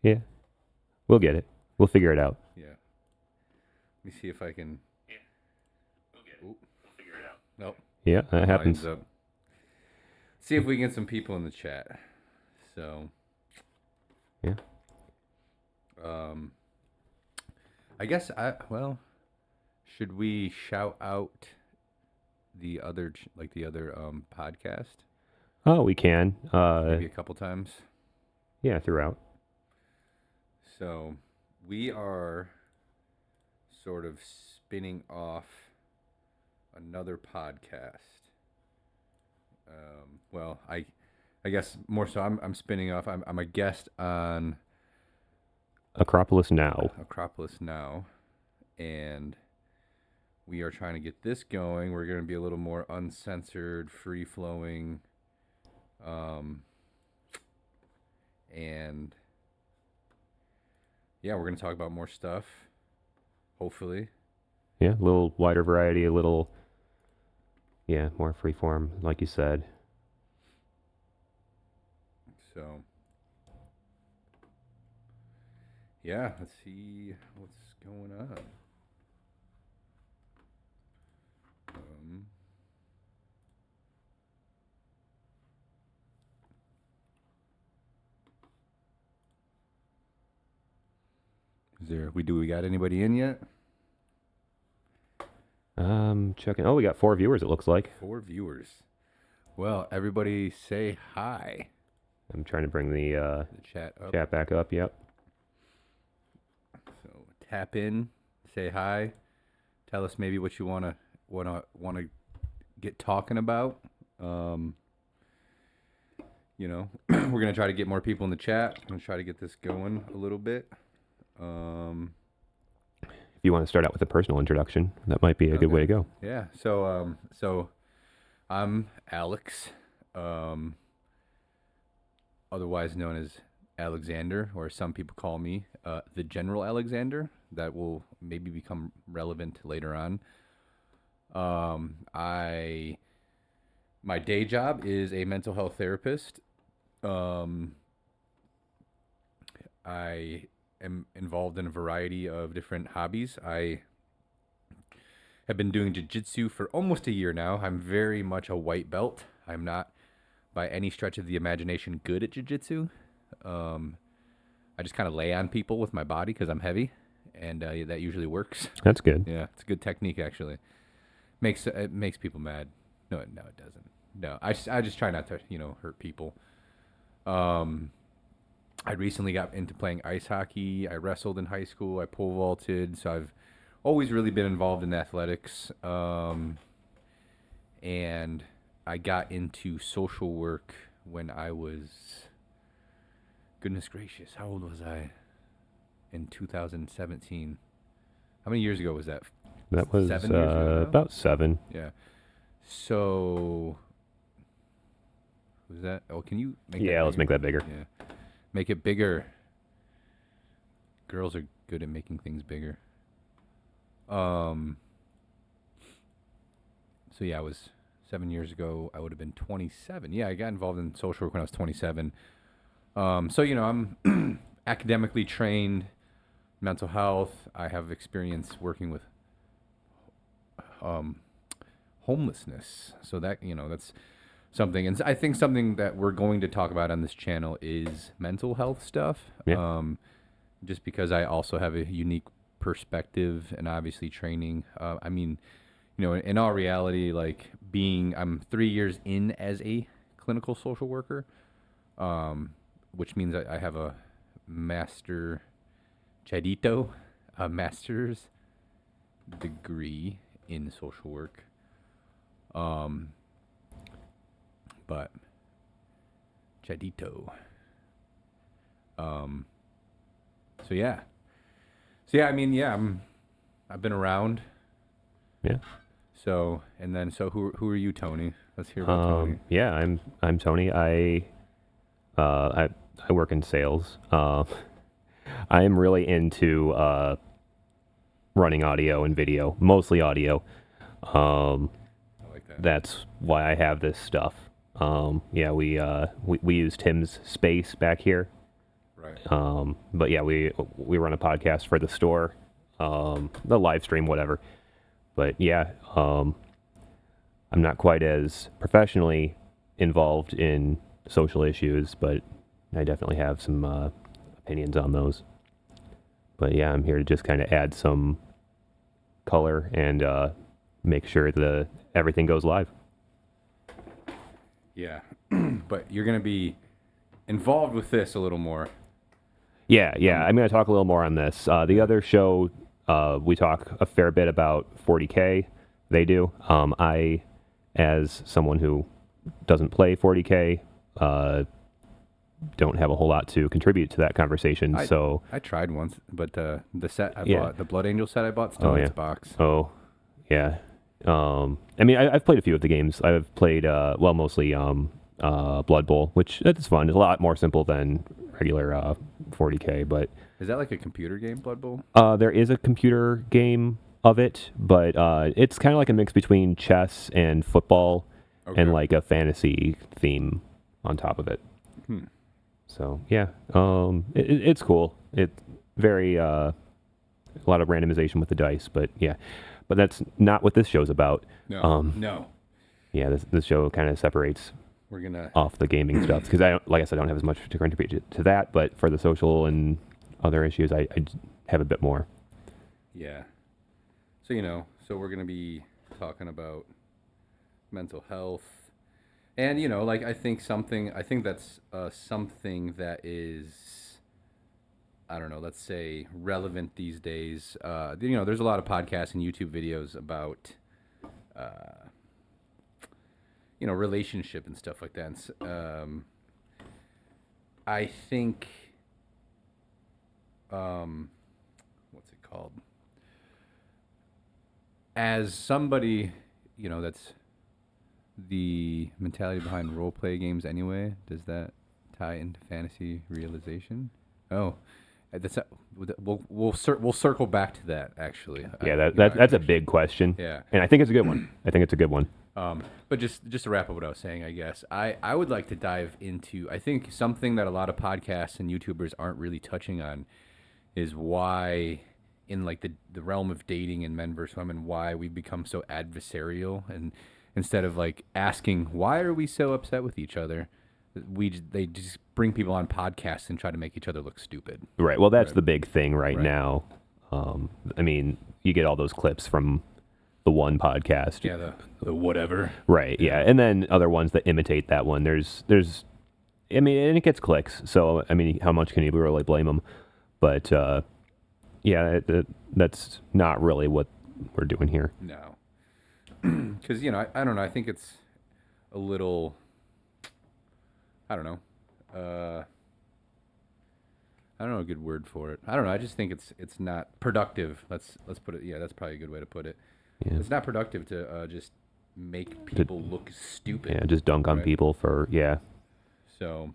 Yeah, we'll get it. We'll figure it out. Yeah. Let me see if I can. Yeah, we'll get it. Oop. We'll figure it out. Nope. Yeah, that My happens. volume's up. See if we can get some people in the chat. So. Yeah. I guess should we shout out the other podcast Oh, we can. maybe a couple times? Yeah, throughout. So we are sort of spinning off another podcast. Well, I guess more so. I'm spinning off. I'm a guest on Acropolis Now. Acropolis Now, and we are trying to get this going. We're going to be a little more uncensored, free flowing, and yeah, we're going to talk about more stuff. Hopefully, Yeah, a little wider variety, a little, yeah, more freeform, like you said. so. Yeah, let's see what's going on. We got anybody in yet? Checking. Oh, we got 4 viewers, it looks like. 4 viewers. Well, everybody say hi. I'm trying to bring the The chat up. chat back up. Yep. So tap in, say hi, tell us maybe what you wanna get talking about. We're gonna try to get more people in the chat. I'm gonna try to get this going a little bit. If you want to start out with a personal introduction, that might be a good way to go. Yeah. So I'm Alex, otherwise known as Alexander, or some people call me the General Alexander. That will maybe become relevant later on. My day job is a mental health therapist. I am involved in a variety of different hobbies. I have been doing jiu-jitsu for almost a year now. I'm very much a white belt. I'm not by any stretch of the imagination good at jiu-jitsu. I just kind of lay on people with my body because I'm heavy, and that usually works. That's good. Yeah, it's a good technique actually. It makes people mad. No, it doesn't. No, I just try not to hurt people. I recently got into playing ice hockey. I wrestled in high school. I pole vaulted. So I've always really been involved in athletics. And I got into social work when I was, goodness gracious, how old was I? In 2017. How many years ago was that? That was 7 years ago now? about 7. Yeah. So, was that? Oh, can you make that Yeah, let's bigger? make that bigger. Yeah. Make it bigger. Girls are good at making things bigger. So yeah, it was 7 years ago. I would have been 27. Yeah, I got involved in social work when I was 27. So I'm academically trained, mental health. I have experience working with homelessness. So that that's something, and I think something that we're going to talk about on this channel is mental health stuff. Yeah. Just because I also have a unique perspective and obviously training. I mean, in all reality, I'm 3 years in as a clinical social worker, which means I have a master's degree in social work. But Chadito. So yeah. I mean, yeah, I've been around. Yeah. So who are you, Tony? Let's hear about Tony. Yeah, I'm Tony. I work in sales. I am really into running audio and video, mostly audio. I like that. That's why I have this stuff. Yeah, we use Tim's space back here. Right. But yeah, we run a podcast for the store, the live stream, whatever. But yeah, I'm not quite as professionally involved in social issues, but I definitely have some opinions on those. But yeah, I'm here to just kind of add some color and make sure that everything goes live. Yeah. But you're going to be involved with this a little more. Yeah, I'm going to talk a little more on this. The other show, we talk a fair bit about 40K. They do. I, as someone who doesn't play 40K, don't have a whole lot to contribute to that conversation. So I tried once, but the set I Yeah. bought, the Blood Angel set I bought, still in its box. Oh, yeah. I mean, I've played a few of the games. I've played, mostly Blood Bowl, which it's fun. It's a lot more simple than regular 40K, but Is that like a computer game, Blood Bowl? there is a computer game of it, but it's kind of like a mix between chess and football Okay. and like a fantasy theme on top of it. So yeah, it's cool. It's very a lot of randomization with the dice, but yeah, but that's not what this show's about. No. No. Yeah, this show kind of separates We're going to... off the gaming stuff because like I said, I don't have as much to contribute to that, but for the social and other issues, I have a bit more. Yeah. So, so we're going to be talking about mental health. And, like I think that's something that is, I don't know, let's say relevant these days. There's a lot of podcasts and YouTube videos about, relationship and stuff like that. And, I think, what's it called? As somebody, that's the mentality behind role play games anyway, does that tie into fantasy realization? Oh, that's we'll circle back to that actually. Yeah, that's a big question. Yeah. And I think it's a good one. I think it's a good one. But just to wrap up what I was saying, I guess I would like to dive into, I think something that a lot of podcasts and YouTubers aren't really touching on is why in like the realm of dating and men versus women, why we become so adversarial, and instead of like asking why are we so upset with each other, they just bring people on podcasts and try to make each other look stupid. Right. Well, that's Right. the big thing right now. I mean, you get all those clips from the one podcast. Yeah, the whatever. Right. Yeah. And then other ones that imitate that one. There's, I mean, and it gets clicks. So, I mean, how much can you really blame them? But, yeah, that's not really what we're doing here. No. Because, I don't know. I think it's a little, I don't know. I don't know a good word for it. I don't know. I just think it's not productive. Let's put it. Yeah, that's probably a good way to put it. Yeah. It's not productive to just make people look stupid. Yeah. Just dunk on Right. people for, yeah. So,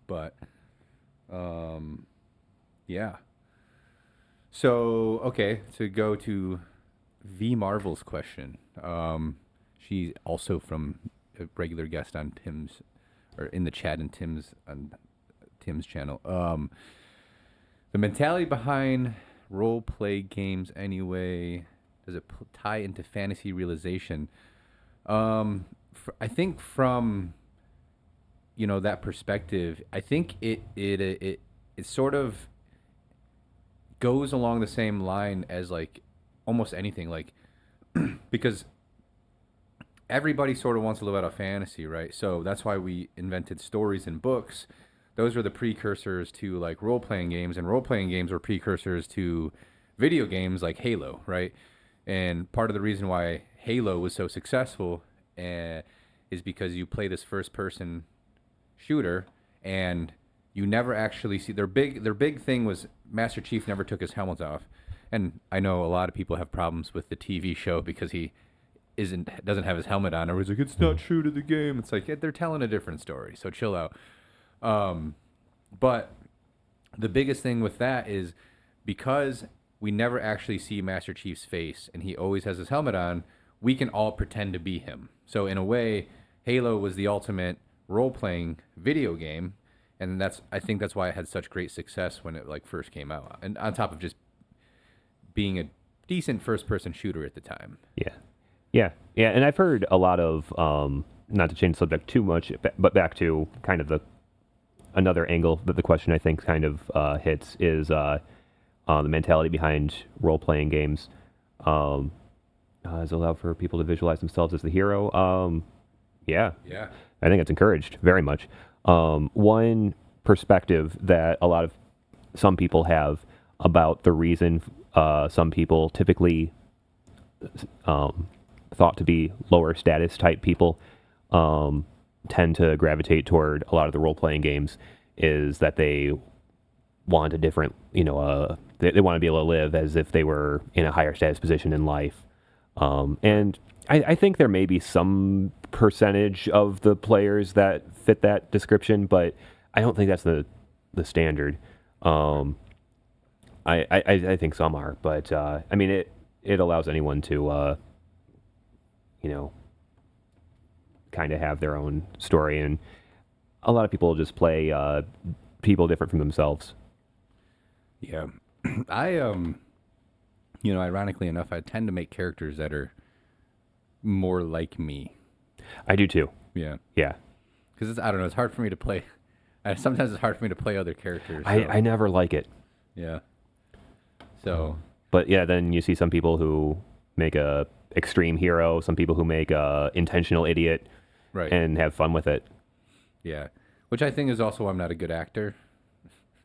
but, yeah. So, okay, to go to V Marvel's question. She's also from a regular guest on Tim's, or in the chat on Tim's channel. The mentality behind role play games anyway, does it tie into fantasy realization? I think from that perspective, I think it sort of goes along the same line as like almost anything, like because everybody sort of wants to live out a fantasy, right? So that's why we invented stories and books. Those were the precursors to like role-playing games, and role-playing games were precursors to video games like Halo, right? And part of the reason why Halo was so successful is because you play this first-person shooter, and you never actually see their big thing was Master Chief never took his helmet off. And I know a lot of people have problems with the TV show because he doesn't have his helmet on, or he's like, it's not true to the game. It's like, they're telling a different story, so chill out. But the biggest thing with that is because we never actually see Master Chief's face and he always has his helmet on, we can all pretend to be him. So in a way, Halo was the ultimate role-playing video game, And I think that's why it had such great success when it like first came out. And on top of just being a decent first-person shooter at the time. Yeah. Yeah. Yeah. And I've heard a lot of, not to change the subject too much, but back to kind of another angle that the question I think kind of hits is the mentality behind role-playing games. Is allowed for people to visualize themselves as the hero. Yeah. Yeah. I think it's encouraged very much. One perspective that some people have about the reason some people typically thought to be lower status type people tend to gravitate toward a lot of the role playing games is that they want a different, they want to be able to live as if they were in a higher status position in life. And I think there may be some percentage of the players that fit that description, but I don't think that's the standard. I think some are, but I mean it allows anyone to kind of have their own story, and a lot of people just play people different from themselves. Yeah. I ironically enough, I tend to make characters that are more like me. I do too. Yeah. Yeah. Because I don't know, it's hard for me to play. Sometimes it's hard for me to play other characters. So, I never like it. yeah. So, But yeah, then you see some people who make a extreme hero, some people who make a intentional idiot, right. and have fun with it. Yeah. Which I think is also why I'm not a good actor.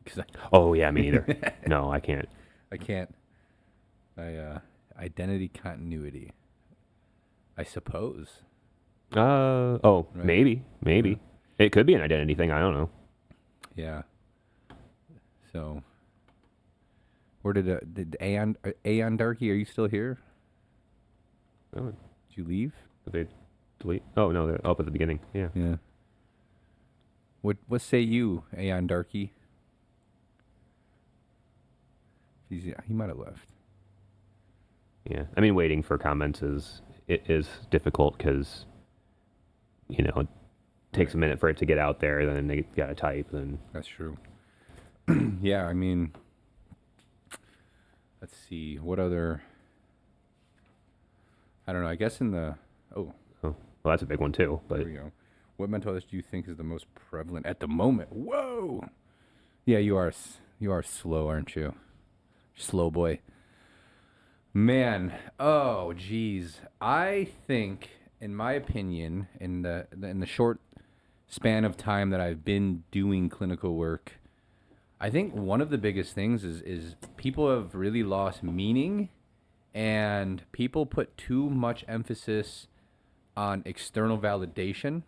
Because Oh yeah, me neither. No, I can't. I can't. Identity continuity. I suppose. Right. Maybe. Yeah. It could be an identity thing. I don't know. Yeah. So, where did Aeon Darky? Are you still here? Oh, Did you leave? did they delete? Oh no, they're up at the beginning. Yeah. Yeah. What say you, Aeon Darky? He might have left. Yeah. I mean, waiting for comments is difficult because it takes a minute for it to get out there. Then they gotta type. Then That's true. Yeah, I mean, let's see. What other... I don't know. I guess in the... Oh, well, that's a big one too. But there we go. What mental illness do you think is the most prevalent at the moment? Whoa! Yeah, you are slow, aren't you? Slow boy. Man, oh geez. I think, in my opinion, in the short span of time that I've been doing clinical work, I think one of the biggest things is people have really lost meaning, and people put too much emphasis on external validation.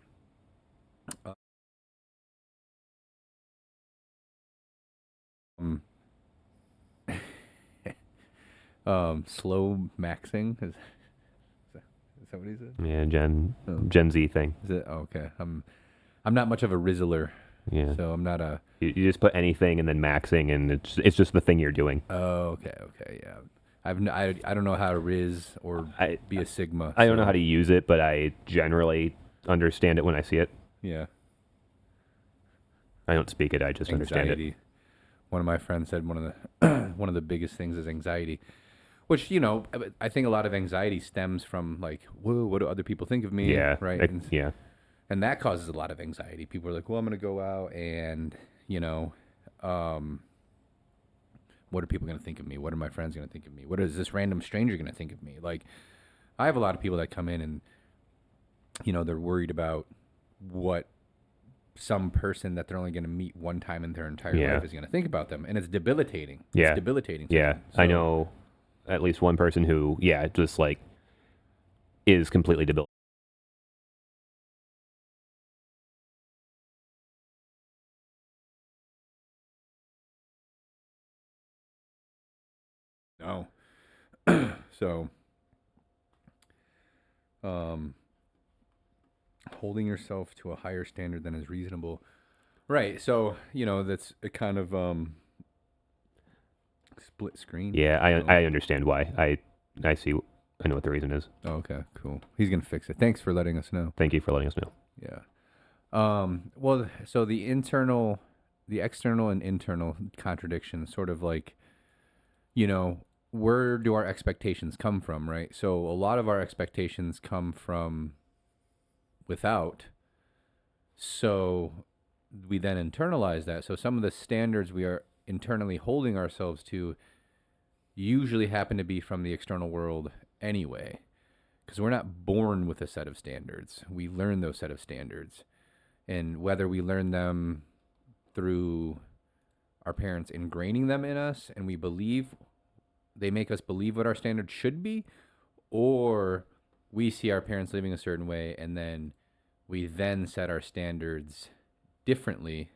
Slow maxing is that what he said? yeah, Oh. Gen Z thing. Is it? Oh, okay. I'm not much of a Rizzler, Yeah. so I'm not a. You just put anything and then maxing, and it's just the thing you're doing. Oh, okay, yeah. I don't know how to Riz or be a Sigma. I don't know so, how to use it, but I generally understand it when I see it. Yeah. I don't speak it. I just understand it. Anxiety. One of my friends said one of the biggest things is anxiety, which I think a lot of anxiety stems from like, whoa, what do other people think of me? Yeah. Right. Yeah. And that causes a lot of anxiety. People are like, well, I'm going to go out and, what are people going to think of me? What are my friends going to think of me? What is this random stranger going to think of me? Like, I have a lot of people that come in and, they're worried about what some person that they're only going to meet one time in their entire Yeah. life is going to think about them. And it's debilitating. Yeah. It's debilitating. to Yeah. them. I So- know at least one person who, just like is completely debilitated. No. So, holding yourself to a higher standard than is reasonable. Right. So, that's a kind of split screen. Yeah, Oh. I understand why. I see. I know what the reason is. Oh, okay, cool. He's going to fix it. Thanks for letting us know. Thank you for letting us know. Yeah. Well, so the internal the external and internal contradictions, sort of like, you know, where do our expectations come from, right? So a lot of our expectations come from without. So we then internalize that. So some of the standards we are internally holding ourselves to usually happen to be from the external world anyway, because we're not born with a set of standards. We learn those set of standards. And whether we learn them through our parents ingraining them in us and they make us believe what our standards should be, or we see our parents living a certain way and then we then set our standards differently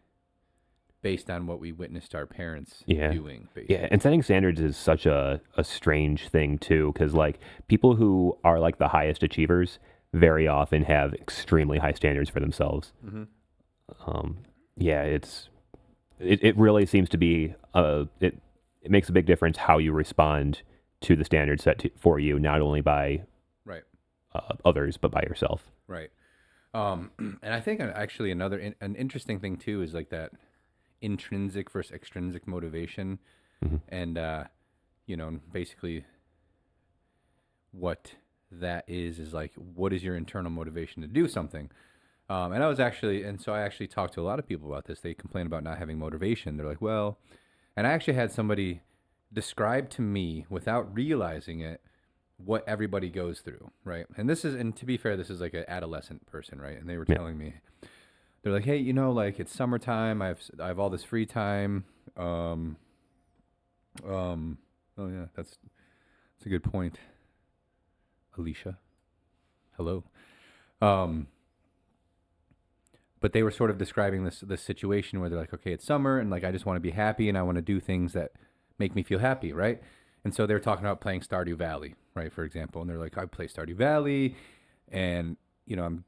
based on what we witnessed our parents doing. Basically. Yeah, and setting standards is such a strange thing too, because like people who are like the highest achievers very often have extremely high standards for themselves. Yeah, it really seems to be it makes a big difference how you respond to the standards set for you, not only by right others but by yourself. Right. And I think actually an interesting thing too is like that intrinsic versus extrinsic motivation, and you know, basically what that is like, what is your internal motivation to do something? And so I actually talked to a lot of people about this. They complain about not having motivation. They're like, well, and I actually had somebody describe to me without realizing it what everybody goes through, right? And to be fair, this is like an adolescent person, right? And they were telling me, they're like, hey, you know, like it's summertime. I have all this free time. Oh yeah, that's a good point. Alicia, hello. But they were sort of describing this situation where they're like, okay, it's summer and like I just want to be happy and I want to do things that make me feel happy, right? And so they were talking about playing Stardew Valley, right, for example. And they're like, I play Stardew Valley, and you know,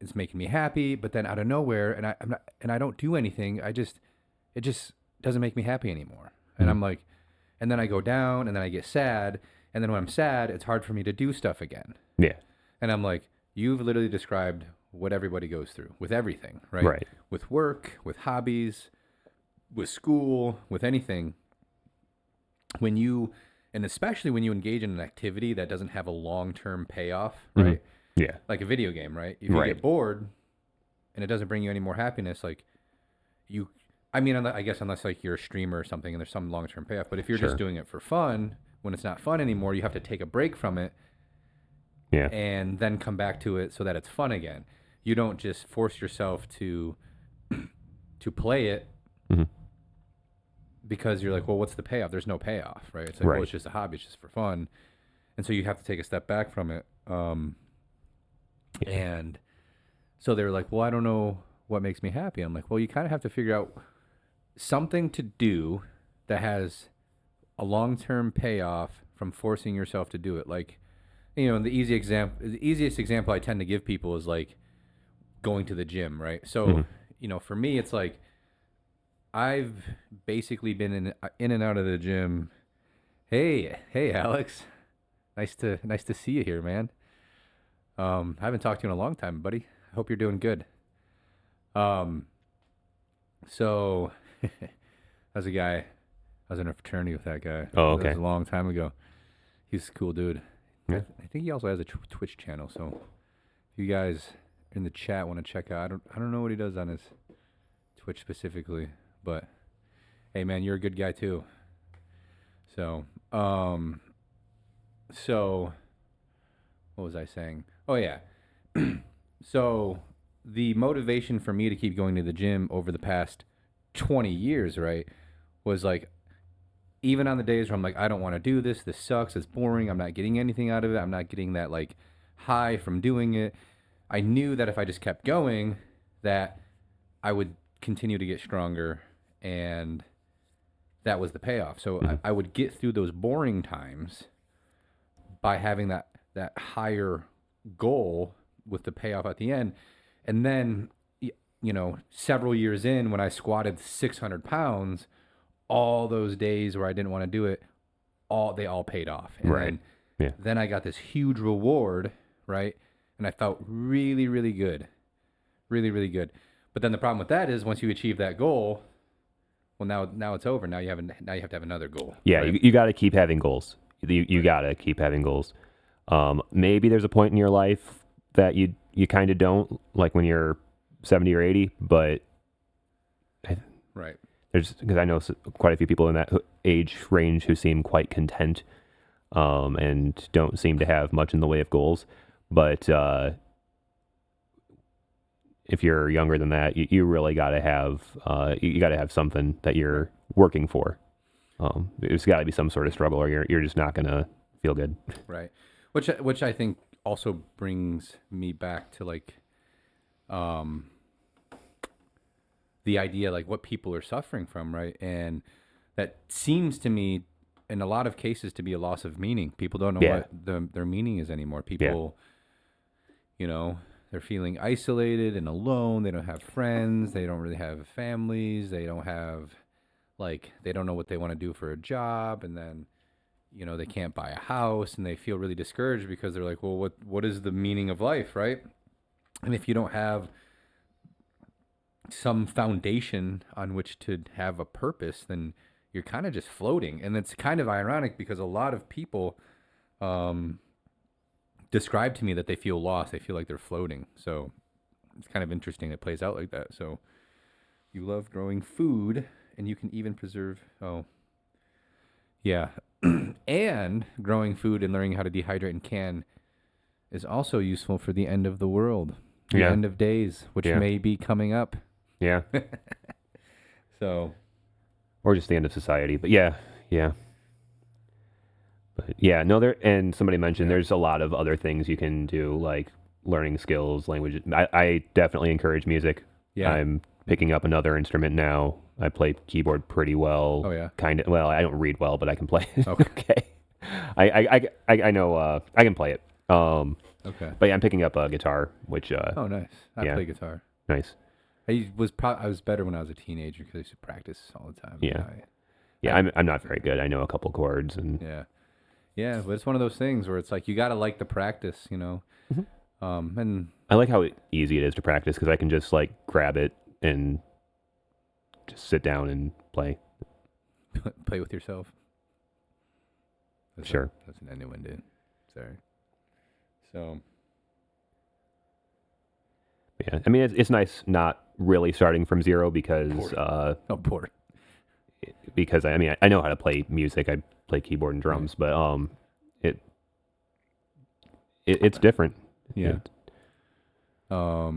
it's making me happy. But then out of nowhere, and I don't do anything. It just doesn't make me happy anymore. And I'm like, and then I go down, and then I get sad, and then when I'm sad, it's hard for me to do stuff again. Yeah. And I'm like, you've literally described what everybody goes through with everything, right? Right. With work, with hobbies, with school, with anything. And especially when you engage in an activity that doesn't have a long-term payoff, right? Yeah. Like a video game, right? If you get bored and it doesn't bring you any more happiness, like I guess unless like you're a streamer or something and there's some long-term payoff, but if you're just doing it for fun, when it's not fun anymore, you have to take a break from it and then come back to it so that it's fun again. You don't just force yourself to play it because you're like, well, what's the payoff? There's no payoff, right? It's like, well, it's just a hobby. It's just for fun. And so you have to take a step back from it. And so they were like, well, I don't know what makes me happy. I'm like, well, you kind of have to figure out something to do that has a long-term payoff from forcing yourself to do it. Like, you know, the easiest example I tend to give people is like going to the gym, right? So, you know, for me, it's like, I've basically been in and out of the gym. Hey, Alex, nice to see you here, man. I haven't talked to you in a long time, buddy. I hope you're doing good. So as a guy, I was in a fraternity with that guy. Oh, okay. That was a long time ago. He's a cool dude. Yeah. I think he also has a Twitch channel. So if you guys in the chat want to check out, I don't know what he does on his Twitch specifically. But hey, man, you're a good guy too. So, what was I saying? Oh yeah. So the motivation for me to keep going to the gym over the past 20 years, right, was like, even on the days where I'm like, I don't want to do this. This sucks. It's boring. I'm not getting anything out of it. I'm not getting that like high from doing it. I knew that if I just kept going, that I would continue to get stronger. And that was the payoff. So I would get through those boring times by having that higher goal with the payoff at the end. And then, you know, several years in, when I squatted 600 pounds, all those days where I didn't want to do it, they all paid off. And then I got this huge reward, right? And I felt really, really good. Really, really good. But then the problem with that is once you achieve that goal, Well, now it's over. Now you have to have another goal. Yeah, right? you got to keep having goals. You got to keep having goals. Maybe there's a point in your life that you kind of don't, like when you're 70 or 80, but Right. because I know quite a few people in that age range who seem quite content, and don't seem to have much in the way of goals. But if you're younger than that, you really got to have you got to have something that you're working for. There's got to be some sort of struggle, or you're just not gonna feel good. Right. Which I think also brings me back to like the idea like what people are suffering from, right? And that seems to me in a lot of cases to be a loss of meaning. People don't know Yeah. what their meaning is anymore. People you know, they're feeling isolated and alone. They don't have friends, they don't really have families, they don't have they don't know what they want to do for a job, and then they can't buy a house and they feel really discouraged because they're like, well, what is the meaning of life, right? And if you don't have some foundation on which to have a purpose, then you're kind of just floating. And it's kind of ironic because a lot of people describe to me that they feel lost. They feel like they're floating. So it's kind of interesting it plays out like that. So you love growing food and you can even preserve. Oh, yeah. And growing food and learning how to dehydrate and can is also useful for the end of the world, the Yeah. end of days, which Yeah. may be coming up. Yeah, So, or just the end of society. But yeah. But yeah, no, and somebody mentioned there's a lot of other things you can do, like learning skills, languages. I definitely encourage music. yeah. I'm picking up another instrument now. I play keyboard pretty well. Oh, yeah. Kind of. Well, I don't read well, but I can play it. Okay. Okay. I know I can play it. Okay. But yeah, I'm picking up a guitar, which Oh, nice. I yeah. play guitar. nice. I was better when I was a teenager because I used to practice all the time. Yeah. Yeah, I'm not very good. I know a couple chords and Yeah, but it's one of those things where it's like you gotta like the practice, and I like how easy it is to practice because I can just like grab it and just sit down and play. play with yourself. Sure. That's an innuendo. Sorry. So Yeah, I mean it's nice not really starting from zero because poor. I mean I know how to play music. I play keyboard and drums, but it's different. Yeah. What are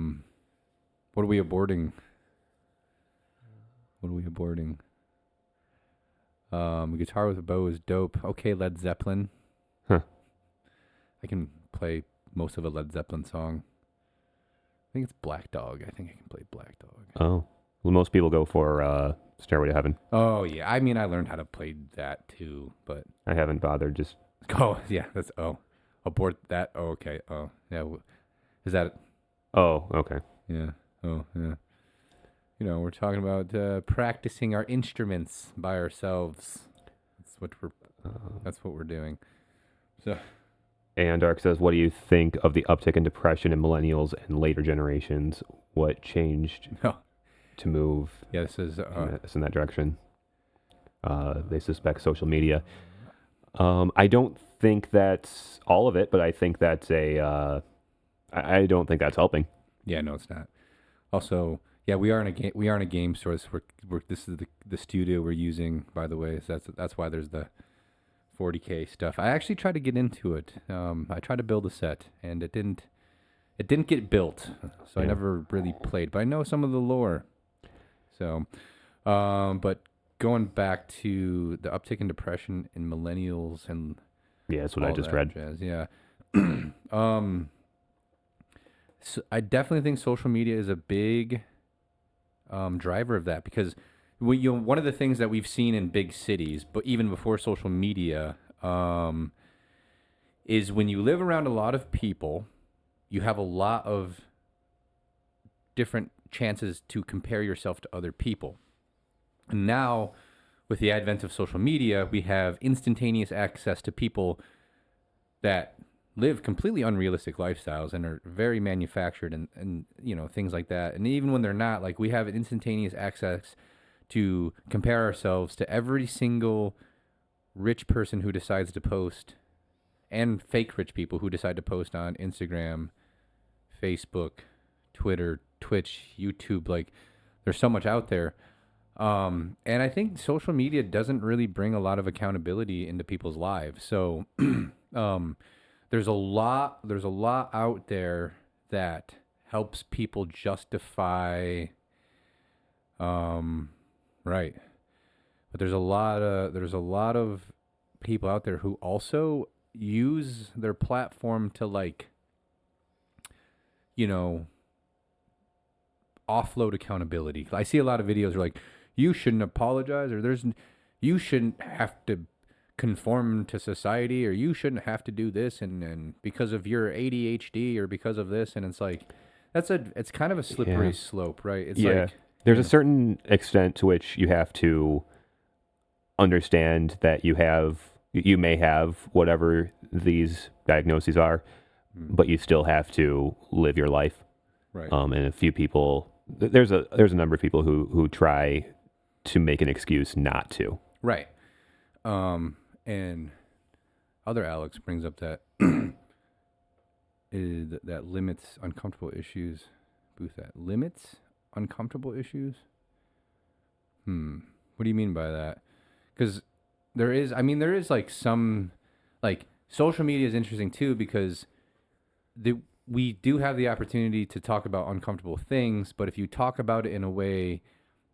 we aborting? Guitar with a bow is dope. Okay, Led Zeppelin. Huh. I can play most of a Led Zeppelin song. I think it's Black Dog. I think I can play Black Dog. Oh, well, most people go for Stairway to Heaven. Oh yeah, I mean I learned how to play that too, but I haven't bothered. Just yeah, that's abort that. Oh okay. Oh yeah, is that? oh, okay. Yeah. Oh yeah. We're talking about practicing our instruments by ourselves. That's what we're doing. So And Dark says, what do you think of the uptick in depression in millennials and later generations? What changed oh, to move yeah, this is in that direction? They suspect social media. I don't think that's all of it, but I think that's I don't think that's helping. yeah, no, it's not. Also, yeah, we are in a game store. This is the studio we're using, by the way. So that's why there's the 40K stuff. I actually tried to get into it. I tried to build a set, and it didn't get built. So I Yeah. never really played, but I know some of the lore. So, but going back to the uptick in depression in millennials and Yeah, that's what I all just that read. jazz, yeah. So I definitely think social media is a big driver of that because one of the things that we've seen in big cities, but even before social media, is when you live around a lot of people, you have a lot of different chances to compare yourself to other people. And now, with the advent of social media, we have instantaneous access to people that live completely unrealistic lifestyles and are very manufactured and things like that. And even when they're not, like we have instantaneous access to compare ourselves to every single rich person who decides to post, and fake rich people who decide to post on Instagram, Facebook, Twitter, Twitch, YouTube. Like, there's so much out there. And I think social media doesn't really bring a lot of accountability into people's lives. So there's a lot out there that helps people justify right. But there's a lot of people out there who also use their platform to, like, offload accountability. I see a lot of videos where, like, you shouldn't apologize, or you shouldn't have to conform to society, or you shouldn't have to do this, and because of your ADHD or because of this, and it's like it's kind of a slippery slope, right? It's like there's a certain extent to which you have to understand that you may have whatever these diagnoses are, but you still have to live your life. Right. And a few people, there's a number of people who try to make an excuse not to. Right. And other Alex brings up that that limits uncomfortable issues. Booth, that limits uncomfortable issues. What do you mean by that? Because there is like some, like, social media is interesting too, because we do have the opportunity to talk about uncomfortable things, but if you talk about it in a way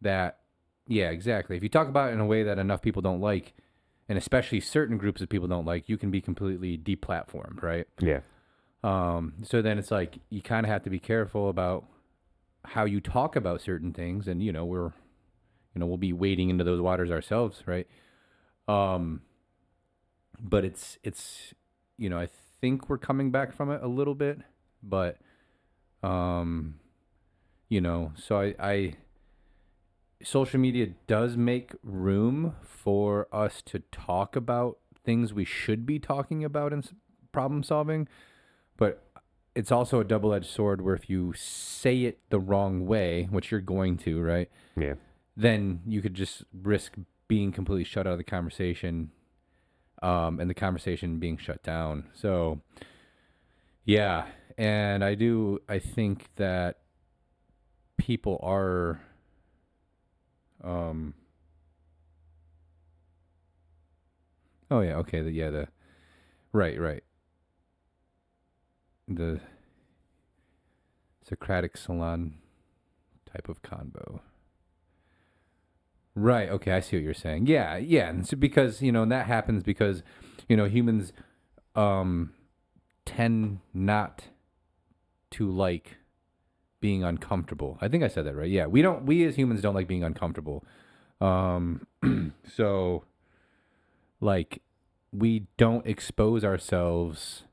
that, yeah, exactly. If you talk about it in a way that enough people don't like, and especially certain groups of people don't like, you can be completely deplatformed, right? Yeah. So then it's like, you kind of have to be careful about how you talk about certain things, and we'll be wading into those waters ourselves, right? But it's I think we're coming back from it a little bit, but so I social media does make room for us to talk about things we should be talking about in problem solving, but it's also a double-edged sword where if you say it the wrong way, which you're going to, right? Yeah. Then you could just risk being completely shut out of the conversation, and the conversation being shut down. So, yeah. And I think that people are, oh yeah, okay, right. The Socratic salon type of convo. Right. Okay. I see what you're saying. Yeah. Yeah. And so because, and that happens because, humans, tend not to like being uncomfortable. I think I said that right. Yeah. We as humans don't like being uncomfortable. So, like, we don't expose ourselves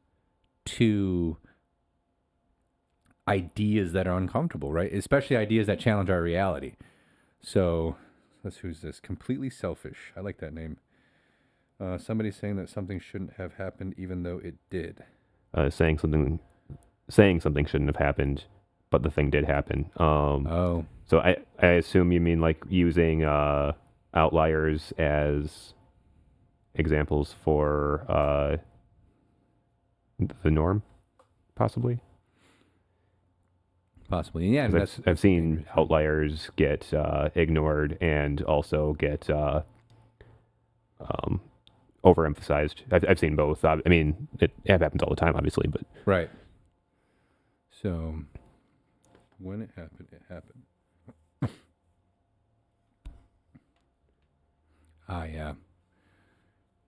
to ideas that are uncomfortable, right? Especially ideas that challenge our reality. So, who's this? Completely Selfish. I like that name. Somebody's saying that something shouldn't have happened, even though it did. Saying something shouldn't have happened, but the thing did happen. Oh. So I assume you mean like using outliers as examples for the norm, possibly. Possibly, yeah. And 'Cause I've seen outliers get ignored and also get overemphasized. I've seen both. I mean, it happens all the time, obviously, but right. So when it happened, it happened. Yeah.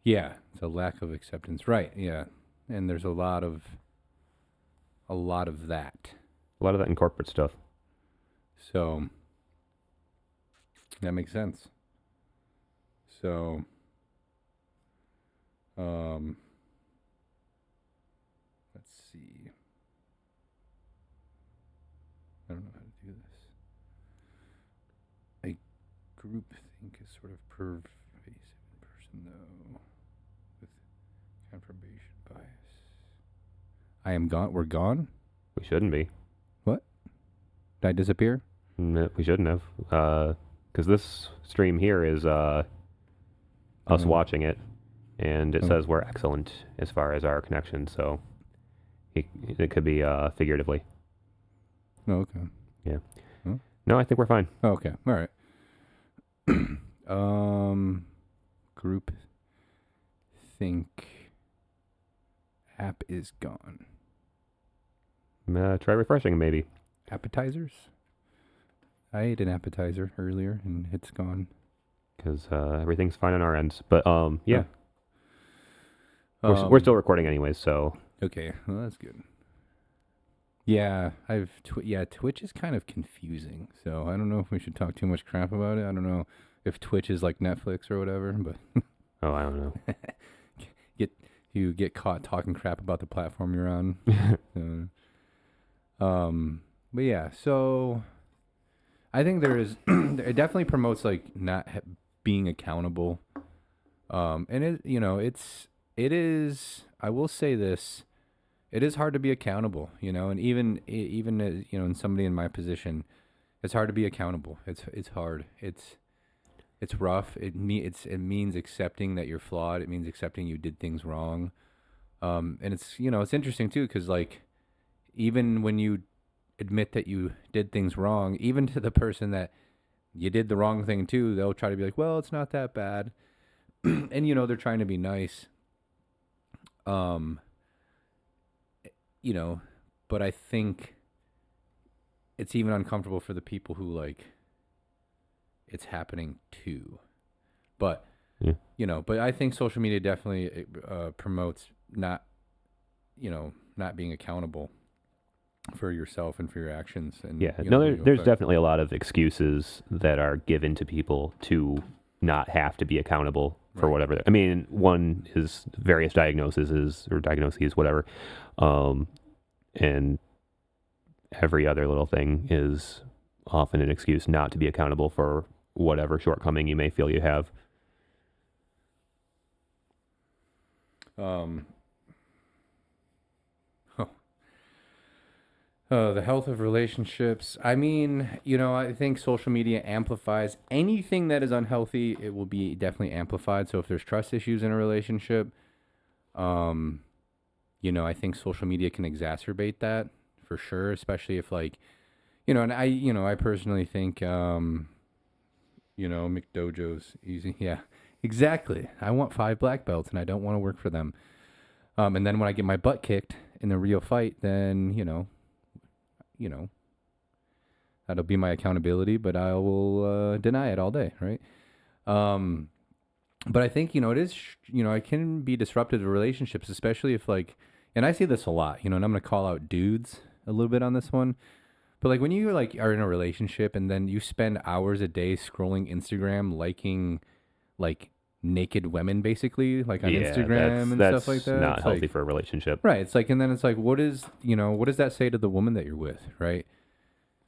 Yeah, it's a lack of acceptance, right? Yeah, and there's a lot of that. a lot of that in corporate stuff. So that makes sense. So, let's see. I don't know how to do this. A group think is sort of pervasive in person, though, with confirmation bias. I am gone. We're gone? We shouldn't be. What? Did I disappear? No, we shouldn't have. because this stream here is us watching it, and it says we're excellent as far as our connection. So it could be figuratively. Oh, okay. Yeah. Hmm? No, I think we're fine. Oh, okay. All right. Group think app is gone. Try refreshing, maybe. Appetizers? I ate an appetizer earlier and it's gone. Because everything's fine on our ends. But yeah, we're still recording anyways. So Okay, well that's good. Yeah, Twitch is kind of confusing. So I don't know if we should talk too much crap about it. I don't know if Twitch is like Netflix or whatever, but oh, I don't know. you get caught talking crap about the platform you're on. But yeah, so I think there is it definitely promotes like not being accountable. And it is I will say this, it is hard to be accountable, and even in somebody in my position, it's hard to be accountable. It's hard. It's rough. It means accepting that you're flawed. It means accepting you did things wrong. And it's interesting too, because like even when you admit that you did things wrong, even to the person that you did the wrong thing to, they'll try to be like, well, it's not that bad. And they're trying to be nice. But I think it's even uncomfortable for the people who like it's happening to. But but I think social media definitely promotes not being accountable for yourself and for your actions. And Yeah, no, there's definitely a lot of excuses that are given to people to not have to be accountable for whatever. I mean, one is various diagnoses, whatever, and every other little thing is often an excuse not to be accountable for whatever shortcoming you may feel you have. The health of relationships. I mean, I think social media amplifies anything that is unhealthy. It will be definitely amplified. So if there's trust issues in a relationship, I think social media can exacerbate that for sure, especially if like, and I personally think, McDojo's easy. Yeah, exactly. I want 5 black belts and I don't want to work for them. And then when I get my butt kicked in a real fight, then, that'll be my accountability, but I will deny it all day, right? But I think, it is, it can be disruptive to relationships, especially if like, and I see this a lot, and I'm going to call out dudes a little bit on this one. But like when you like are in a relationship and then you spend hours a day scrolling Instagram, liking like naked women basically, like on Instagram and stuff like that. Not it's healthy like, for a relationship. right. It's like, and then it's like, what does that say to the woman that you're with, right?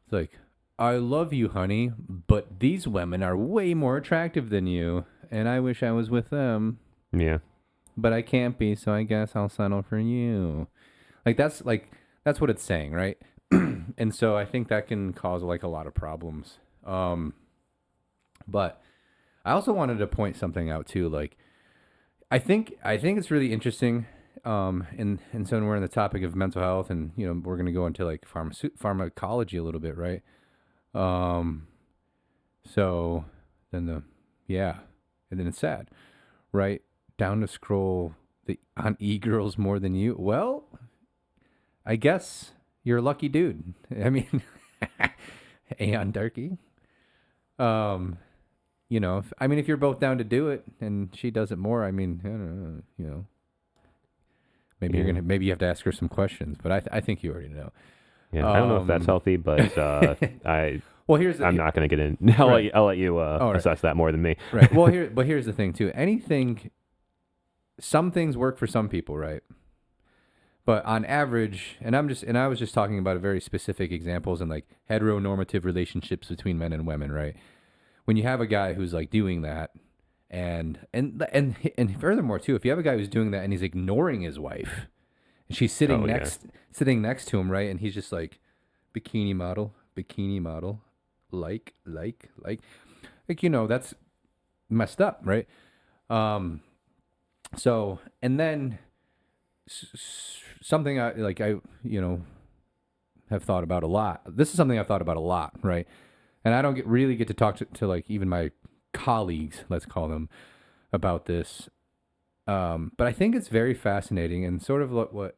It's like, I love you, honey, but these women are way more attractive than you, and I wish I was with them. Yeah. But I can't be, so I guess I'll settle for you. That's what it's saying, right? And so I think that can cause like a lot of problems. But I also wanted to point something out too. Like, I think it's really interesting. And so when we're on the topic of mental health, and we're gonna go into like pharmacology a little bit, right? So then and then it's sad, right? Down to scroll on e-girls more than you. Well, I guess you're a lucky dude. I mean, Aeon Darky. If you're both down to do it and she does it more, I mean, I don't know, maybe maybe you have to ask her some questions, but I think you already know. Yeah, I don't know if that's healthy, but I'm not going to get in. I'll let you assess that more than me. Right. Well, here's the thing too. Some things work for some people, right? But on average, and I was just talking about very specific examples and like heteronormative relationships between men and women, right? When you have a guy who's like doing that, and furthermore too, if you have a guy who's doing that and he's ignoring his wife, and she's sitting next to him, right, and he's just like bikini model, like, Like, that's messed up, right? So, and then something I have thought about a lot. This is something I've thought about a lot, right? And I don't really get to talk to like even my colleagues, let's call them, about this. But I think it's very fascinating and sort of what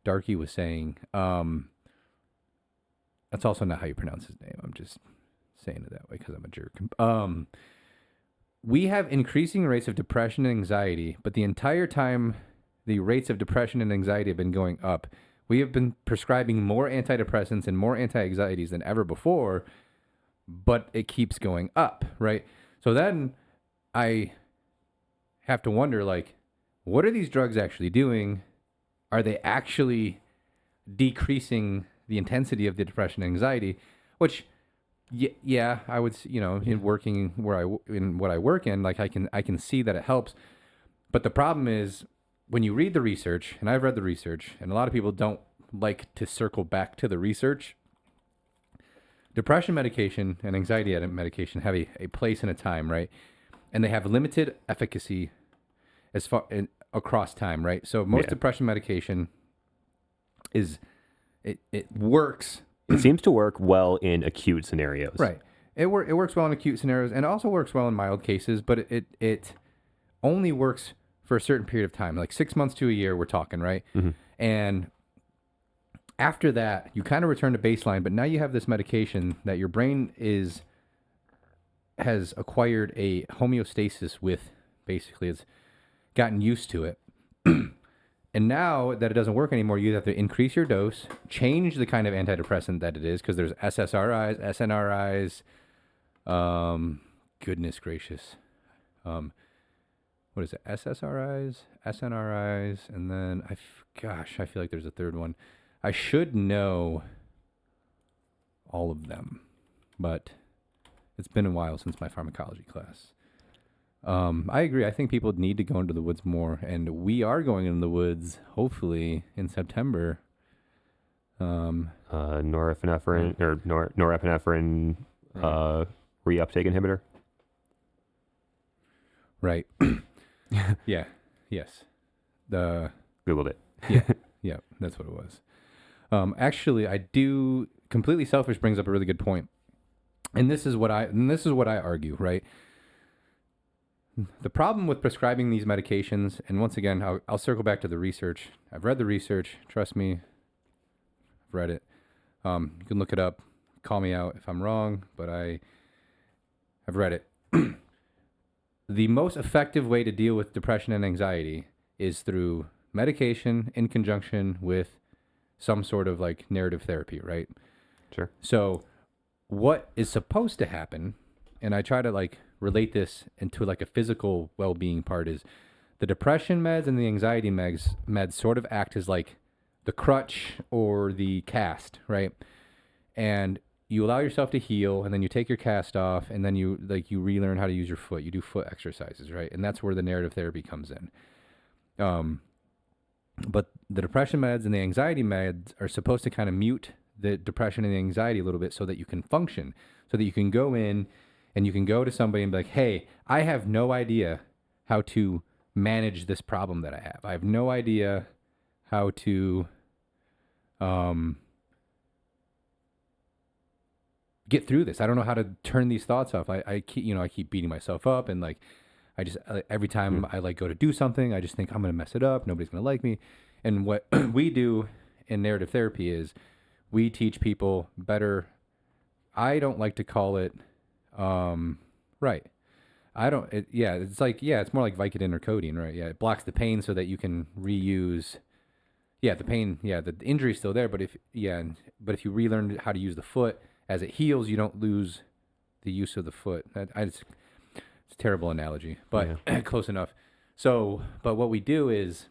Darky was saying. That's also not how you pronounce his name. I'm just saying it that way because I'm a jerk. We have increasing rates of depression and anxiety, but the entire time the rates of depression and anxiety have been going up. We have been prescribing more antidepressants and more anti-anxieties than ever before, but it keeps going up, right? So then I have to wonder, like, what are these drugs actually doing? Are they actually decreasing the intensity of the depression and anxiety? Which, yeah, I would, in working in what I work in, like I can see that it helps. But the problem is when you read the research, and I've read the research, and a lot of people don't like to circle back to the research. Depression medication and anxiety medication have a place and a time, right? And they have limited efficacy as far across time, right? So most depression medication it works. It seems to work well in acute scenarios. Right. It works well in acute scenarios and also works well in mild cases, but it only works for a certain period of time, like 6 months to a year, we're talking, right? Mm-hmm. And after that, you kind of return to baseline, but now you have this medication that your brain has acquired a homeostasis with, basically. It's gotten used to it. And now that it doesn't work anymore, you have to increase your dose, change the kind of antidepressant that it is, because there's SSRIs, SNRIs, goodness gracious. What is it? SSRIs, SNRIs, and then I feel like there's a third one. I should know all of them, but it's been a while since my pharmacology class. I agree. I think people need to go into the woods more, and we are going into the woods, hopefully, in September. Norepinephrine or norepinephrine reuptake inhibitor. Right. Yeah. Yes. Googled it. Yeah. That's what it was. Actually, I do. Completely Selfish brings up a really good point, and this is what I argue. Right. The problem with prescribing these medications, and once again, I'll circle back to the research. I've read the research. Trust me, I've read it. You can look it up. Call me out if I'm wrong, but I've read it. The most effective way to deal with depression and anxiety is through medication in conjunction with some sort of like narrative therapy, right? Sure. So what is supposed to happen, and I try to like relate this into like a physical well-being part, is the depression meds and the anxiety meds sort of act as like the crutch or the cast, right? And you allow yourself to heal, and then you take your cast off, and then you relearn how to use your foot. You do foot exercises, right? And that's where the narrative therapy comes in. But the depression meds and the anxiety meds are supposed to kind of mute the depression and the anxiety a little bit so that you can function, so that you can go in and you can go to somebody and be like, hey, I have no idea how to manage this problem that I have. I have no idea how to get through this. I don't know how to turn these thoughts off. I keep beating myself up, and like I just every time I like go to do something, I just think I'm gonna mess it up. Nobody's gonna like me. And what we do in narrative therapy is we teach people better. I don't like to call it right. I don't. It's more like Vicodin or codeine, right? Yeah, it blocks the pain so that you can reuse. Yeah, the pain. Yeah, the injury's still there, but if you relearn how to use the foot as it heals, you don't lose the use of the foot. It's a terrible analogy, but close enough. So, but what we do is,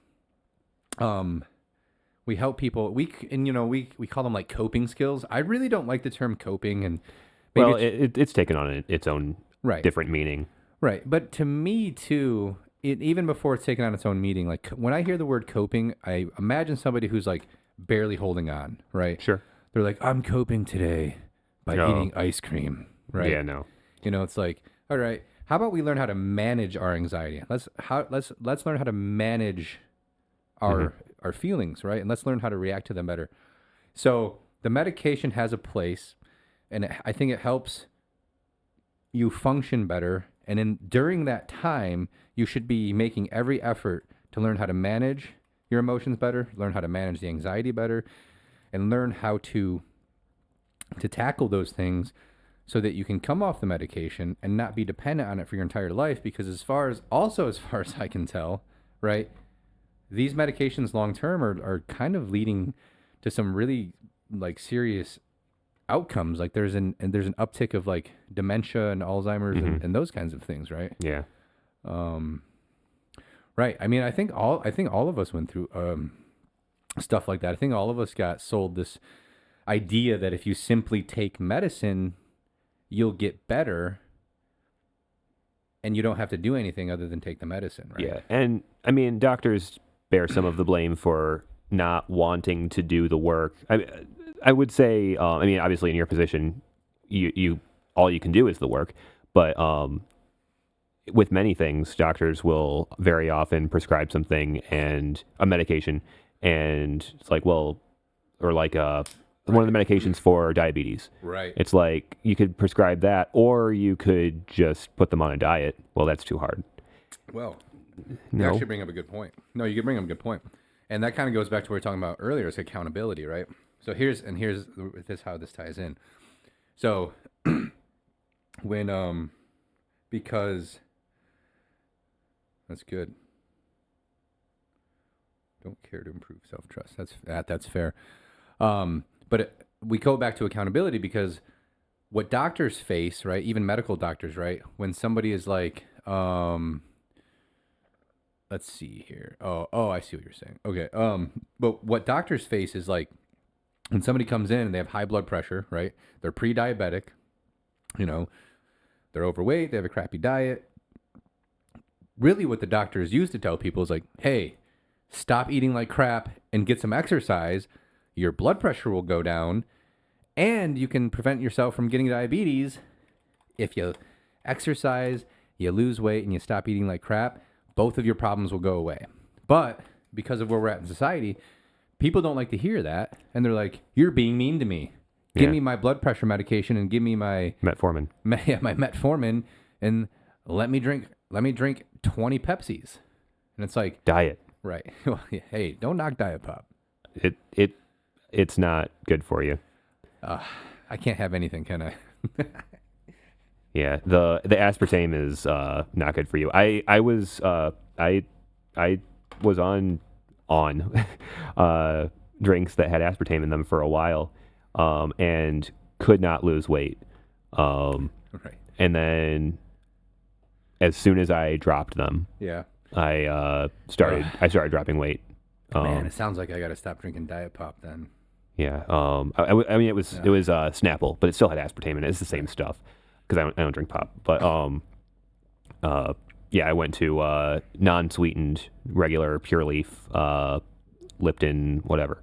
we help people. We call them like coping skills. I really don't like the term coping, and maybe it's taken on its own different meaning. Right, but to me too, even before it's taken on its own meaning, like when I hear the word coping, I imagine somebody who's like barely holding on. Right. Sure. They're like, I'm coping today by eating ice cream, right? Yeah, no. You know, it's like, all right, how about we learn how to manage our anxiety? Let's learn how to manage our feelings, right? And let's learn how to react to them better. So the medication has a place, and I think it helps you function better. And during that time, you should be making every effort to learn how to manage your emotions better, learn how to manage the anxiety better, and learn how to tackle those things so that you can come off the medication and not be dependent on it for your entire life. Because as far as I can tell, right, these medications long term are kind of leading to some really like serious outcomes. Like there's an uptick of like dementia and Alzheimer's and those kinds of things, right? Yeah. Right. I mean, I think all of us went through stuff like that. I think all of us got sold this idea that if you simply take medicine, you'll get better and you don't have to do anything other than take the medicine, right? Yeah. And I mean, doctors bear some of the blame for not wanting to do the work. I would say, I mean, obviously in your position, you all you can do is the work, but with many things, doctors will very often prescribe something and a medication, and it's like, well, or like one of the medications for diabetes. Right. It's like you could prescribe that, or you could just put them on a diet. Well, that's too hard. Well, you No. actually bring up a good point. No, you could bring up a good point. And that kind of goes back to what we were talking about earlier. It's accountability, right? So here's this how this ties in. So when because that's good. Don't care to improve self-trust. That's fair. We go back to accountability because what doctors face, right? Even medical doctors, right? When somebody is like, let's see here. Oh, I see what you're saying. Okay. But what doctors face is like when somebody comes in and they have high blood pressure, right? They're pre-diabetic, you know, they're overweight, they have a crappy diet. Really what the doctors used to tell people is like, hey, stop eating like crap and get some exercise. Your blood pressure will go down and you can prevent yourself from getting diabetes if you exercise, you lose weight, and you stop eating like crap. Both of your problems will go away. But because of where we're at in society, people don't like to hear that. And they're like, you're being mean to me. Give Yeah. me my blood pressure medication and give me my Metformin. my metformin and let me drink 20 Pepsis. And it's like, Diet. right. Hey, don't knock Diet Pop. It's not good for you. I can't have anything, can I? Yeah, the aspartame is not good for you. I was on drinks that had aspartame in them for a while, and could not lose weight. Right. And then as soon as I dropped them, Yeah. I started dropping weight. Man, it sounds like I got to stop drinking Diet Pop then. Yeah. I mean, it was Snapple, but it still had aspartame in it. It's the same stuff because I don't drink pop. But yeah, I went to non-sweetened, regular, pure leaf, Lipton, whatever,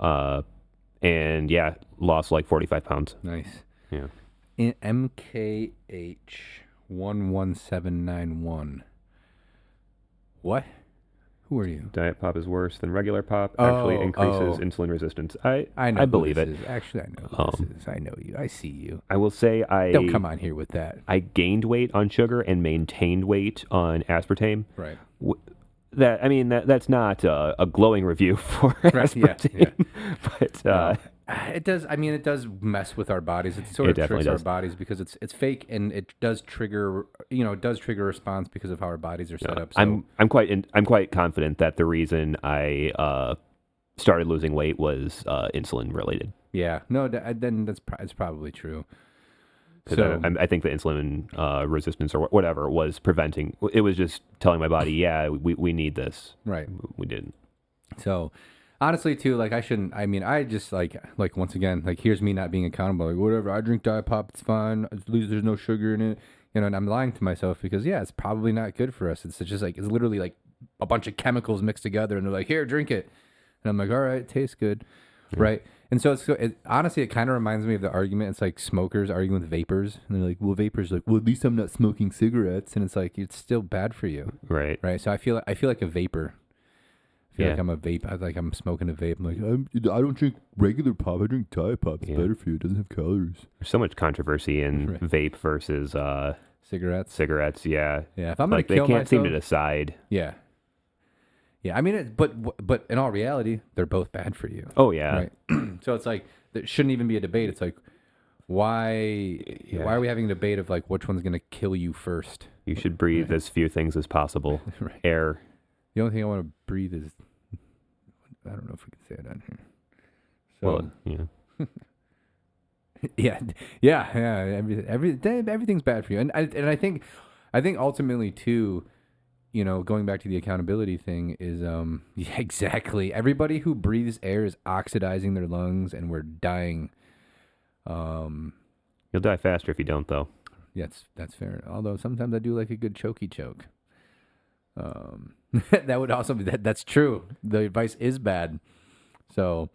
and yeah, lost like 45 pounds. Nice. Yeah. In MKH 11791. What? Who are you? Diet pop is worse than regular pop. Actually, increases insulin resistance. I know. I believe who it. this is. Actually, I know who this is. I know you. I see you. I will say Don't come on here with that. I gained weight on sugar and maintained weight on aspartame. Right. That's not a glowing review for Right, aspartame, yeah. but It does. I mean, it does mess with our bodies. It sort of definitely tricks our does. bodies because it's fake and it does trigger. It does trigger a response because of how our bodies are set up. So, I'm quite confident that the reason I started losing weight was insulin related. yeah, no, then it's probably true. 'Cause So I think the insulin resistance or whatever was preventing. It was just telling my body, yeah, we need this. right. We didn't. So honestly, too, like I shouldn't. I mean, I just like once again, like here's me not being accountable. Like whatever, I drink Diet Pop, it's fine. At least there's no sugar in it. And I'm lying to myself because yeah, it's probably not good for us. It's just like it's literally like a bunch of chemicals mixed together, and they're like, here, drink it. And I'm like, all right, it tastes good. right? And so honestly, it kind of reminds me of the argument. It's like smokers arguing with vapors, and they're like, "Well, vapors like, well, at least I'm not smoking cigarettes," and it's like it's still bad for you, Right. right? So I feel like a vapor. I feel Yeah. like I'm a vape. I'm smoking a vape. I'm like, I don't drink regular pop. I drink Diet Pop. It's Yeah. better for you. It doesn't have calories. There's so much controversy in Right. vape versus Cigarettes. cigarettes. Yeah. Yeah. If I'm Like gonna they kill can't seem to myself, decide. yeah. Yeah. I mean, but in all reality, they're both bad for you. Oh yeah. Right. So it's like there shouldn't even be a debate. It's like why are we having a debate of like which one's gonna kill you first? You should breathe as few things as possible. Right. Air. The only thing I want to breathe is I don't know if we can say it on here. So Well, yeah. yeah. Everything's bad for you, and I think ultimately too, you know, going back to the accountability thing is yeah, exactly. Everybody who breathes air is oxidizing their lungs, and we're dying. You'll die faster if you don't, though. Yeah, that's fair. Although sometimes I do like a good chokey choke. That would also be that's true. The advice is bad. So,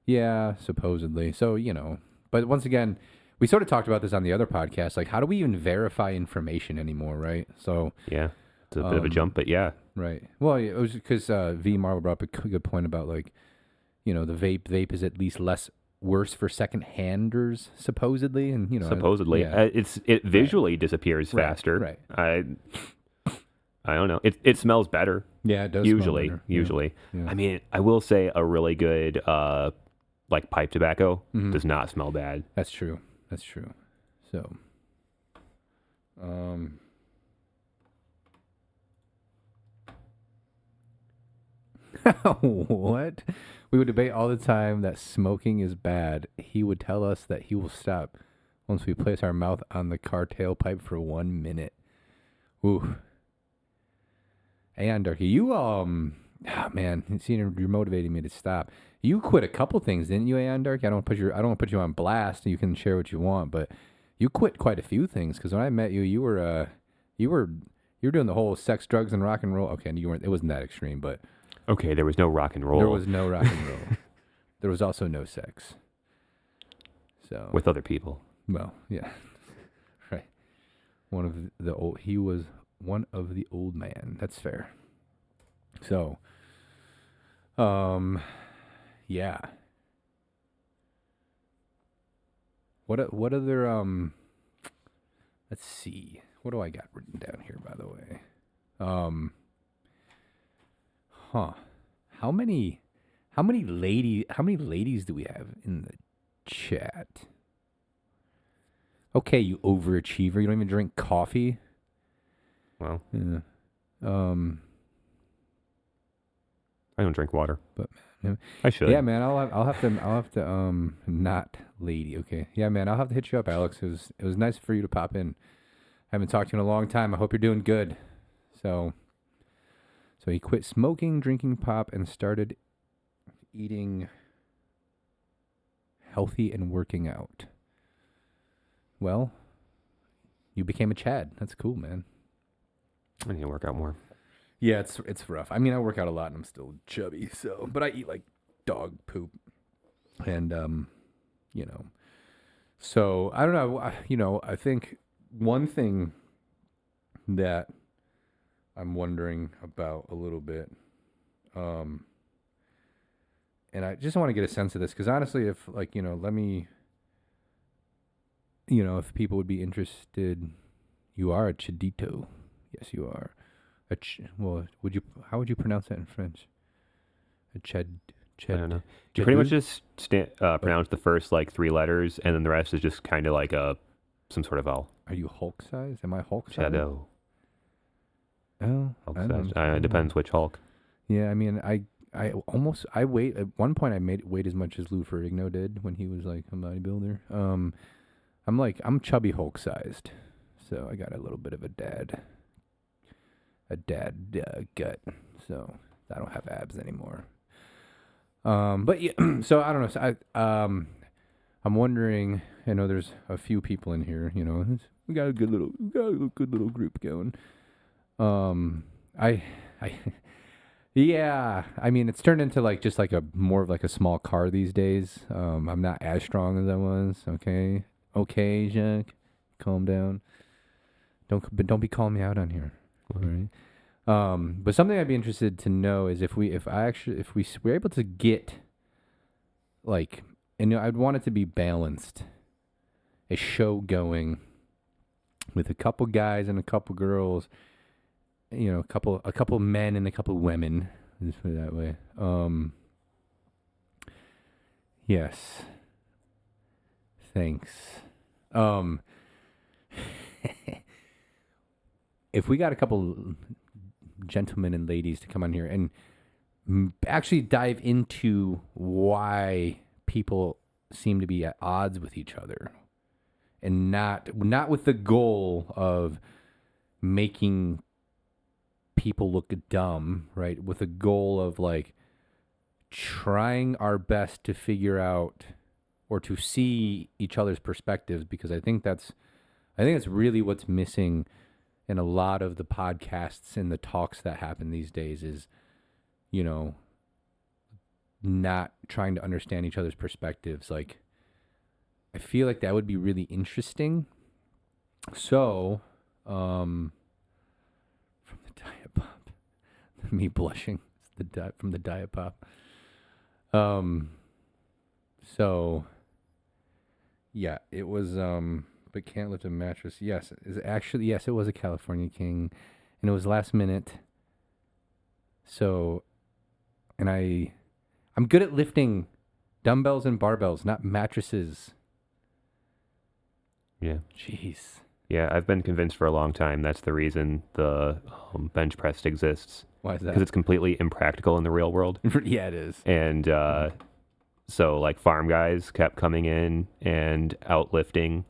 yeah, supposedly. So, you know, but once again, we sort of talked about this on the other podcast. Like, how do we even verify information anymore, right? So, Yeah. It's a bit of a jump, but yeah. right. Well, it was because V Marvel brought up a good point about like, you know, the vape is at least less worse for second-handers supposedly, and you know, Supposedly, yeah. it visually disappears Right, faster. right. I don't know. It smells better. Yeah, it does smell Usually. better. Yeah. Yeah. I mean, I will say a really good like pipe tobacco Mm-hmm. does not smell bad. That's true. So, what? We would debate all the time that smoking is bad. He would tell us that he will stop once we place our mouth on the car tailpipe for 1 minute. Ooh. Hey, Darky, you man, see, you're motivating me to stop. You quit a couple things, didn't you, Aeon Darky? I don't want to put you on blast. You can share what you want, but you quit quite a few things. Because when I met you, you were doing the whole sex, drugs, and rock and roll. Okay, you weren't. It wasn't that extreme, but Okay, there was no rock and roll there was no rock and roll. There was also no sex. So with other people. well, yeah, right. He was one of the old man. That's fair. So, yeah. What other let's see. What do I got written down here, by the way? How many ladies do we have in the chat? Okay, you overachiever. You don't even drink coffee. Well, Yeah. I don't drink water, But man, I should. yeah, man, I'll have to not lady. Okay, yeah, man, I'll have to hit you up, Alex. It was nice for you to pop in. I haven't talked to you in a long time. I hope you're doing good. So he quit smoking, drinking pop, and started eating healthy and working out. Well, you became a Chad. That's cool, man. I need to work out more. Yeah, it's rough. I mean, I work out a lot and I'm still chubby, so but I eat like dog poop. And you know. So, I don't know, I think one thing that I'm wondering about a little bit and I just want to get a sense of this cuz honestly if like, let me if people would be interested, you are a Chadito. Yes, you are. Well, how would you pronounce that in French? A I don't know. You pretty much just pronounce the first like 3 letters, and then the rest is just kind of like some sort of vowel. Are you Hulk size? Am I Hulk size? Shadow. Oh, Hulk I size. don't know. It depends which Hulk. Yeah, I mean, I weigh at one point I made weight as much as Lou Ferrigno did when he was like a bodybuilder. I'm chubby Hulk sized, so I got a little bit of a dad gut. So I don't have abs anymore. But yeah, so I don't know. So I'm wondering. I know there's a few people in here. We got a good little group going. I Yeah, I mean, it's turned into like just like a more of like a small car these days. I'm not as strong as I was. Okay, Jack, calm down. Don't be calling me out on here. All right. But something I'd be interested to know is if we're able to get like, and I'd want it to be balanced, a show going with a couple guys and a couple girls, a couple men and a couple women. Let's put it that way. Yes. Thanks. If we got a couple gentlemen and ladies to come on here and actually dive into why people seem to be at odds with each other, and not with the goal of making people look dumb, right? With a goal of like trying our best to figure out or to see each other's perspectives, because I think that's really what's missing in a lot of the podcasts and the talks that happen these days is, not trying to understand each other's perspectives. Like, I feel like that would be really interesting. So, from the Diet Pop, me blushing, from the Diet Pop. So, yeah, it was, but can't lift a mattress. Yes, it was a California King, and it was last minute. So, and I'm good at lifting dumbbells and barbells, not mattresses. Yeah. Jeez. Yeah, I've been convinced for a long time that's the reason the bench press exists. Why is that? Because it's completely impractical in the real world. Yeah, it is. And so, like, farm guys kept coming in and outlifting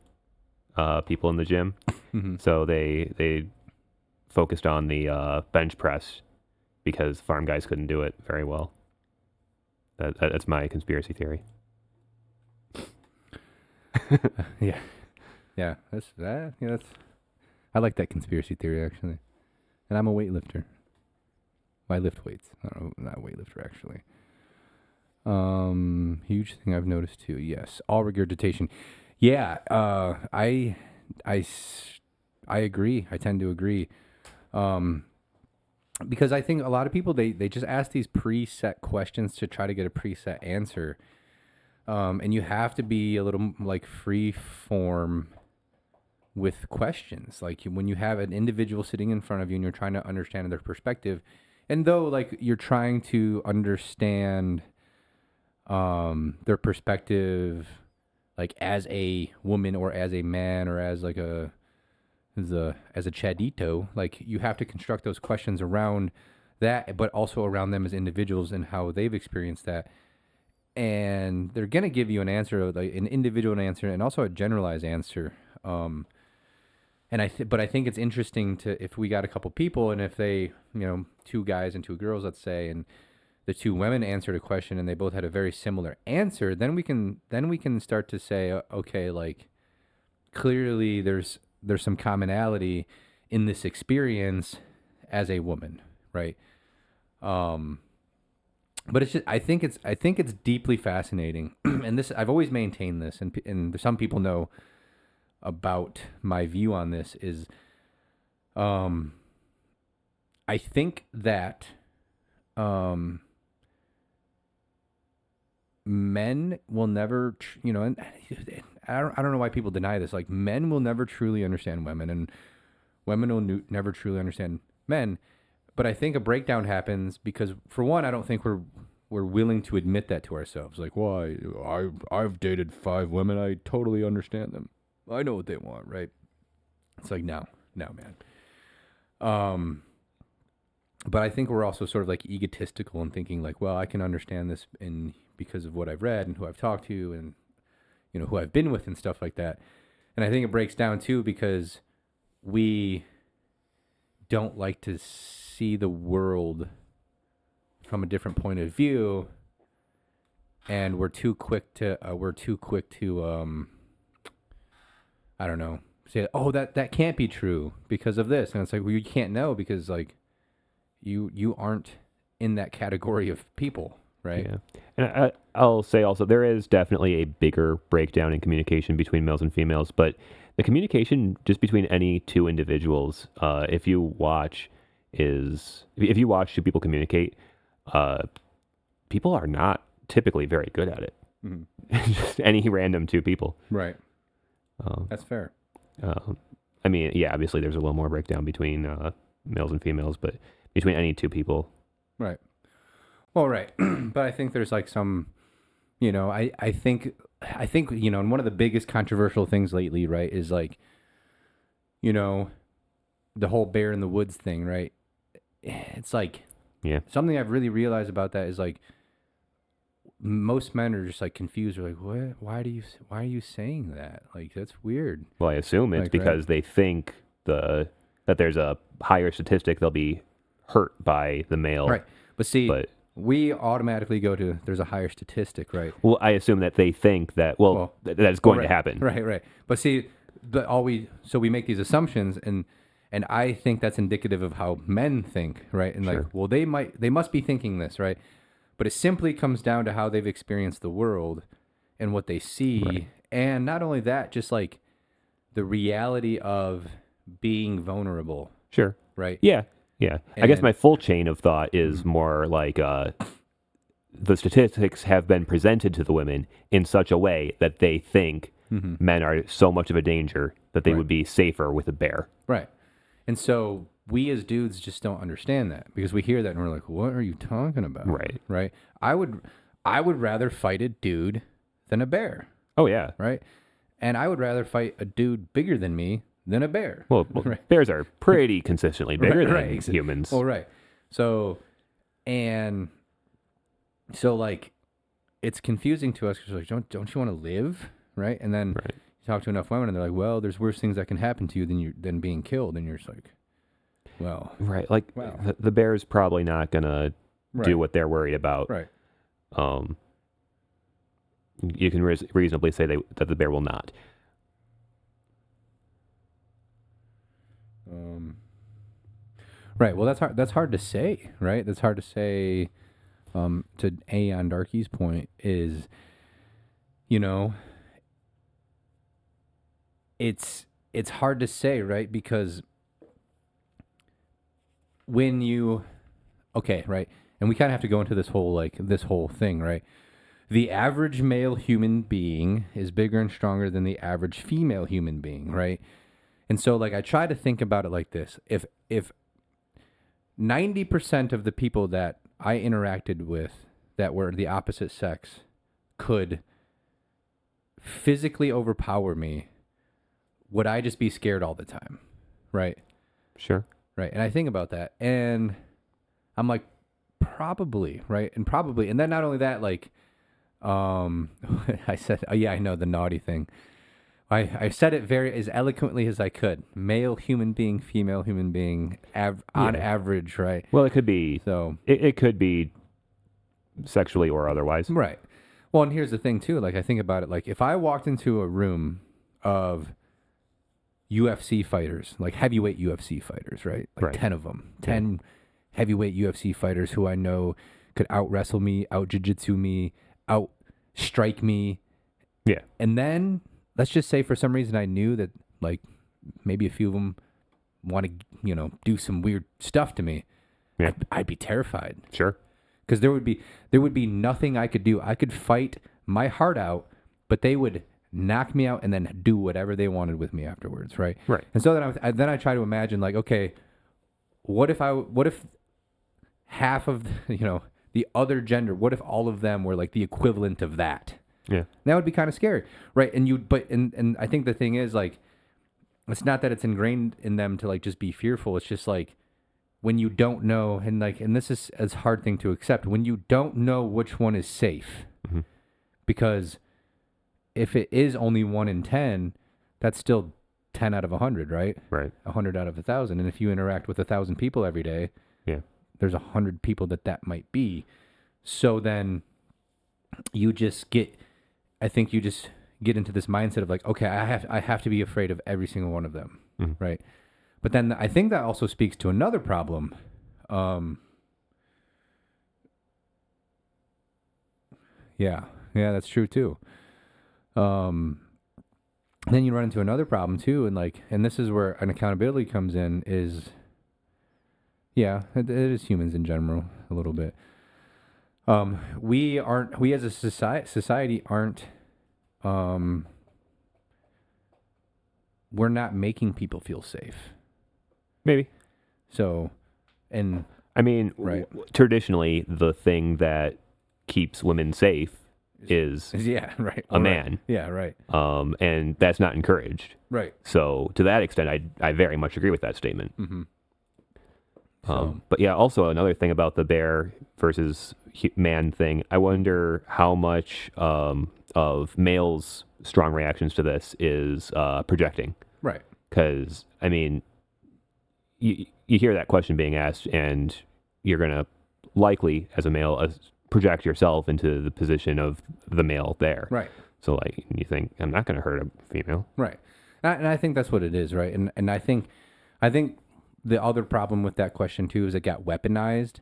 people in the gym. Mm-hmm. So they focused on the bench press because farm guys couldn't do it very well. That's my conspiracy theory. Yeah. That's. I like that conspiracy theory actually, and I'm a weightlifter. I lift weights. Not a weightlifter actually. Huge thing I've noticed too. Yes, all regurgitation. Yeah. I agree. I tend to agree. Because I think a lot of people they just ask these preset questions to try to get a preset answer. And you have to be a little like free form with questions. Like when you have an individual sitting in front of you and you're trying to understand their perspective, and though like you're trying to understand their perspective like as a woman or as a man or as like as a chadito, like you have to construct those questions around that, but also around them as individuals and how they've experienced that. And they're gonna give you an answer, like an individual answer, and also a generalized answer. But I think it's interesting to if we got a couple people, and if they, two guys and two girls, let's say, and the two women answered a question, and they both had a very similar answer, then we can start to say, okay, like clearly there's some commonality in this experience as a woman, right? But it's just I think it's deeply fascinating, and this I've always maintained this, and some people know about my view on this is, I think that men will never, and I don't know why people deny this. Like men will never truly understand women, and women will never truly understand men. But I think a breakdown happens because, for one, I don't think we're willing to admit that to ourselves. Like, why? I've dated 5 women. I totally understand them. I know what they want, right? It's like, no, man. But I think we're also sort of like egotistical and thinking like, well, I can understand this because of what I've read and who I've talked to and, who I've been with and stuff like that. And I think it breaks down too because we don't like to see the world from a different point of view, and we're too quick to I don't know, say, oh, that can't be true because of this. And it's like, well, you can't know because like you aren't in that category of people, right? Yeah. And I'll say also, there is definitely a bigger breakdown in communication between males and females, but the communication just between any two individuals, if you watch two people communicate, people are not typically very good at it. Just any random two people. Right. Um, That's fair. I mean, yeah, obviously there's a little more breakdown between males and females, but between any two people, Right. Well, right. But I think there's like some, I think, and one of the biggest controversial things lately, right, is like, the whole bear in the woods thing, right? It's like, yeah, something I've really realized about that is like, most men are just like confused. They're like, what? Why are you saying that? Like, that's weird. well, I assume it's Like, because they think that there's a higher statistic they'll be hurt by the male. Right. But see, But we automatically go to, there's a higher statistic, right? well, I assume that they think that that's going to happen. Right. But see, so we make these assumptions, and I think that's indicative of how men think, right? And like, Sure. well, they must be thinking this, right? But it simply comes down to how they've experienced the world and what they see, Right. and not only that, just like the reality of being vulnerable, Sure. right? Yeah. Yeah. I guess And- my full chain of thought is more like the statistics have been presented to the women in such a way that they think men are so much of a danger that they Right. would be safer with a bear. Right. And so we as dudes just don't understand that, because we hear that and we're like, what are you talking about? Right. Right. I would rather fight a dude than a bear. Oh, yeah. Right. And I would rather fight a dude bigger than me than a bear. Well, Right. bears are pretty consistently bigger Right. than humans. Well, right. So like, it's confusing to us because like, don't you want to live? Right. And then Right. you talk to enough women and they're like, well, there's worse things that can happen to you than being killed. And you're just like, well, Right. Like Wow. the bear's probably not going to right. do what they're worried about. Right. You can reasonably say that the bear will not. Right. Well, that's hard to say, right? That's hard to say. To on Darky's point is, it's hard to say, right? Because when right, and we kind of have to go into this whole thing, right? The average male human being is bigger and stronger than the average female human being, right? And so, like, I try to think about it like this: if 90% of the people that I interacted with that were the opposite sex could physically overpower me, would I just be scared all the time? Right? Sure. Right. And I think about that, and I'm like, probably, right? And then not only that, like, I said, oh, yeah, I know, the naughty thing. I said it very as eloquently as I could. Male human being, female human being, on average, right? Well, it could be. So It could be sexually or otherwise. right. Well, and here's the thing too. Like, I think about it. Like, if I walked into a room of UFC fighters, like heavyweight UFC fighters, right? Like Right. 10 of them, 10 heavyweight UFC fighters who I know could out wrestle me, out jiu-jitsu me, out strike me. Yeah. And then let's just say for some reason I knew that, like, maybe a few of them want to, do some weird stuff to me. Yeah. I'd be terrified, Sure. because there would be nothing I could do. I could fight my heart out, but they would knock me out and then do whatever they wanted with me afterwards, right? Right. And so then I try to imagine, like, okay, what if half of the other gender, what if all of them were like the equivalent of that? Yeah. That would be kind of scary, right? And I think the thing is, like, it's not that it's ingrained in them to, like, just be fearful. It's just like, when you don't know, and this is a hard thing to accept, when you don't know which one is safe, because if it is only 1 in 10, that's still 10 out of 100, right? Right. 100 out of 1,000. And if you interact with 1,000 people every day, Yeah. there's 100 people that might be. So then you just get into this mindset of, like, okay, I have to be afraid of every single one of them, right? But then I think that also speaks to another problem, Yeah, that's true too. Then you run into another problem too, and this is where an accountability comes in. Is it is humans in general a little bit. We as a society aren't. We're not making people feel safe. Maybe. So, and I mean, Right. Traditionally, the thing that keeps women safe is yeah, right. a man. Yeah, right. And that's not encouraged. Right. So to that extent, I very much agree with that statement. Mm-hmm. But yeah, also another thing about the bear versus man thing, I wonder how much of males' strong reactions to this is projecting. Right. Because, I mean, you hear that question being asked, and you're going to likely, as a male, project yourself into the position of the male there. Right. So, like, you think, I'm not going to hurt a female. Right. And I think that's what it is, right? And I think the other problem with that question too is it got weaponized,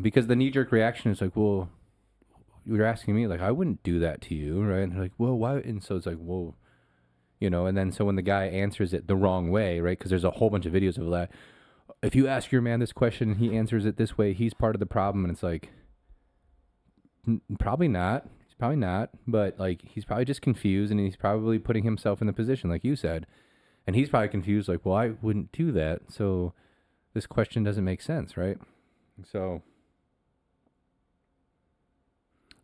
because the knee-jerk reaction is like, well, you're asking me, like, I wouldn't do that to you, right? And they're like, well, why? And so it's like, well, and then so when the guy answers it the wrong way, right? Because there's a whole bunch of videos of that. If you ask your man this question and he answers it this way, he's part of the problem. And it's like, probably not. He's probably not. But like, he's probably just confused, and he's probably putting himself in the position, like you said. And he's probably confused, like, well, I wouldn't do that. So this question doesn't make sense, right? So,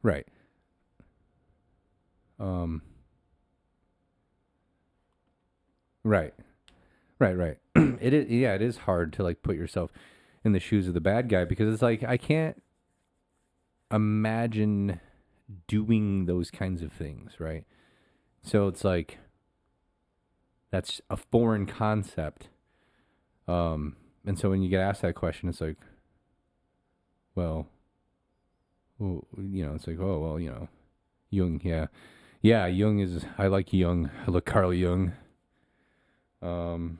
right. Right. Right. It is, yeah, it is hard to like put yourself in the shoes of the bad guy, because it's like, I can't imagine doing those kinds of things, right? So it's like, that's a foreign concept. And so when you get asked that question, it's like, well, it's like, oh, well, Jung, yeah. Yeah, Jung is, I like Jung. I like Carl Jung. Followers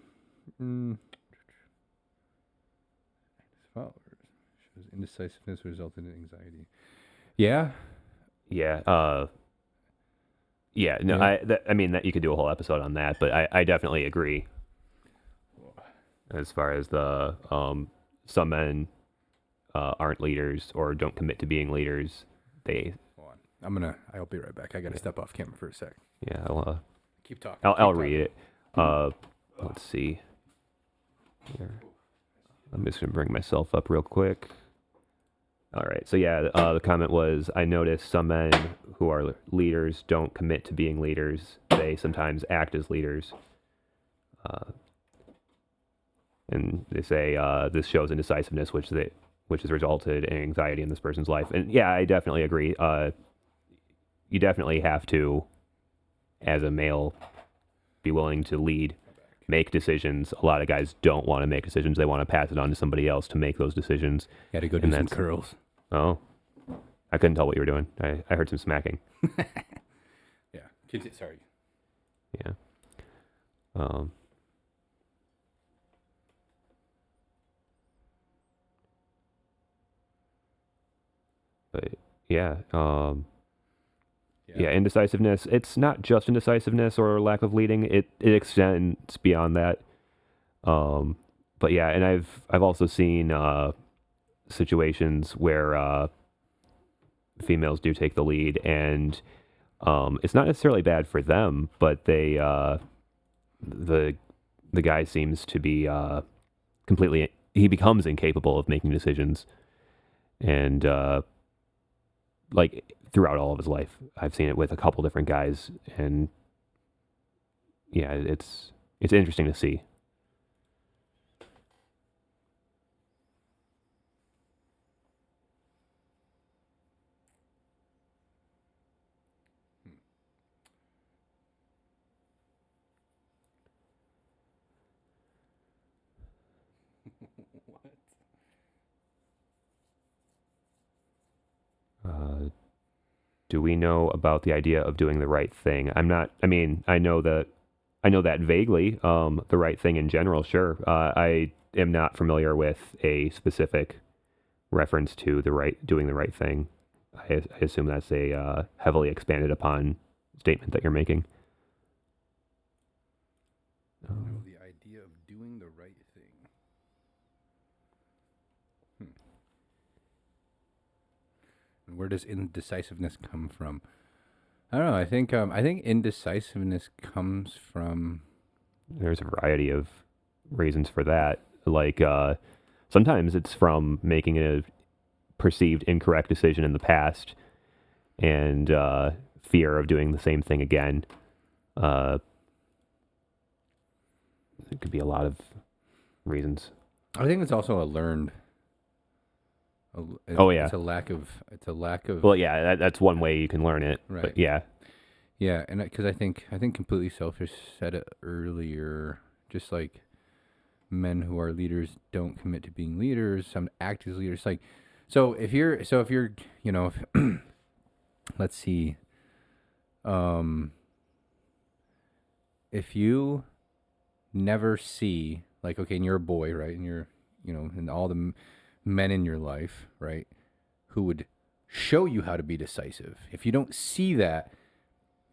shows indecisiveness resulted in anxiety. Yeah. Yeah. Yeah. No, Yeah. I mean, that you could do a whole episode on that, but I definitely agree. As far as the some men aren't leaders or don't commit to being leaders, they. Hold on. I'll be right back. I gotta step off camera for a sec. Yeah. Keep talking. I'll read it. Let's see. Here. I'm just gonna bring myself up real quick. All right. So yeah, the comment was, I noticed some men who are leaders don't commit to being leaders. They sometimes act as leaders. And they say this shows indecisiveness, which has resulted in anxiety in this person's life. And yeah, I definitely agree. You definitely have to, as a male, be willing to lead, make decisions. A lot of guys don't want to make decisions. They want to pass it on to somebody else to make those decisions. Got to go do some curls. Oh, I couldn't tell what you were doing. I heard some smacking. Yeah. Sorry. Yeah. But yeah. Yeah, indecisiveness. It's not just indecisiveness or lack of leading. It extends beyond that. But yeah, and I've also seen situations where females do take the lead, and it's not necessarily bad for them, but they the guy seems to be he becomes incapable of making decisions, and like throughout all of his life, I've seen it with a couple different guys, and yeah, it's interesting to see. Do we know about the idea of doing the right thing? I know that vaguely, the right thing in general, sure. I am not familiar with a specific reference to doing the right thing. I assume that's a heavily expanded upon statement that you're making. The idea of doing the right thing. And where does indecisiveness come from? I don't know. I think indecisiveness comes from. There's a variety of reasons for that. Like sometimes it's from making a perceived incorrect decision in the past and fear of doing the same thing again. It could be a lot of reasons. I think it's also a learned. Oh, yeah. It's a lack of. Well, yeah, that's one way you can learn it. Right. But yeah, Yeah, and because I think Completely Selfish said it earlier, just like men who are leaders don't commit to being leaders, some act as leaders. Like, so if you're, let's see, if you never see, like, okay, and you're a boy, right, and you're, and all the men in your life, right, who would show you how to be decisive. If you don't see that,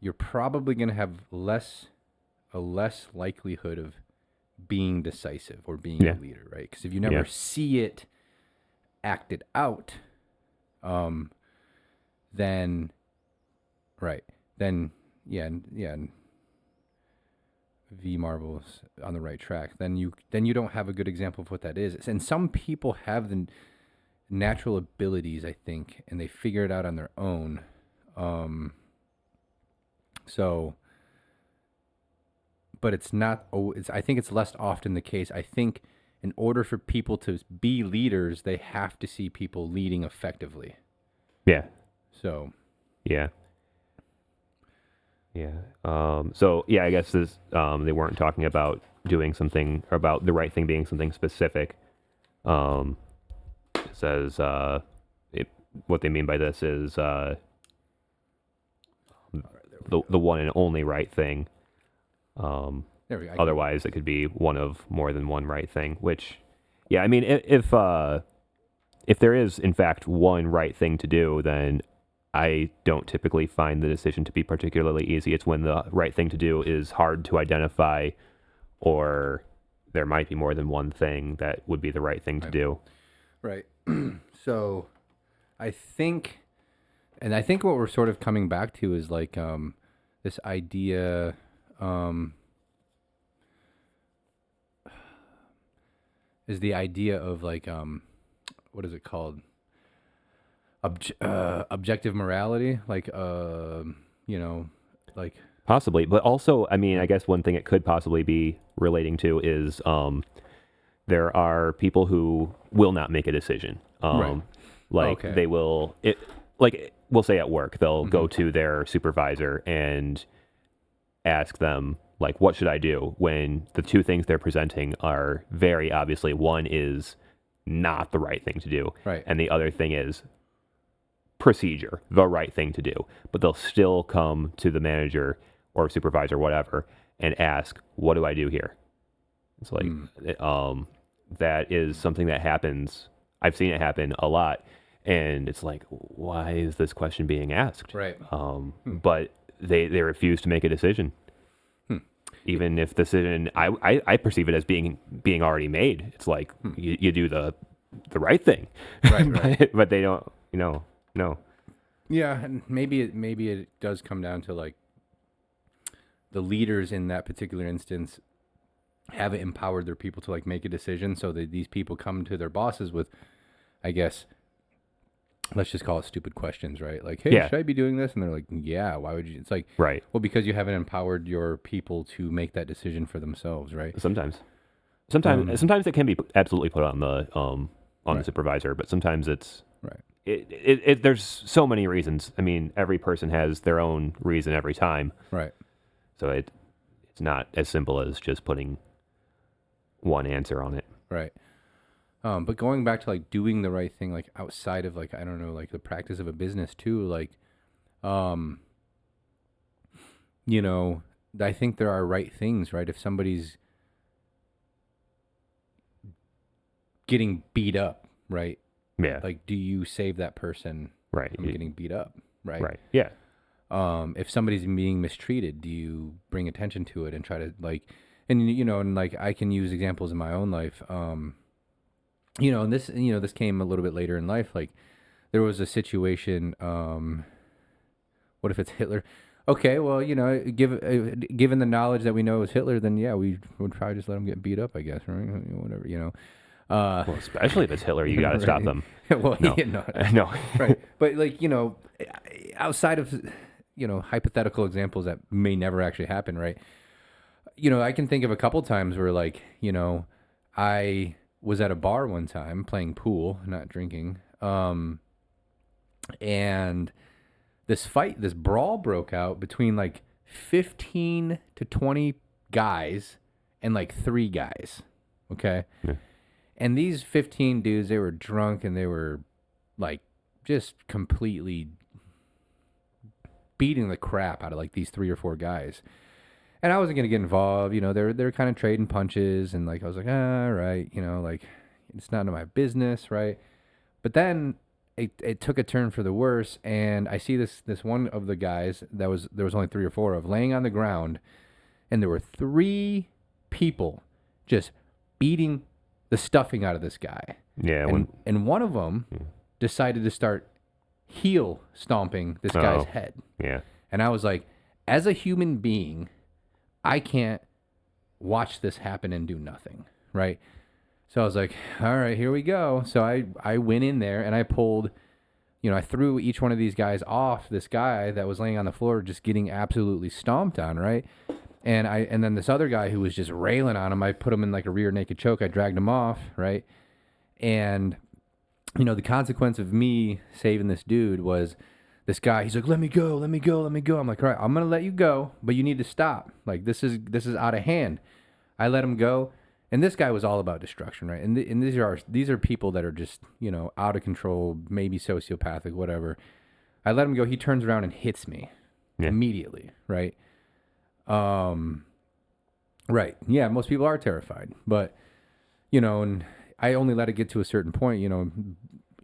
you're probably going to have a less likelihood of being decisive or being Yeah. a leader, right? Because if you never Yeah. see it acted out, then, right, then, and V Marvel's on the right track. Then you don't have a good example of what that is. And some people have the natural abilities, I think, and they figure it out on their own. So, but it's not. I think it's less often the case. I think in order for people to be leaders, they have to see people leading effectively. yeah, So, yeah. So yeah, I guess this they weren't talking about doing something or about the right thing being something specific. It says what they mean by this is the one and only right thing. there we go. Otherwise, it could be one of more than one right thing. Which, yeah, I mean, if there is in fact one right thing to do, then I don't typically find the decision to be particularly easy. It's when the right thing to do is hard to identify, or there might be more than one thing that would be the right thing to do. Right. So, I think what we're sort of coming back to is like this idea. Is the idea of like what is it called? Objective morality, like like Possibly, but also, I mean, I guess one thing it could possibly be relating to is there are people who will not make a decision. Right. Like Okay. they will, like we'll say at work, they'll go to their supervisor and ask them, like, what should I do when the two things they're presenting are very obviously one is not the right thing to do, Right. and the other thing is procedure, the right thing to do. But they'll still come to the manager or supervisor, whatever, and ask, what do I do here? It's like, that is something that happens. I've seen it happen a lot. And it's like, why is this question being asked? Right. But they refuse to make a decision. Even if the decision, I perceive it as being already made. It's like, you do the right thing. Right. but they don't, no. Yeah, and maybe it does come down to like the leaders in that particular instance haven't empowered their people to like make a decision, so that these people come to their bosses with, I guess, let's just call it stupid questions, right? Like, hey, Yeah. should I be doing this? And they're like, yeah, why would you? It's like, Right. well, because you haven't empowered your people to make that decision for themselves, right? Sometimes it can be absolutely put on the the supervisor, but sometimes it's Right. there's so many reasons. I mean, every person has their own reason every time, Right. so it's not as simple as just putting one answer on it. Right. But going back to like doing the right thing, like outside of like, I don't know, like the practice of a business too, like, I think there are right things, right? If somebody's getting beat up, right? Yeah. Like, do you save that person Right. from getting beat up? Right. Right. Yeah. If somebody's being mistreated, do you bring attention to it and try to like, and you know, and like I can use examples in my own life. You know, and this came a little bit later in life. Like there was a situation. What if it's Hitler? Okay, well, you know, given the knowledge that we know it was Hitler, then yeah, we would probably just let him get beat up, I guess, right? Whatever, you know. Well, especially if it's Hitler, you got to stop Right. them. Well, No. you know, No. right. But like, you know, outside of, you know, hypothetical examples that may never actually happen, right? You know, I can think of a couple times where like, you know, I was at a bar one time playing pool, not drinking. And this brawl broke out between like 15 to 20 guys and like 3 guys. Okay. Yeah. And these 15 dudes, they were drunk and they were like just completely beating the crap out of like these 3 or 4 guys. And I wasn't going to get involved, you know, they're kind of trading punches and like I was like, all right, you know, like it's none of my business, right? But then it took a turn for the worse, and I see this one of the guys there was only 3 or 4 of laying on the ground, and there were 3 people just beating the stuffing out of this guy. Yeah. And one of them decided to start heel stomping this guy's Oh. head. Yeah. And I was like, as a human being, I can't watch this happen and do nothing, right? So I was like, all right, here we go. So I went in there and I pulled, you know, I threw each one of these guys off this guy that was laying on the floor just getting absolutely stomped on, right? And then this other guy who was just railing on him, I put him in like a rear naked choke. I dragged him off, right? And, you know, the consequence of me saving this dude was this guy, he's like, let me go, let me go, let me go. I'm like, all right, I'm going to let you go, but you need to stop. Like, this is out of hand. I let him go. And this guy was all about destruction, right? And these are people that are just, you know, out of control, maybe sociopathic, whatever. I let him go. He turns around and hits me immediately, right? Right. Yeah, most people are terrified, but you know, and I only let it get to a certain point, you know,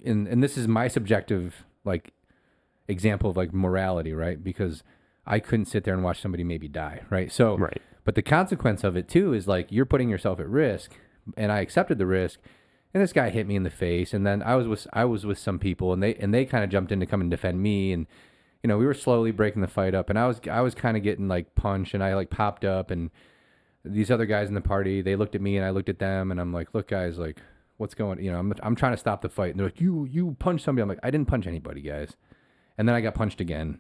and this is my subjective like example of like morality, right? Because I couldn't sit there and watch somebody maybe die, right? So Right. but the consequence of it too is like you're putting yourself at risk, and I accepted the risk. And this guy hit me in the face, and then I was with some people, and they kind of jumped in to come and defend me, and you know we were slowly breaking the fight up, and I was kind of getting like punched, and I like popped up, and these other guys in the party, they looked at me, and I looked at them, and I'm like, look guys, like what's going, you know, I'm trying to stop the fight, and they're like, you punched somebody. I'm like, I didn't punch anybody, guys. And then I got punched again.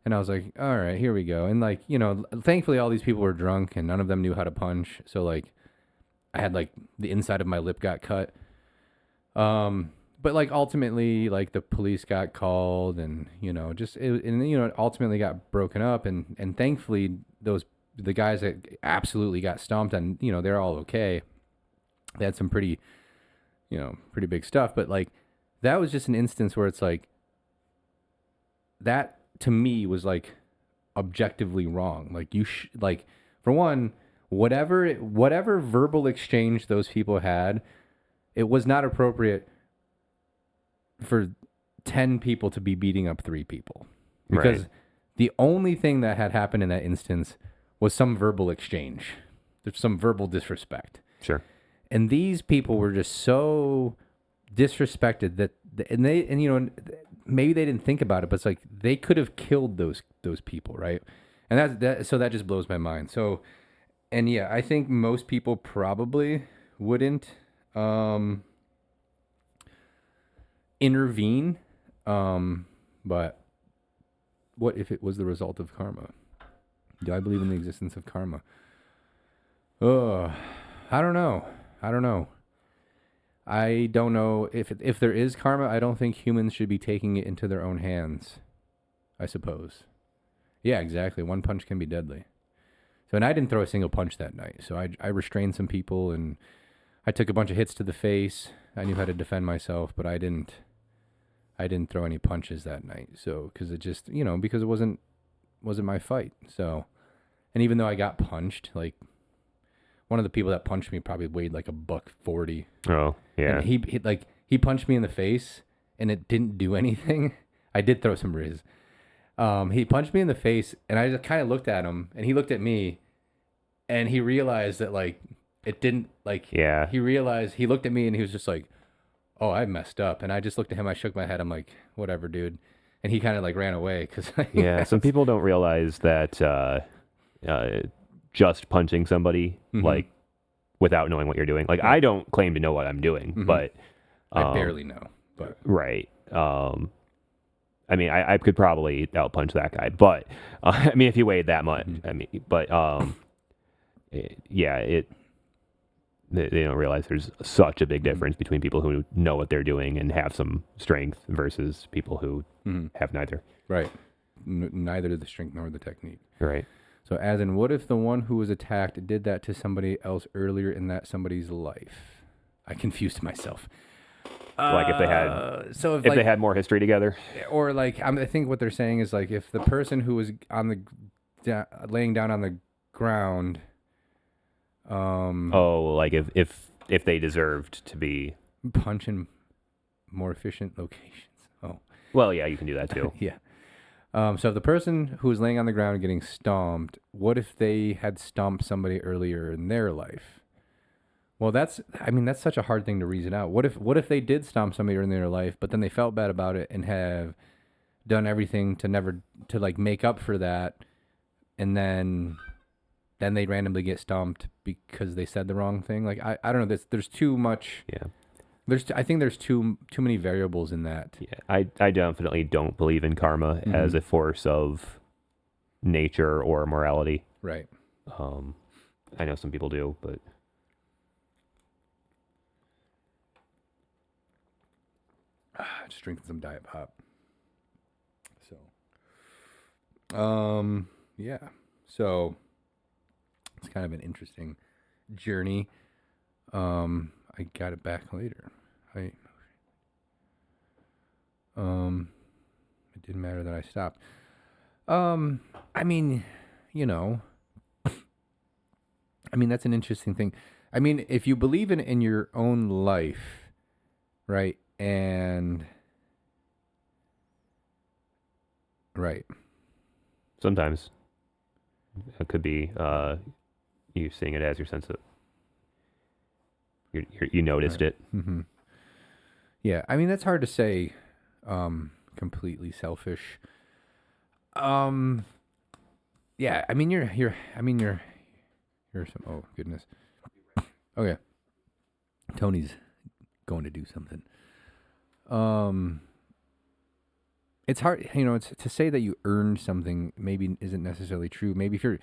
And I was like, all right, here we go. And like, you know, thankfully all these people were drunk and none of them knew how to punch. So like I had like the inside of my lip got cut. But like ultimately like the police got called and, you know, it ultimately got broken up and thankfully the guys that absolutely got stomped on, you know, they're all okay. They had some pretty big stuff, but like that was just an instance where it's like that to me was like objectively wrong. Like like for one, whatever verbal exchange those people had, it was not appropriate for 10 people to be beating up 3 people. Because Right. the only thing that had happened in that instance was some verbal exchange. There's some verbal disrespect. Sure. And these people were just so disrespected that and you know, maybe they didn't think about it, but it's like they could have killed those people, right? And so that just blows my mind. So, and yeah, I think most people probably wouldn't intervene. But what if it was the result of karma? Do I believe in the existence of karma? Oh, I don't know. I don't know if there is karma. I don't think humans should be taking it into their own hands, I suppose. Yeah, exactly. One punch can be deadly. So, and I didn't throw a single punch that night. So I restrained some people and I took a bunch of hits to the face. I knew how to defend myself, but I didn't throw any punches that night. So, cause it just, you know, because it wasn't my fight. So, and even though I got punched, like one of the people that punched me probably weighed like $140. Oh, yeah. And he punched me in the face and it didn't do anything. I did throw some riz. He punched me in the face and I just kind of looked at him and he looked at me and he realized that like it didn't like Yeah. he realized he looked at me and he was just like, oh, I messed up. And I just looked at him. I shook my head. I'm like, whatever, dude. And he kind of like ran away because Yeah, some people don't realize that just punching somebody like without knowing what you're doing. Like I don't claim to know what I'm doing, but I barely know. But right. I mean, I could probably outpunch that guy, but I mean, if he weighed that much, I mean, but they don't realize there's such a big difference between people who know what they're doing and have some strength versus people who have neither. right, neither the strength nor the technique. Right. So, as in, what if the one who was attacked did that to somebody else earlier in that somebody's life? I confused myself. Like if they had, So if they had more history together. or like I think what they're saying is like if the person who was on the laying down on the ground, Oh, like if they deserved to be. punch in more efficient locations. Oh, Well, yeah, you can do that too. yeah. So if the person who was laying on the ground getting stomped, what if they had stomped somebody earlier in their life? Well, that's such a hard thing to reason out. What if they did stomp somebody in their life, but then they felt bad about it and have done everything to like make up for that, and then they randomly get stomped because they said the wrong thing? Like I don't know. There's too much. Yeah. I think there's too many variables in that. Yeah. I definitely don't believe in karma as a force of nature or morality. Right. I know some people do, but Just drinking some Diet Pop. So, yeah. So it's kind of an interesting journey. I got it back later. It didn't matter that I stopped. I mean, that's an interesting thing. I mean, if you believe in your own life, right? And right. sometimes it could be you seeing it as your sense of you noticed it. Mm-hmm. Yeah, I mean that's hard to say. Completely selfish. Yeah, I mean you're some. Oh goodness. Okay. Tony's going to do something. It's hard, it's to say that you earned something maybe isn't necessarily true. Maybe if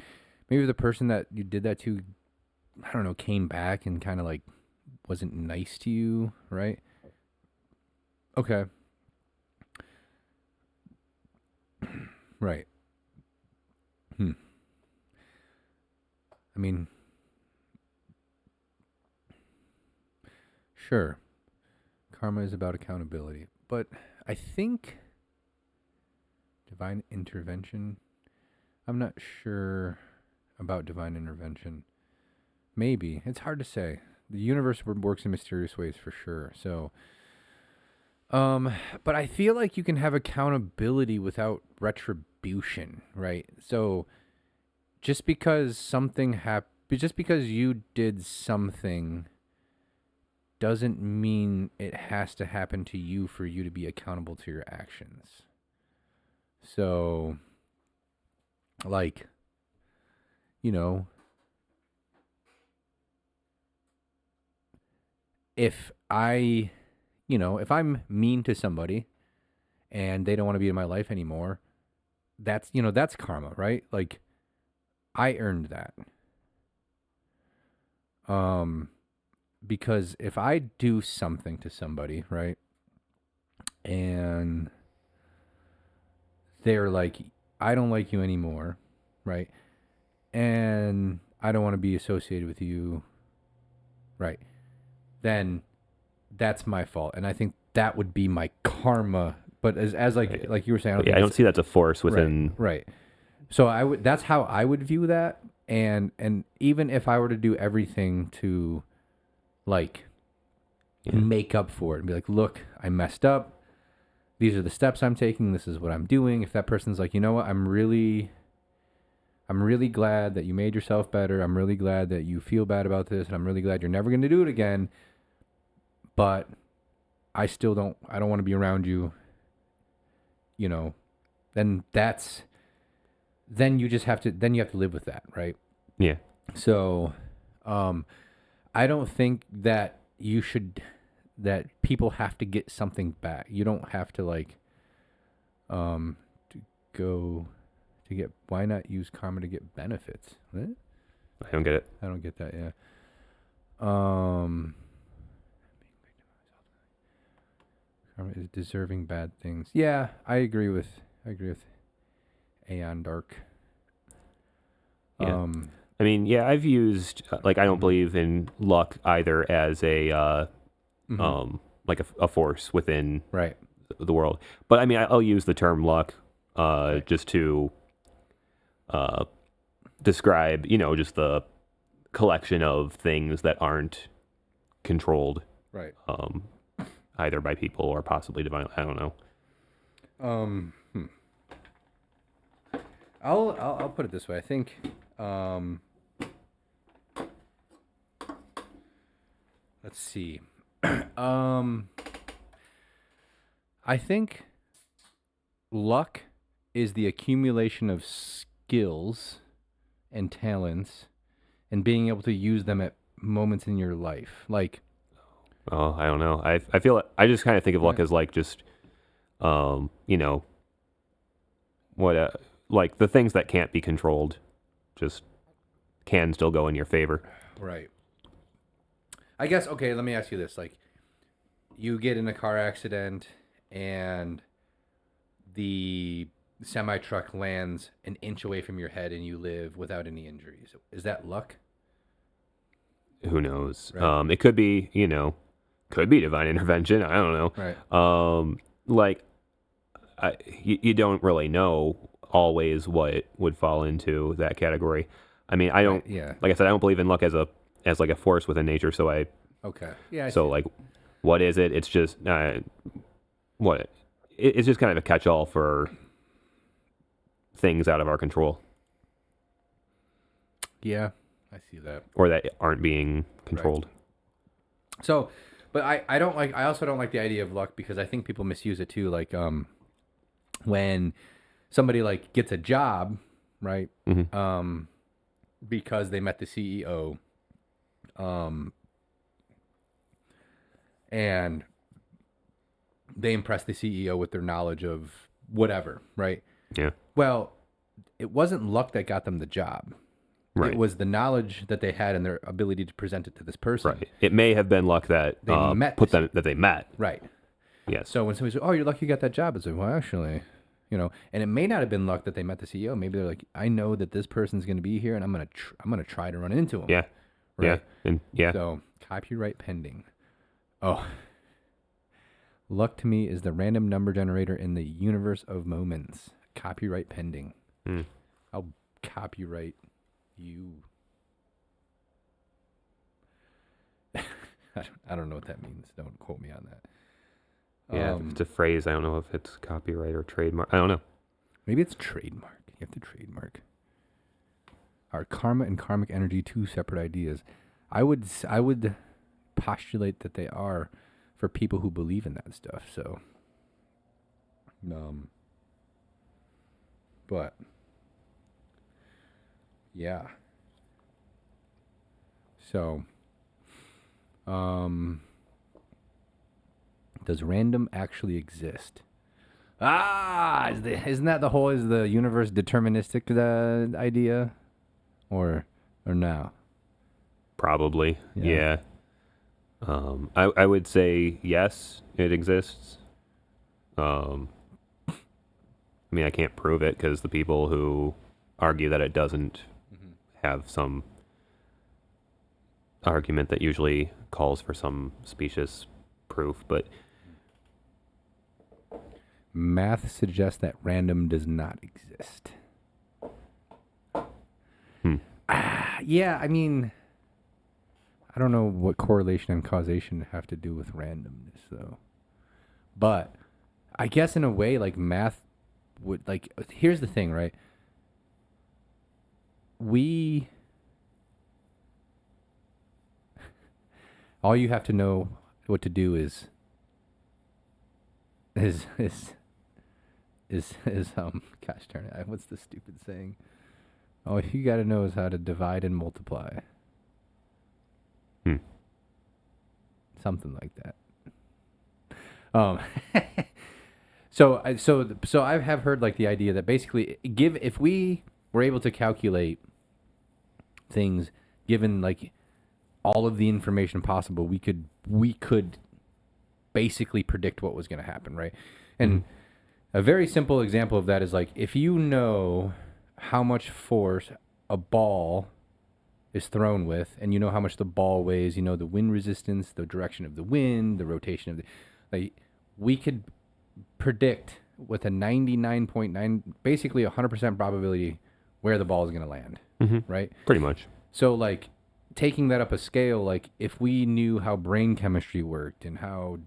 the person that you did that to, I don't know, came back and kind of like wasn't nice to you, right? Okay. Right. I mean, sure. Karma is about accountability, but I think divine intervention, I'm not sure about divine intervention. Maybe. It's hard to say. The universe works in mysterious ways for sure. So, but I feel like you can have accountability without retribution, right? So just because just because you did something doesn't mean it has to happen to you for you to be accountable to your actions. So, like, if I'm mean to somebody and they don't want to be in my life anymore, that's karma, right? Like, I earned that. Because if I do something to somebody, right, and they're like, I don't like you anymore, right, and I don't want to be associated with you, right, then that's my fault. And I think that would be my karma. But as like you were saying, I don't see that's a force within. Right. So that's how I would view that. And even if I were to do everything to, like, Yeah. make up for it and be like, look, I messed up. These are the steps I'm taking. This is what I'm doing. If that person's like, you know what, I'm really glad that you made yourself better. I'm really glad that you feel bad about this, and I'm really glad you're never going to do it again. But I don't want to be around you. You know, then you have to live with that, right? Yeah. So, I don't think that that people have to get something back. You don't have to why not use karma to get benefits? What? I don't get it. I don't get that, yeah. Karma is deserving bad things. Yeah, I agree with Aeon Dark. Yeah. I mean, yeah, I've used I don't believe in luck either as a like a force within Right. the world. But I mean, I'll use the term luck just to describe, just the collection of things that aren't controlled Right. either by people or possibly divine. I don't know. I'll put it this way. I think let's see. I think luck is the accumulation of skills and talents and being able to use them at moments in your life. Like, Oh, I don't know. I feel I just kind of think of luck as just what like the things that can't be controlled just can still go in your favor. right. I guess, okay, let me ask you this. Like, you get in a car accident and the semi truck lands an inch away from your head and you live without any injuries. Is that luck? Who knows? Right. It could be, could be divine intervention. I don't know. Right. You don't really know always what would fall into that category. I mean, I don't. Right, yeah. Like I said, I don't believe in luck as a force within nature. So Okay. Yeah. what is it? It's just what it's just kind of a catch-all for things out of our control Yeah, I see that. or that aren't being controlled. So, but I don't like. I also don't like the idea of luck because I think people misuse it too. Like, when somebody gets a job, right? Mhm. Because they met the CEO, and they impressed the CEO with their knowledge of whatever, right? Yeah. Well, it wasn't luck that got them the job. Right. It was the knowledge that they had and their ability to present it to this person. Right. It may have been luck that They met put this- them that they met. Right. Yes. So when somebody says, "Oh, you're lucky you got that job," it's like, "Well, actually, and it may not have been luck that they met the CEO. Maybe they're like, I know that this person's going to be here, and I'm gonna try to run into him." Yeah. Right. Yeah. And yeah. So copyright pending. Oh, luck to me is the random number generator in the universe of moments. Copyright pending. Mm. I'll copyright you. I don't know what that means. Don't quote me on that. Yeah, if it's a phrase. I don't know if it's copyright or trademark. I don't know. Maybe it's trademark. You have to trademark. Are karma and karmic energy two separate ideas? I would postulate that they are for people who believe in that stuff. So, but yeah. So, does random actually exist? Isn't that is the universe deterministic idea, or no? Probably. Yeah. Yeah. I would say yes, it exists. I mean, I can't prove it because the people who argue that it doesn't have some argument that usually calls for some specious proof, but Math suggests that random does not exist. Yeah, I mean, I don't know what correlation and causation have to do with randomness though. But I guess in a way, like math would like. Here's the thing, right? We all you have to know what to do is gosh darn it, what's the stupid saying? All you got to know is how to divide and multiply. Hmm. Something like that. So I have heard like the idea that basically if we were able to calculate things given like all of the information possible, we could basically predict what was going to happen, right? And a very simple example of that is like if you know how much force a ball is thrown with, and you know how much the ball weighs, you know the wind resistance, the direction of the wind, the rotation of the, like we could predict with a 99.9, basically 100% probability where the ball is going to land, right? Pretty much. So like taking that up a scale, like if we knew how brain chemistry worked and how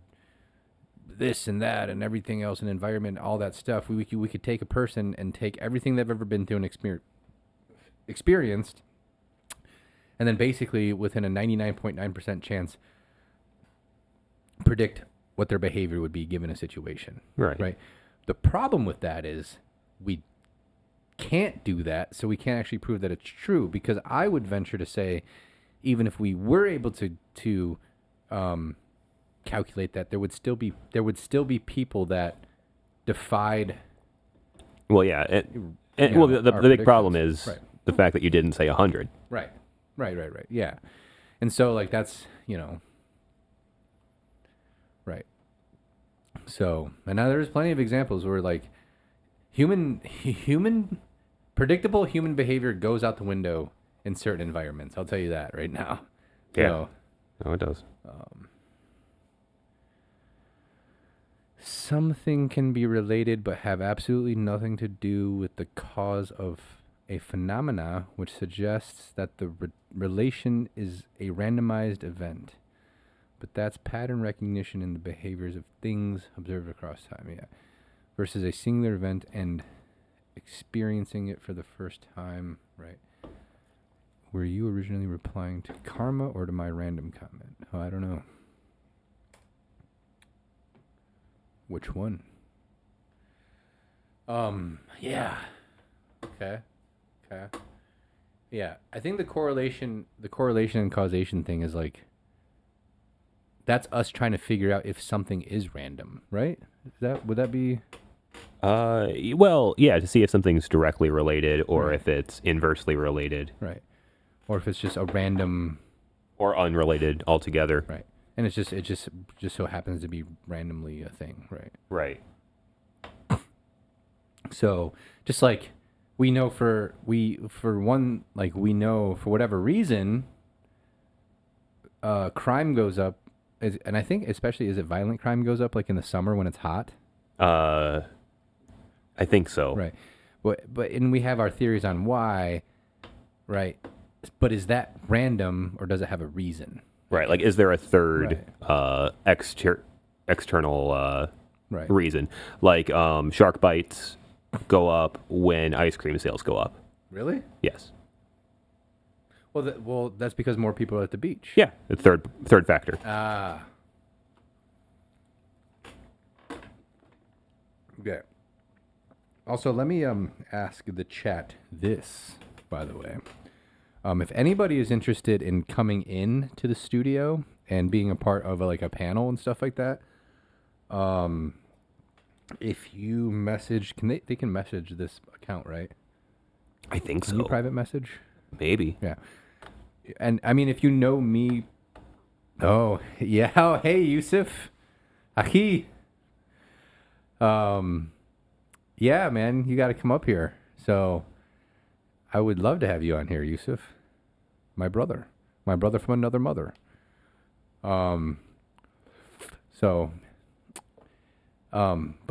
this and that and everything else and environment, all that stuff, we could take a person and take everything they've ever been through and experienced, and then basically within a 99.9% chance predict what their behavior would be given a situation. Right. The problem with that is we can't do that, so we can't actually prove that it's true, because I would venture to say even if we were able to calculate that, there would still be people that defied. Well, yeah. And You well, know, the our big problem predictions. is Right. the fact that you didn't say 100. Right. Yeah. And so like that's, right. So, and now there's plenty of examples where like predictable human behavior goes out the window in certain environments. I'll tell you that right now. Yeah. So, Oh, it does. something can be related but have absolutely nothing to do with the cause of a phenomena, which suggests that the relation is a randomized event. But that's pattern recognition in the behaviors of things observed across time, yeah. Versus a singular event and experiencing it for the first time, right? Were you originally replying to karma or to my random comment? Oh, I don't know. Which one? Yeah. Okay. Yeah, I think the correlation and causation thing is like, that's us trying to figure out if something is random, right? Would that be? Well, yeah, to see if something's directly related or if it's inversely related. Right. Or if it's just a random. Or unrelated altogether. Right. And it just so happens to be randomly a thing, right? Right. So just like we know for whatever reason, crime goes up, and I think especially is it violent crime goes up like in the summer when it's hot. I think so. Right. But and we have our theories on why, right? But is that random or does it have a reason? Right. Like, is there a third external Right. reason? Like, shark bites go up when ice cream sales go up. Really? Yes. Well, that's because more people are at the beach. Yeah. The third factor. Ah. Okay. Also, let me ask the chat this, by the way. If anybody is interested in coming in to the studio and being a part of a panel and stuff like that, if you message, they can message this account, right? I think Can you so. private message? Maybe. Yeah. And I mean, if you know me, oh yeah, oh, hey Yusuf, Aki. Yeah, man, you got to come up here. So, I would love to have you on here, Yusuf, my brother from another mother. But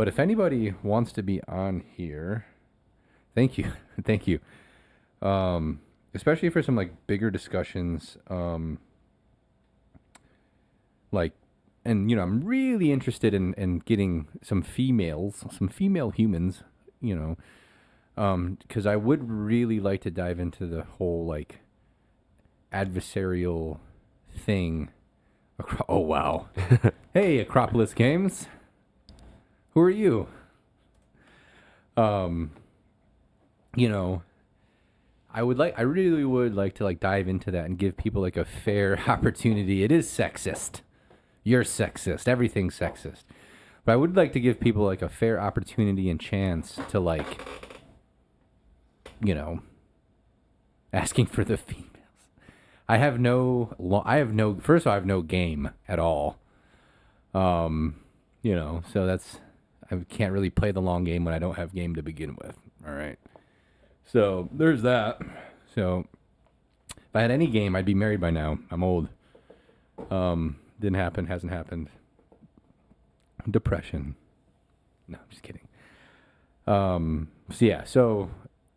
if anybody wants to be on here, thank you. Thank you. Especially for some bigger discussions. Like, and I'm really interested in getting some female humans, because I would really like to dive into the whole like adversarial thing. Oh wow! Hey, Acropolis Games, who are you? Um, I really would like to like dive into that and give people like a fair opportunity. It is sexist. You're sexist. Everything's sexist. But I would like to give people like a fair opportunity and chance to like, asking for the females. First of all, I have no game at all. So I can't really play the long game when I don't have game to begin with. All right. So there's that. So if I had any game, I'd be married by now. I'm old. Didn't happen. Hasn't happened. Depression. No, I'm just kidding. So yeah. So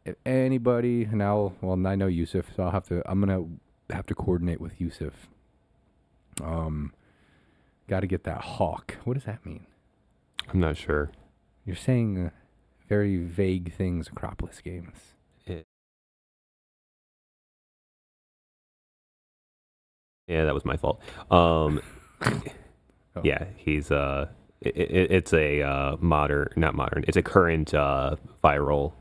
if anybody now, well, I know Yusuf, so I'm gonna have to coordinate with Yusuf. Got to get that hawk. What does that mean? I'm not sure. You're saying very vague things. Acropolis Games. Yeah, that was my fault. Yeah, he's it's a not modern. It's a current viral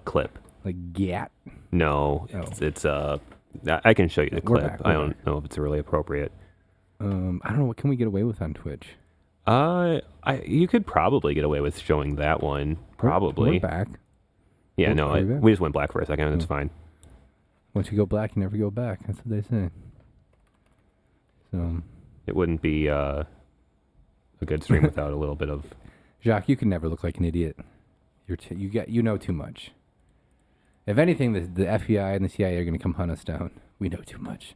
clip. Like GAT. No, Oh. it's I can show you the We're clip. back, I we're don't know if it's really appropriate. I don't know, what can we get away with on Twitch? You could probably get away with showing that one. Probably. We're back. Yeah, Are no, we back? we just went black for a second. It's fine. Once you go black, you never go back. That's what they say. So, It wouldn't be a good stream without a little bit of. Jacques, you can never look like an idiot. You know too much. If anything, the FBI and the CIA are going to come hunt us down. We know too much.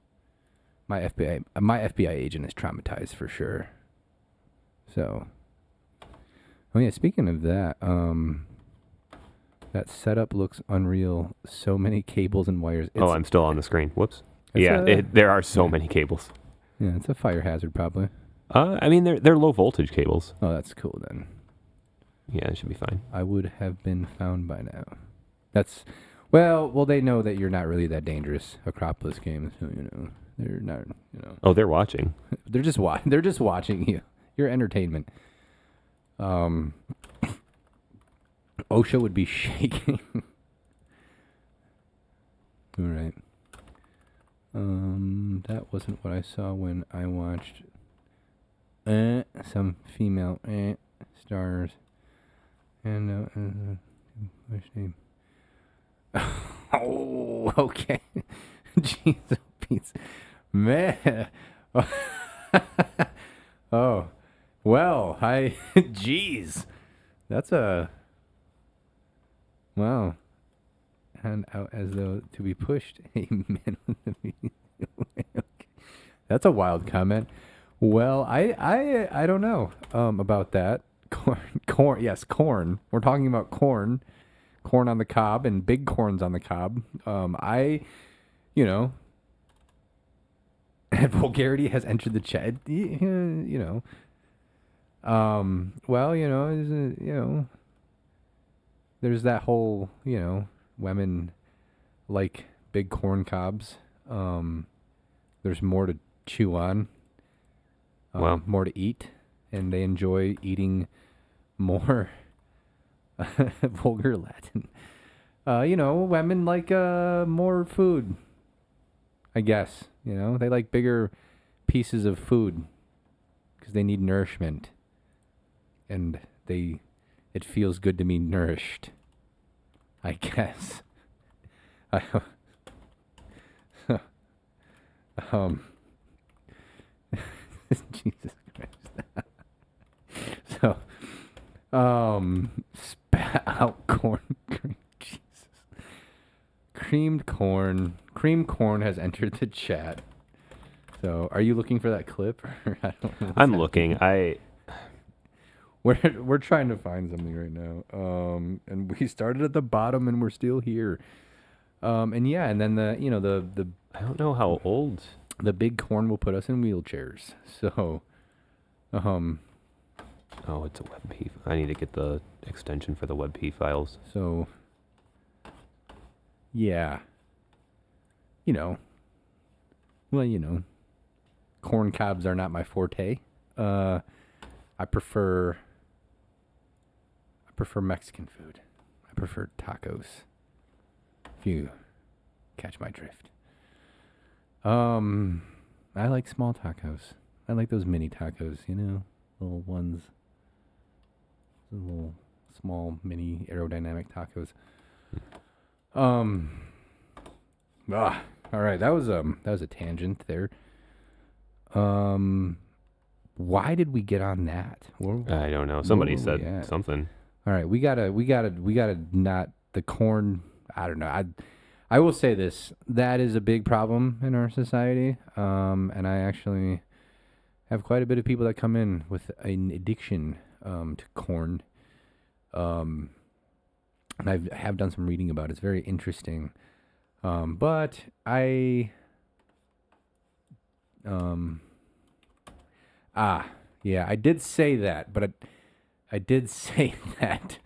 My FBI agent is traumatized for sure. So, oh yeah, speaking of that, that setup looks unreal. So many cables and wires. Oh, I'm still on the screen. Whoops. It's Yeah, there are so many cables. Yeah, it's a fire hazard probably. I mean, they're low voltage cables. Oh, that's cool then. Yeah, it should be fine. I would have been found by now. That's well, they know that you're not really that dangerous. Acropolis Games, so, they're not. Oh, they're watching. They're just watching you. Your entertainment. OSHA would be shaking. All right. That wasn't what I saw when I watched some female stars. And what's name? Oh, okay. Jeez, Pete. Man. Oh, well, jeez. That's a, wow. And out as though to be pushed. Amen. Okay. That's a wild comment. Well, I don't know about that. Corn. Yes, corn. We're talking about corn. Corn on the cob and big corns on the cob. Vulgarity has entered the chat. There's that whole, women like big corn cobs. There's more to chew on. Wow. More to eat, and they enjoy eating more vulgar Latin. Women like more food. I guess, they like bigger pieces of food because they need nourishment, and it feels good to be nourished, I guess. Jesus Christ. So, spat out corn. Jesus. Creamed corn has entered the chat. So, are you looking for that clip? Or I don't know. I'm looking. We're trying to find something right now. And we started at the bottom, and we're still here. And then the I don't know how old. The big corn will put us in wheelchairs. So, Oh, it's a WebP. I need to get the extension for the WebP files. so, yeah. You know, well, corn cobs are not my forte. I prefer Mexican food. I prefer tacos. If you catch my drift. I like small tacos. I like those mini tacos, little ones. Little small mini aerodynamic tacos. All right, that was a tangent there. Why did we get on that? I don't know. Somebody were we said at? something. All right, we gotta not the corn. I don't know. I will say this. That is a big problem in our society. And I actually have quite a bit of people that come in with an addiction to corn. And I have done some reading about it. It's very interesting. But I I did say that, but I did say that,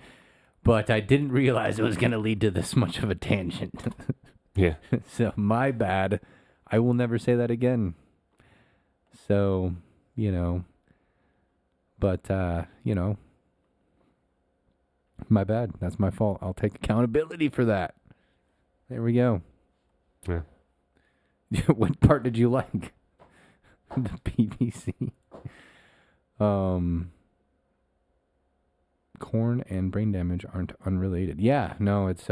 but I didn't realize it was going to lead to this much of a tangent. Yeah. So my bad. I will never say that again. So, but, my bad. That's my fault. I'll take accountability for that. There we go. Yeah. What part did you like? The PVC. Corn and brain damage aren't unrelated. Yeah, no, it's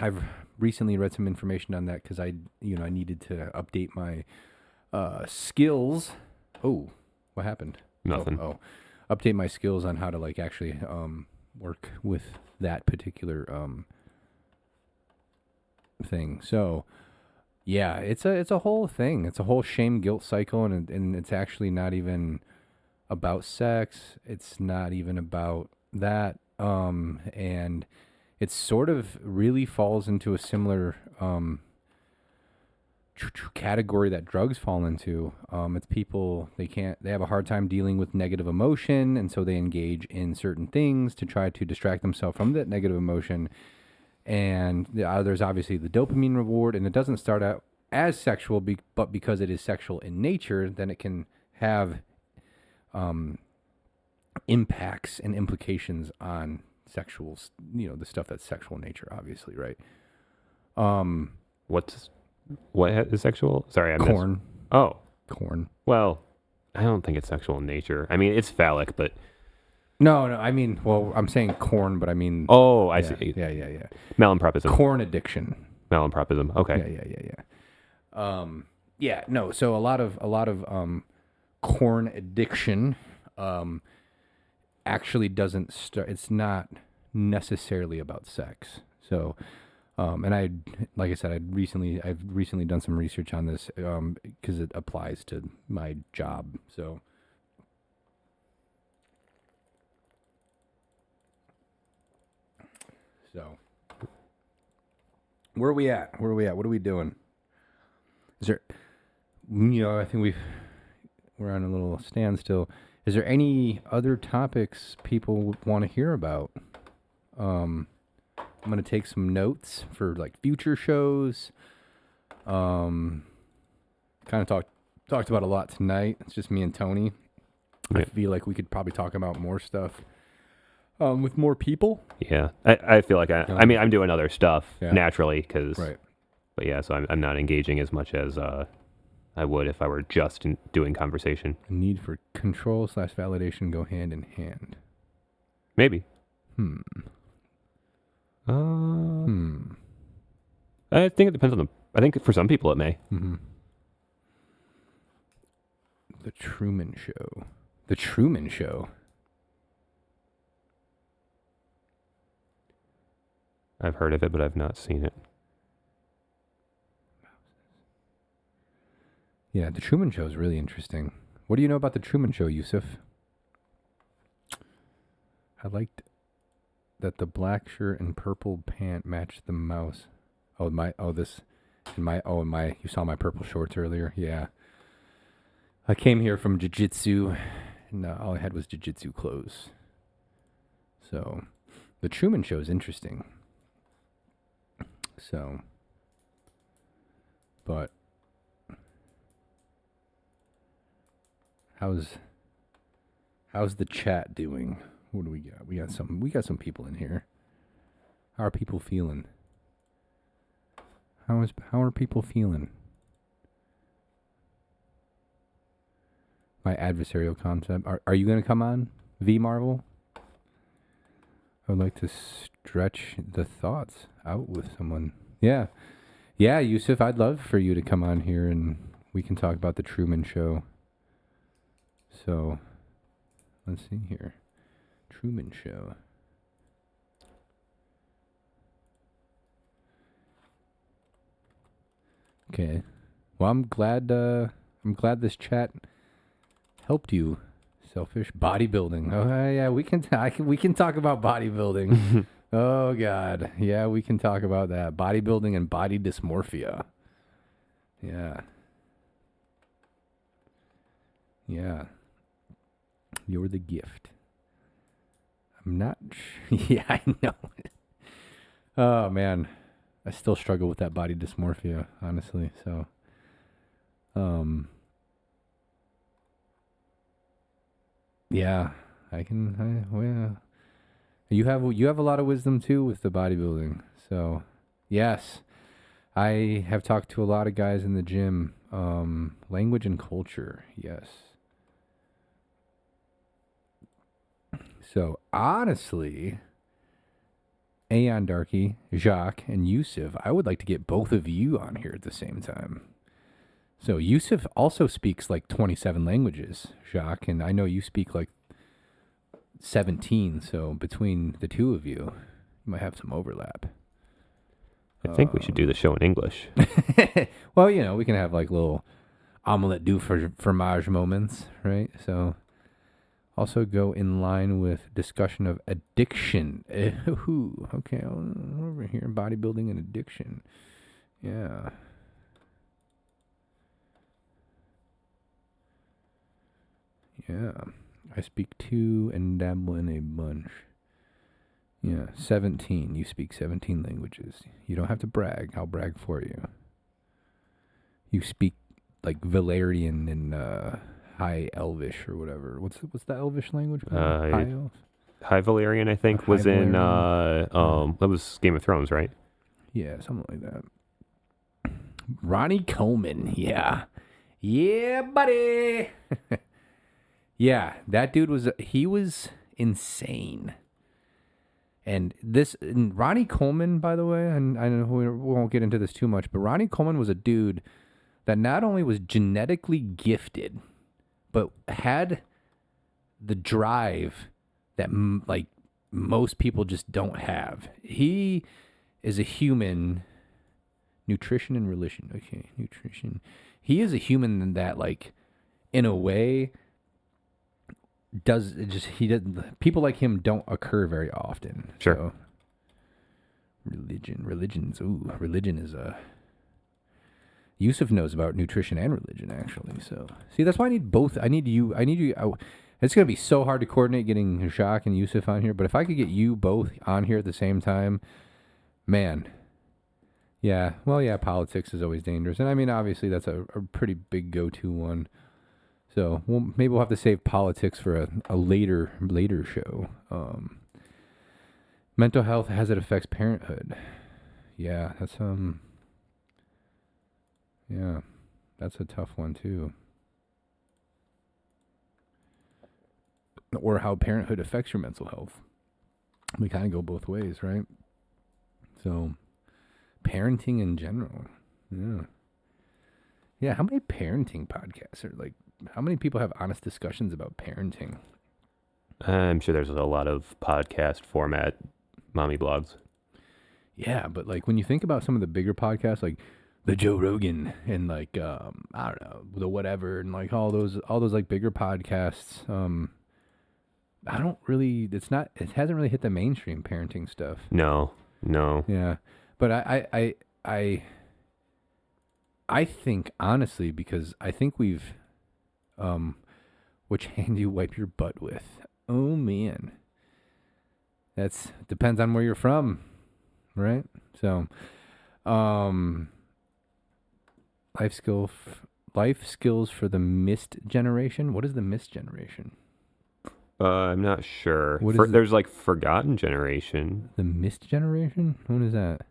I've recently read some information on that because I needed to update my skills. Oh, what happened? Nothing. Update my skills on how to actually work with that particular thing. So yeah, it's a whole thing. It's a whole shame guilt cycle, and it's actually not even about sex. It's not even about that. And it sort of really falls into a similar category that drugs fall into. It's people, they have a hard time dealing with negative emotion, and so they engage in certain things to try to distract themselves from that negative emotion. And there's obviously the dopamine reward, and it doesn't start out as sexual, but because it is sexual in nature, then it can have impacts and implications on sexual, the stuff that's sexual in nature, obviously, right? What is sexual? Sorry, I missed. Corn. Oh, Corn. well, I don't think it's sexual in nature. I mean, it's phallic, but No, I mean, well, I'm saying corn, but I mean, oh, I yeah, see. Yeah. Malapropism. Corn addiction. Malapropism. Okay. Yeah. No. So a lot of corn addiction actually doesn't start. It's not necessarily about sex. So, and like I said, I've recently done some research on this because it applies to my job. So. So, where are we at? What are we doing? Is there, I think we're on a little standstill. Is there any other topics people want to hear about? I'm going to take some notes for future shows. Kind of talked about a lot tonight. It's just me and Tony. Yeah. I feel like we could probably talk about more stuff. With more people. Yeah, I feel like I mean, I'm doing other stuff naturally because, right. But yeah, so I'm not engaging as much as I would if I were just doing conversation. The need for control / validation go hand in hand. Maybe. I think it depends on I think for some people it may. Mm-hmm. The Truman Show. The Truman Show. I've heard of it, but I've not seen it. Yeah, The Truman Show is really interesting. What do you know about The Truman Show, Yusuf? I liked that the black shirt and purple pant matched the mouse. This You saw my purple shorts earlier. Yeah. I came here from jiu-jitsu, and all I had was jiu-jitsu clothes. So, the Truman Show is interesting. So, but how's the chat doing? What do we got? We got some people in here. How are people feeling? How are people feeling? My adversarial concept. Are you gonna come on, V Marvel? I would like to stretch the thoughts out with someone. Yeah. Yeah, Yusuf, I'd love for you to come on here and we can talk about the Truman Show. So, let's see here. Truman Show. Okay. Well, I'm glad this chat helped you. Selfish bodybuilding. Oh yeah, we can talk about bodybuilding. Oh god, yeah, we can talk about that. Bodybuilding and body dysmorphia. Yeah. Yeah. You're the gift. I'm not. Yeah, I know. Oh man, I still struggle with that body dysmorphia, honestly. So, yeah, well, yeah. You have a lot of wisdom too with the bodybuilding. So, yes, I have talked to a lot of guys in the gym. Language and culture, yes. So honestly, Aeon Darky, Jacques, and Yusuf, I would like to get both of you on here at the same time. So Yusuf also speaks like 27 languages, Jacques, and I know you speak like 17. So between the two of you, you might have some overlap. I think we should do the show in English. Well, we can have like little omelette du fromage moments, right? So also go in line with discussion of addiction. Okay, over here, bodybuilding and addiction. Yeah. Yeah. I speak 2 and dabble in a bunch. Yeah, 17. You speak 17 languages. You don't have to brag. I'll brag for you. You speak like Valerian and High Elvish or whatever. What's the Elvish language called? High Elf? High Valerian, I think, was High in Valyrian. that was Game of Thrones, right? Yeah, something like that. Ronnie Coleman, yeah. Yeah, buddy. Yeah, that dude was insane. And Ronnie Coleman, by the way, and I know we won't get into this too much, but Ronnie Coleman was a dude that not only was genetically gifted, but had the drive that like most people just don't have. He is a human. Nutrition and religion. Okay, nutrition. He is a human that, like, in a way, people like him don't occur very often. Sure. So, religion is a. Yusuf knows about nutrition and religion, actually. So, see, that's why I need both. I need you. It's going to be so hard to coordinate getting Jacques and Yusuf on here, but if I could get you both on here at the same time, man. Yeah, well, yeah, politics is always dangerous. And I mean, obviously, that's a pretty big go-to one. So maybe we'll have to save politics for a later show. Mental health as it affects parenthood. Yeah, that's a tough one too. Or how parenthood affects your mental health. We kind of go both ways, right? So, parenting in general. Yeah. Yeah, how many parenting podcasts are like, how many people have honest discussions about parenting? I'm sure there's a lot of podcast format mommy blogs. Yeah, but like when you think about some of the bigger podcasts, like the Joe Rogan and like I don't know, the whatever, and like all those like bigger podcasts, I don't really. It hasn't really hit the mainstream parenting stuff. No. Yeah, but I I think honestly, because I think we've, which hand do you wipe your butt with? Oh man, that's depends on where you're from, right? So, um, life skill, life skills for the missed generation. What is the missed generation? I'm not sure. What is it? There's like forgotten generation. The missed generation? What is that?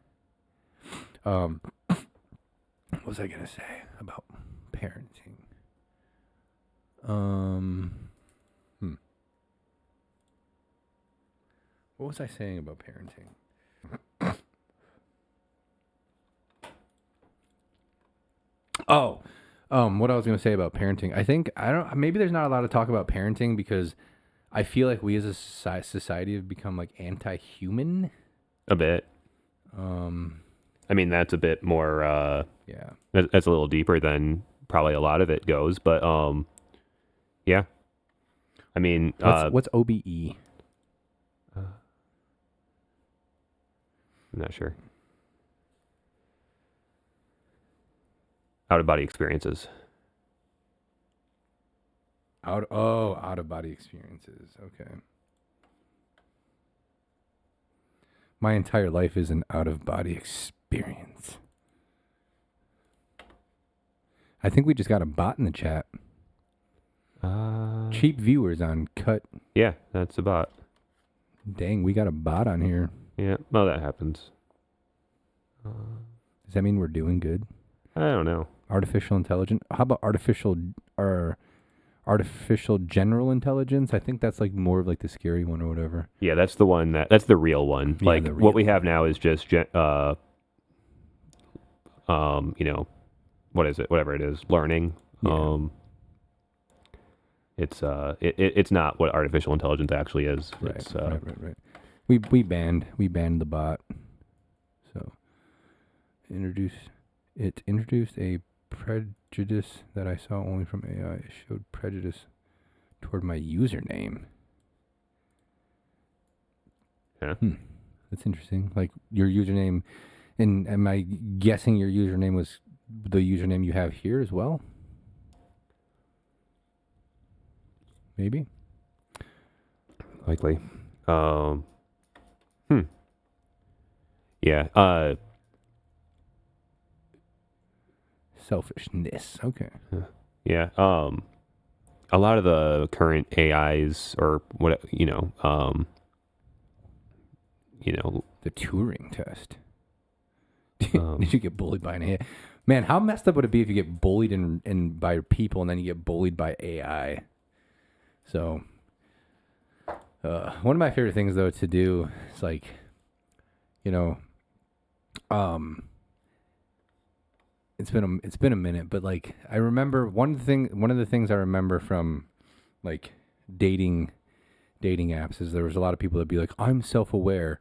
What was I gonna say about parenting? What was I saying about parenting? Oh, what I was gonna say about parenting. I think I don't. Maybe there's not a lot of talk about parenting because I feel like we as a society have become like anti-human. A bit. Um, I mean, that's a bit more. yeah. That's a little deeper than probably a lot of it goes, but yeah. I mean, What's OBE? I'm not sure. Out of body experiences. Out of body experiences. Okay. My entire life is an out of body experience. I think we just got a bot in the chat. Cheap viewers on Cut. Yeah, that's a bot. Dang, we got a bot on here. Yeah, well, that happens. Does that mean we're doing good? I don't know. Artificial intelligence. How about artificial general intelligence? I think that's like more of like the scary one or whatever. Yeah, that's the one that's the real one. Yeah, Like the what we real have now is just you know, what is it? Whatever it is, learning. Yeah. It's not what artificial intelligence actually is. Right, It's right. We banned the bot. So it introduced a prejudice that I saw only from AI. It showed prejudice toward my username. Yeah. That's interesting. Like your username, and am I guessing your username was the username you have here as well? Maybe. likely. Yeah. Selfishness. Okay. Yeah. A lot of the current AIs or what The Turing test. Um, Did you get bullied by an AI? Man, how messed up would it be if you get bullied by people and then you get bullied by AI? So, one of my favorite things though to do is like, it's been a minute, but like I remember one of the things I remember from like dating apps is there was a lot of people that be like, I'm self-aware,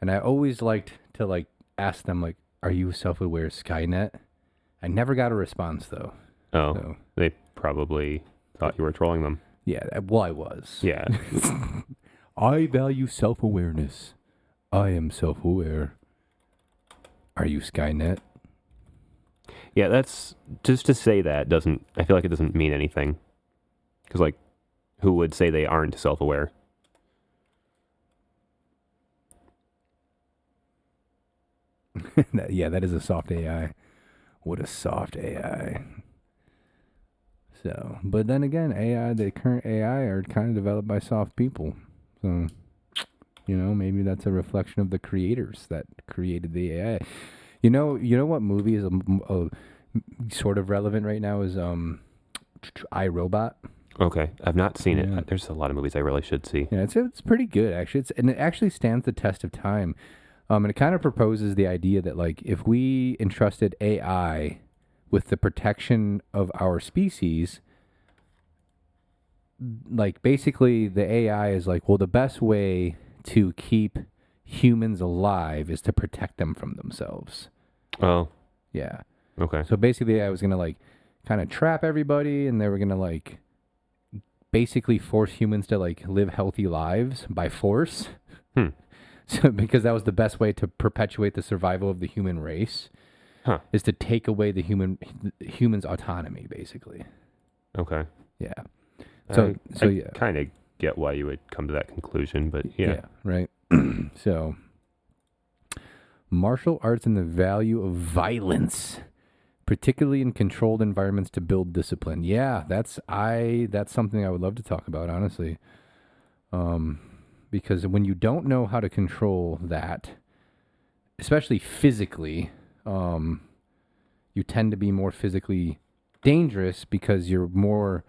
and I always liked to like ask them like, are you self-aware, Skynet? I never got a response though. oh, So, they probably thought you were trolling them. yeah, well, I was. Yeah. I value self-awareness. I am self-aware. Are you Skynet? Yeah, that's just to say that doesn't. I feel like it doesn't mean anything. Because like, who would say they aren't self-aware? That is a soft AI. What a soft AI. So, but then again, the current AI are kind of developed by soft people. So, maybe that's a reflection of the creators that created the AI. You know what movie is a sort of relevant right now is iRobot. Okay, I've not seen Yeah. it. There's a lot of movies I really should see. Yeah, it's pretty good actually. And it actually stands the test of time. And it kind of proposes the idea that like if we entrusted AI with the protection of our species, like basically the AI is like, well, the best way to keep humans alive is to protect them from themselves. Oh, Yeah. okay. So basically I was going to like kind of trap everybody, and they were going to like basically force humans to like live healthy lives by force. Hmm. So because that was the best way to perpetuate the survival of the human race. Huh. is to take away the human's autonomy, basically. Okay. Yeah. So I yeah. kind of get why you would come to that conclusion, but yeah. Right. So, martial arts and the value of violence, particularly in controlled environments to build discipline. Yeah, that's something I would love to talk about, honestly. Because when you don't know how to control that, especially physically, you tend to be more physically dangerous because you're more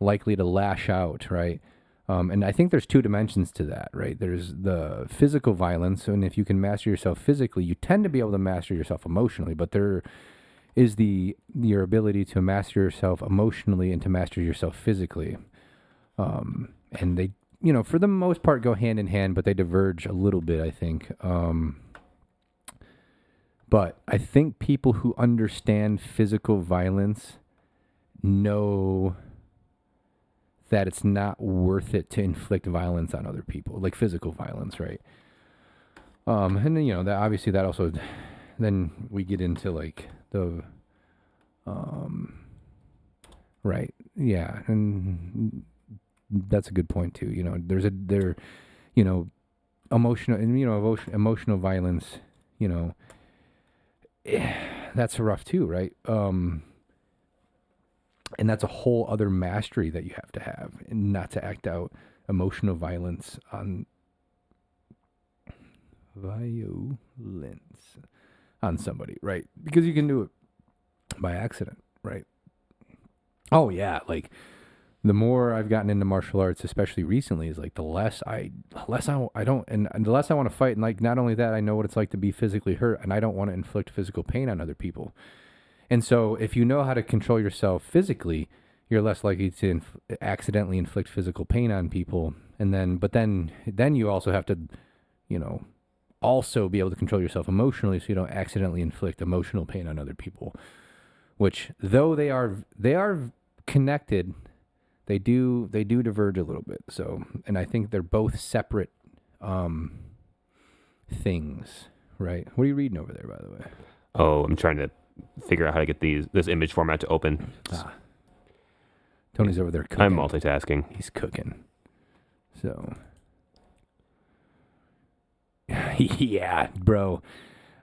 likely to lash out, right? And I think there's two dimensions to that, right? There's the physical violence, and if you can master yourself physically, you tend to be able to master yourself emotionally. But there is your ability to master yourself emotionally and to master yourself physically. And they, for the most part, go hand in hand, but they diverge a little bit, I think. But I think people who understand physical violence know that it's not worth it to inflict violence on other people, like physical violence, right? And then, that obviously that also, then we get into like the, right. Yeah. And that's a good point too. Emotional and, emotional violence, that's rough too, right? And that's a whole other mastery that you have to have, and not to act out emotional violence on somebody, right? Because you can do it by accident, right? Oh yeah, like the more I've gotten into martial arts, especially recently, is like the less I don't, and the less I want to fight. And like, not only that, I know what it's like to be physically hurt, and I don't want to inflict physical pain on other people. And so if you know how to control yourself physically, you're less likely to accidentally inflict physical pain on people. But then you also have to, also be able to control yourself emotionally so you don't accidentally inflict emotional pain on other people, which though they are connected, they do diverge a little bit. So, and I think they're both separate things, right? What are you reading over there, by the way? Oh, I'm trying to figure out how to get this image format to open. Tony's over there cooking. I'm multitasking. He's cooking. So, yeah, bro.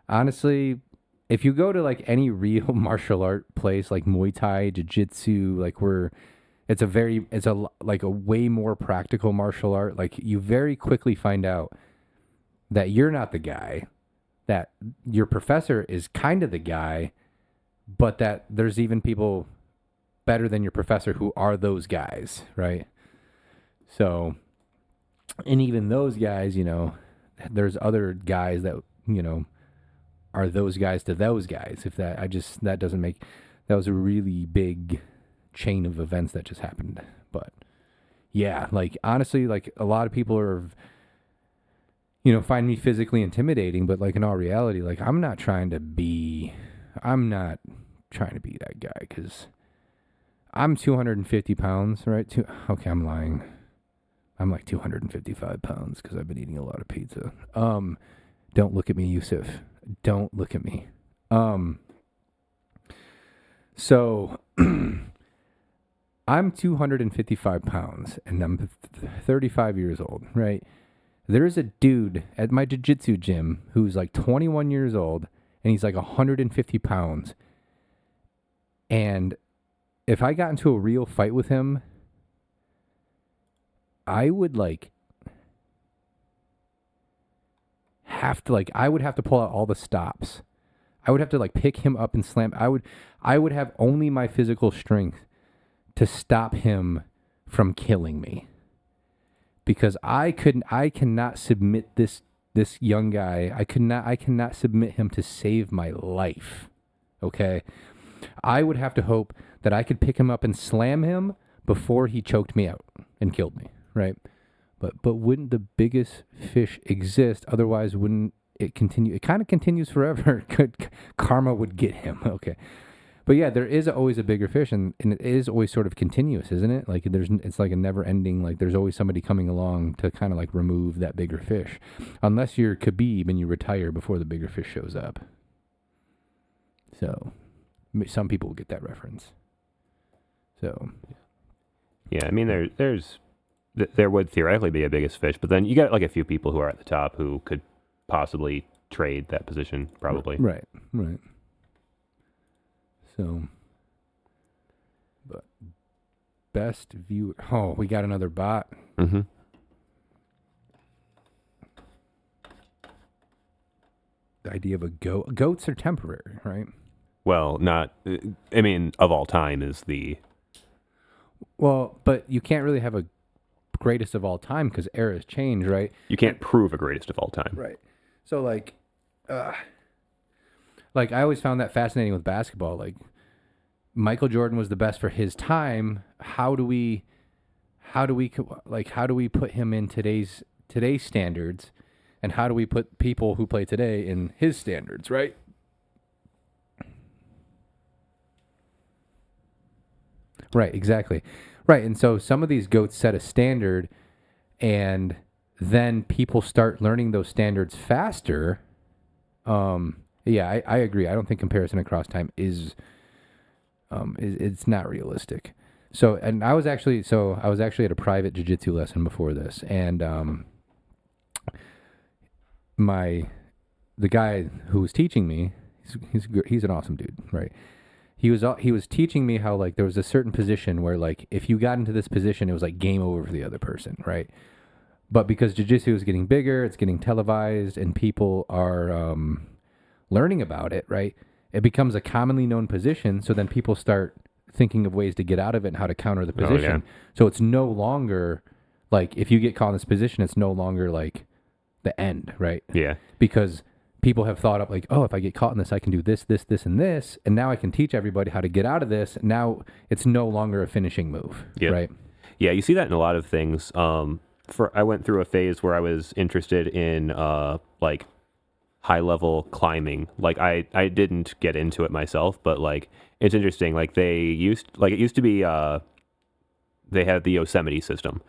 Honestly, if you go to like any real martial art place, like Muay Thai, Jiu-Jitsu, like it's a way more practical martial art. Like, you very quickly find out that you're not the guy, that your professor is kind of the guy, but that there's even people better than your professor who are those guys, right? So, and even those guys, there's other guys that, are those guys to those guys. That was a really big chain of events that just happened. But yeah, like, honestly, like, a lot of people are, find me physically intimidating, but like, in all reality, like, I'm not trying to be that guy, because I'm 250 pounds, right? Okay, I'm lying. I'm like 255 pounds because I've been eating a lot of pizza. Don't look at me, Yusuf. Don't look at me. So I'm 255 pounds and I'm 35 years old, right? There's a dude at my jiu-jitsu gym who's like 21 years old and he's like 150 pounds. And if I got into a real fight with him, I would have to pull out all the stops. I would have to pick him up and slam. I would have only my physical strength to stop him from killing me. Because I cannot submit this young guy. I cannot submit him to save my life. Okay? I would have to hope that I could pick him up and slam him before he choked me out and killed me, right? But wouldn't the biggest fish exist? Otherwise, wouldn't it continue? It kind of continues forever. Karma would get him. Okay. But yeah, there is always a bigger fish, and it is always sort of continuous, isn't it? Like, it's like a never ending, like, there's always somebody coming along to kind of remove that bigger fish. Unless you're Khabib and you retire before the bigger fish shows up. So some people will get that reference. So Yeah, I mean, there would theoretically be a biggest fish, but then you got like a few people who are at the top who could possibly trade that position, probably. Right. So, but best view. Oh, we got another bot. Mm-hmm. The idea of a goat. Goats are temporary, right? Well, not. I mean, of all time is the. Well, but you can't really have a greatest of all time because eras change, right? You can't prove a greatest of all time. Right. So like I always found that fascinating with basketball. Like Michael Jordan was the best for his time. How do we put him in today's standards, and how do we put people who play today in his standards, right? Right, exactly. Right, and so some of these goats set a standard, and then people start learning those standards faster. Yeah, I agree. I don't think comparison across time is it's not realistic. So, and I was actually at a private jiu-jitsu lesson before this, and the guy who was teaching me, he's an awesome dude, right? He was teaching me how like there was a certain position where like if you got into this position, it was like game over for the other person, right? But because jiu-jitsu is getting bigger, it's getting televised, and people are learning about it, right? It becomes a commonly known position, so then people start thinking of ways to get out of it and how to counter the position. Yeah. So it's no longer like if you get caught in this position, it's no longer like the end, right? Yeah. Because people have thought up like, oh, if I get caught in this, I can do this, this, this, and this, and now I can teach everybody how to get out of this. Now it's no longer a finishing move, right? Yeah, you see that in a lot of things. I went through a phase where I was interested in like high level climbing. Like I didn't get into it myself, but like it's interesting. Like it used to be they had the Yosemite system,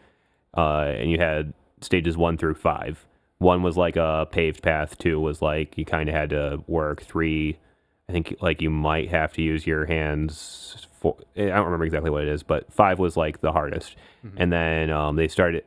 and you had stages 1 through 5. 1 was like a paved path. 2 was like you kind of had to work. 3, I think like you might have to use your hands. I don't remember exactly what it is, but 5 was like the hardest. Mm-hmm. And then they started.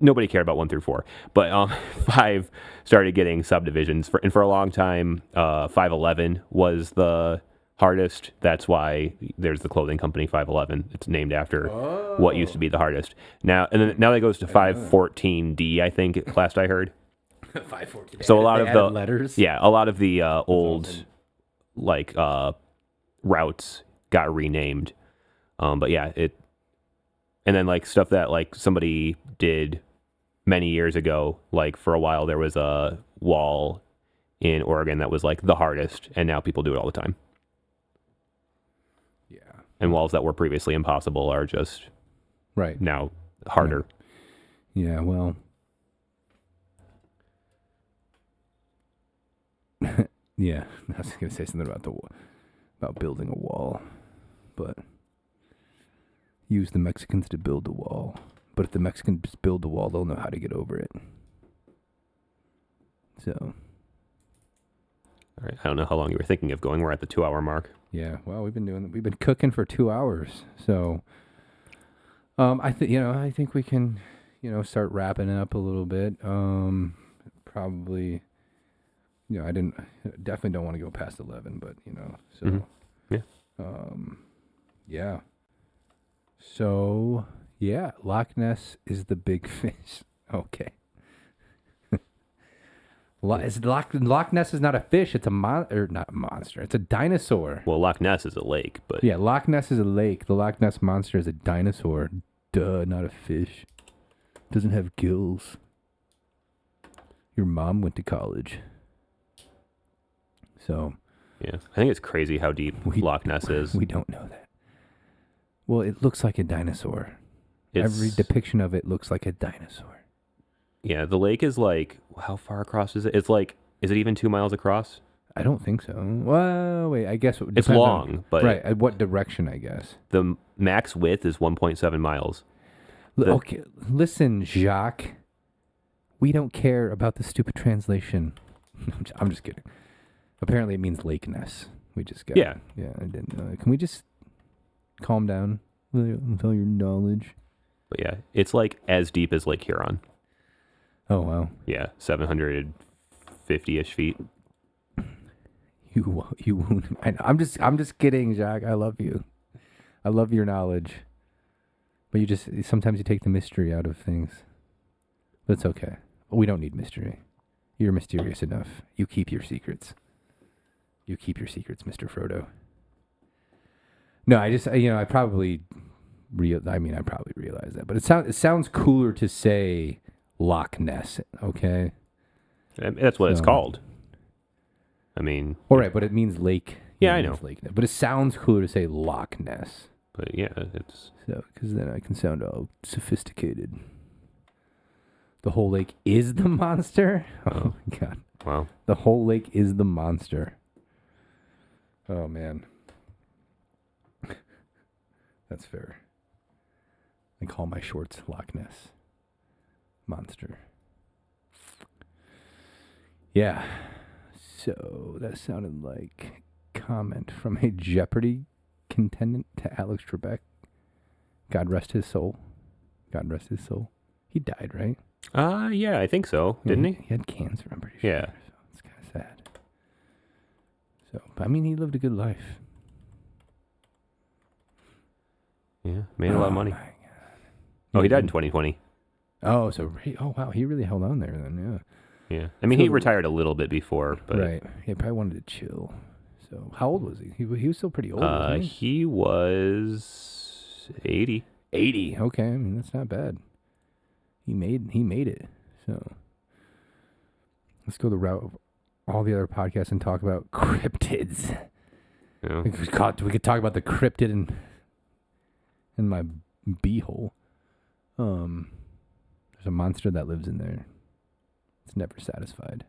Nobody cared about 1 through 4, but 5 started getting subdivisions. For a long time, 511 was the hardest. That's why there's the clothing company 511. It's named after what used to be the hardest. Now that goes to 514D, I think, last I heard. 514. So a lot of the letters. Yeah, a lot of the old like routes got renamed. But yeah, and then like stuff that like somebody did many years ago, like for a while there was a wall in Oregon that was like the hardest, and now people do it all the time. Yeah. And walls that were previously impossible are just right now harder. Yeah, well. Yeah, I was going to say something about building a wall, but use the Mexicans to build the wall. But if the Mexicans build the wall, they'll know how to get over it. So. All right. I don't know how long you were thinking of going. We're at the 2-hour mark. Yeah. Well, we've been cooking for 2 hours. So, I think we can, start wrapping it up a little bit. Probably, I definitely don't want to go past 11, but so. Mm-hmm. Yeah. Yeah. So, yeah, Loch Ness is the big fish. Okay. Loch Ness is not a fish. It's not a monster. It's a dinosaur. Well, Loch Ness is a lake, but yeah, Loch Ness is a lake. The Loch Ness monster is a dinosaur. Duh, not a fish. Doesn't have gills. Your mom went to college. So. Yeah, I think it's crazy how deep Loch Ness is. We don't know that. Well, it looks like a dinosaur. Every depiction of it looks like a dinosaur. Yeah, the lake is like, how far across is it? It's like, is it even 2 miles across? I don't think so. Well, wait, I guess it's long, but right. At what direction? I guess the max width is 1.7 miles. Okay, listen, Jacques. We don't care about the stupid translation. I'm just kidding. Apparently, it means Lake Ness, We just got. Yeah. Yeah, I didn't know. Can we just calm down with all your knowledge? But yeah, it's like as deep as Lake Huron. Oh wow. Yeah, 750-ish feet. You wound him. I'm just kidding, Jacques. I love you. I love your knowledge. But you just sometimes you take the mystery out of things. But it's okay. We don't need mystery. You're mysterious enough. You keep your secrets. You keep your secrets, Mr. Frodo. No, I just I probably realize that. But it sounds cooler to say Loch Ness, okay? And that's what it's So- called. I mean, All right, but it means lake. Yeah, It I means know. Lake Ness. But it sounds cooler to say Loch Ness. but yeah, it's So, because then I can sound all sophisticated. The whole lake is the monster? Oh, my God. wow. The whole lake is the monster. Oh, man. That's fair. I call my shorts Loch Ness Monster. Yeah. So, that sounded like comment from a Jeopardy contendant to Alex Trebek. God rest his soul. God rest his soul. He died, right? Yeah, I think so. Didn't he? He had cancer, I'm pretty sure. Yeah. So it's kind of sad. So, but I mean, he lived a good life. Yeah, made a lot of money. my God. Oh, he died in 2020. Oh, so oh wow, he really held on there then, Yeah, I mean, So he the- retired a little bit before, but right. He probably wanted to chill. So, how old was he? He was still pretty old, wasn't he? he was 80. 80. Okay, I mean that's not bad. He made it. So, let's go the route of all the other podcasts and talk about cryptids. You know? We could talk about the cryptid in my beehole. There's a monster that lives in there. It's never satisfied.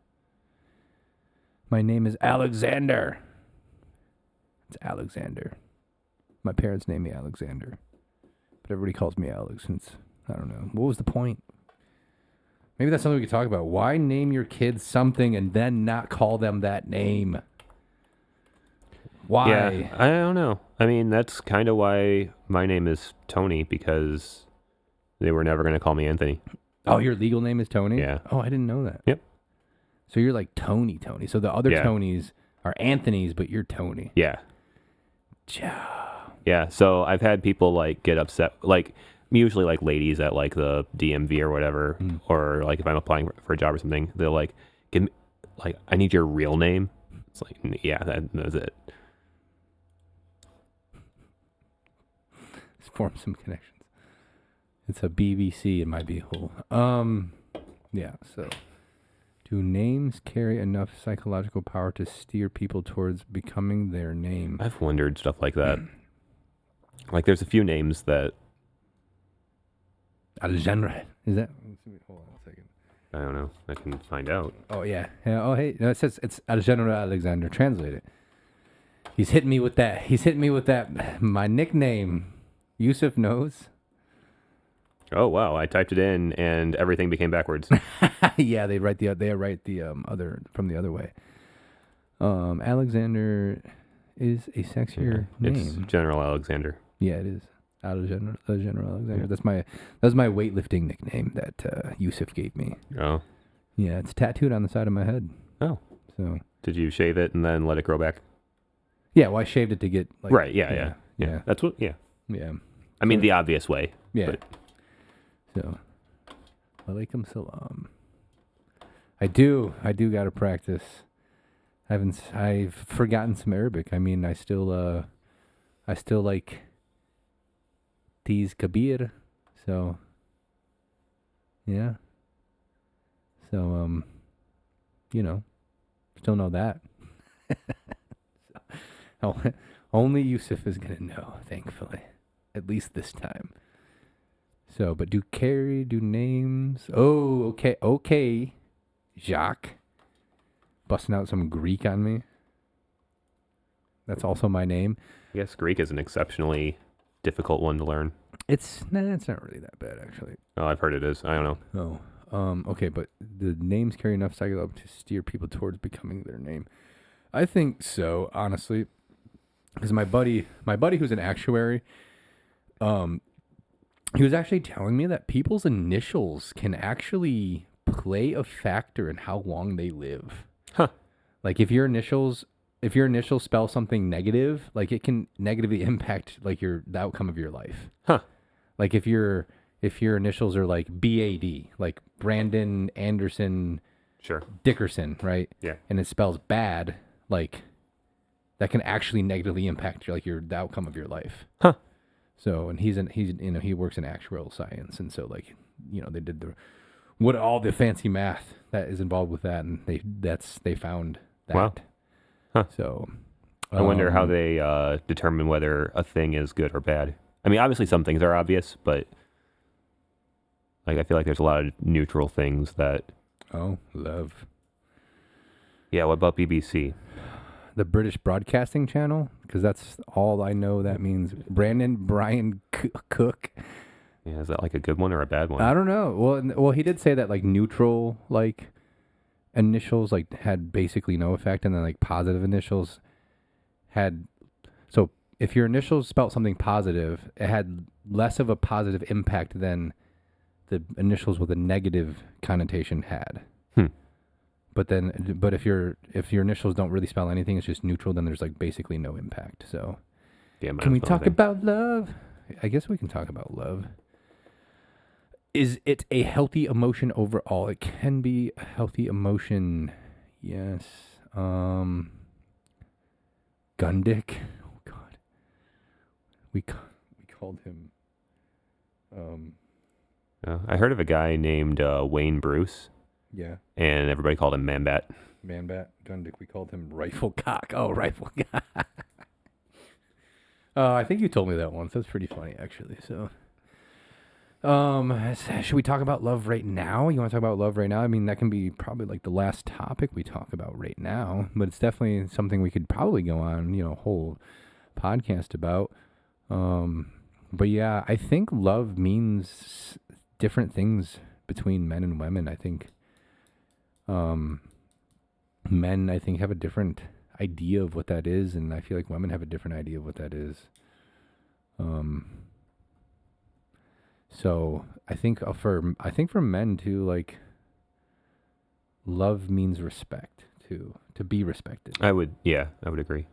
My name is Alexander. It's Alexander. My parents named me Alexander, but everybody calls me Alex. And I don't know. What was the point? Maybe that's something we could talk about. Why name your kids something and then not call them that name? Why? Yeah, I don't know. I mean, that's kind of why my name is Tony, because they were never going to call me Anthony. Oh, your legal name is Tony? Yeah. Oh, I didn't know that. Yep. So you're like Tony. So the other Yeah. Tonys are Anthony's, but you're Tony. Yeah. Ja. Yeah, so I've had people like get upset, like usually like ladies at like the DMV or whatever, or like if I'm applying for a job or something, they'll like give me like, I need your real name. It's like, yeah, that's it. Let's form some connections. It's a BBC in my beehole. Yeah, so do names carry enough psychological power to steer people towards becoming their name? I've wondered stuff like that. Like there's a few names that Alexandre. Is that? Hold on a second. I don't know. I can find out. Oh, yeah. Oh, hey. No, it says it's Alexandre Alexander. Translate it. He's hitting me with that. My nickname. Yusuf knows. Oh wow, I typed it in and everything became backwards. Yeah, they write the other from the other way. Alexander is a sexier It's name. General Alexander. Yeah, it is. Alexander Alexander. Yeah. That's my weightlifting nickname that Yusuf gave me. Oh. Yeah, it's tattooed on the side of my head. Oh. So Did you shave it and then let it grow back? yeah, well, I shaved it to get like Right, yeah. yeah. That's what, yeah. yeah. I mean, So- the obvious way. Yeah. But- So, alaikum salam. I do got to practice. I've forgotten some Arabic. I mean, I still like Tiz Kabir. So, yeah. So, still know that. Oh, only Yusuf is going to know, thankfully. At least this time. So, but do names? Oh, okay. Jacques. Busting out some Greek on me. That's also my name. I guess Greek is an exceptionally difficult one to learn. It's not really that bad, actually. Oh, I've heard it is. I don't know. Oh, okay, but the names carry enough psychology to steer people towards becoming their name. I think so, honestly. because my buddy who's an actuary, he was actually telling me that people's initials can actually play a factor in how long they live. Huh. Like if your initials spell something negative, like it can negatively impact like the outcome of your life. Huh. Like if your initials are like BAD, like Brandon Anderson Sure. Dickerson, right? Yeah. And it spells bad, like that can actually negatively impact the outcome of your life. Huh. So, and he works in actuarial science, and so like, they did all the fancy math that is involved with that, and they found that. Wow. Huh. So, I wonder how they determine whether a thing is good or bad. I mean, obviously some things are obvious, but like I feel like there's a lot of neutral things that. Oh, love. Yeah. What about BBC? The British Broadcasting Channel, because that's all I know that means. Brandon Brian Cook. Yeah. Is that like a good one or a bad one? I don't know. Well, he did say that like neutral like initials like had basically no effect, and then like positive initials had. So if your initials spelt something positive, it had less of a positive impact than the initials with a negative connotation had. But if your initials don't really spell anything, it's just neutral, then there's like basically no impact. So Yeah. can we talk about love? I guess we can talk about love. Is it a healthy emotion overall? It can be a healthy emotion. Yes. Gundick. Oh God. We called him. I heard of a guy named Wayne Bruce, Yeah. and everybody called him Manbat. Manbat. Gundick. We called him Rifle Cock. Oh, Rifle Cock. I think you told me that once. That's pretty funny, actually. So, should we talk about love right now? You want to talk about love right now? I mean, that can be probably like the last topic we talk about right now, but it's definitely something we could probably go on, a whole podcast about. But yeah, I think love means different things between men and women. I think, men, I think, have a different idea of what that is, and I feel like women have a different idea of what that is. So I think for men too, like love means respect too, to be respected. I would agree.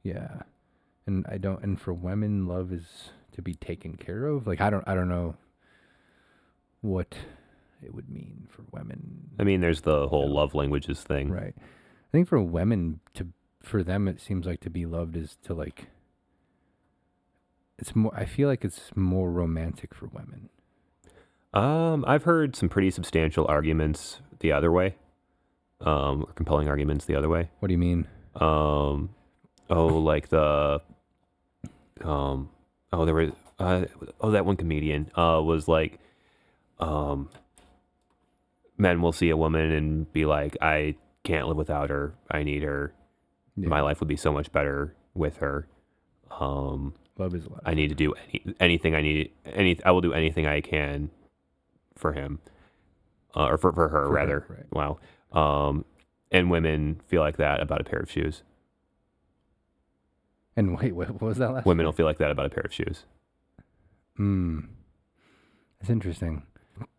Yeah, and for women, love is to be taken care of. Like I don't know what it would mean for women. I mean, there's the whole love languages thing. Right. I think for women, for them, it seems like to be loved is to like. It's more. I feel like it's more romantic for women. I've heard some pretty substantial arguments the other way, or compelling arguments the other way. What do you mean? Like the, there was, that one comedian, was like, men will see a woman and be like, I can't live without her. I need her. Yeah. My life would be so much better with her. Love is love. I need to do anything I need. I will do anything I can for him, or for her For rather. her, right. Wow. And women feel like that about a pair of shoes. And wait, what was that last? Women will feel like that about a pair of shoes. That's interesting.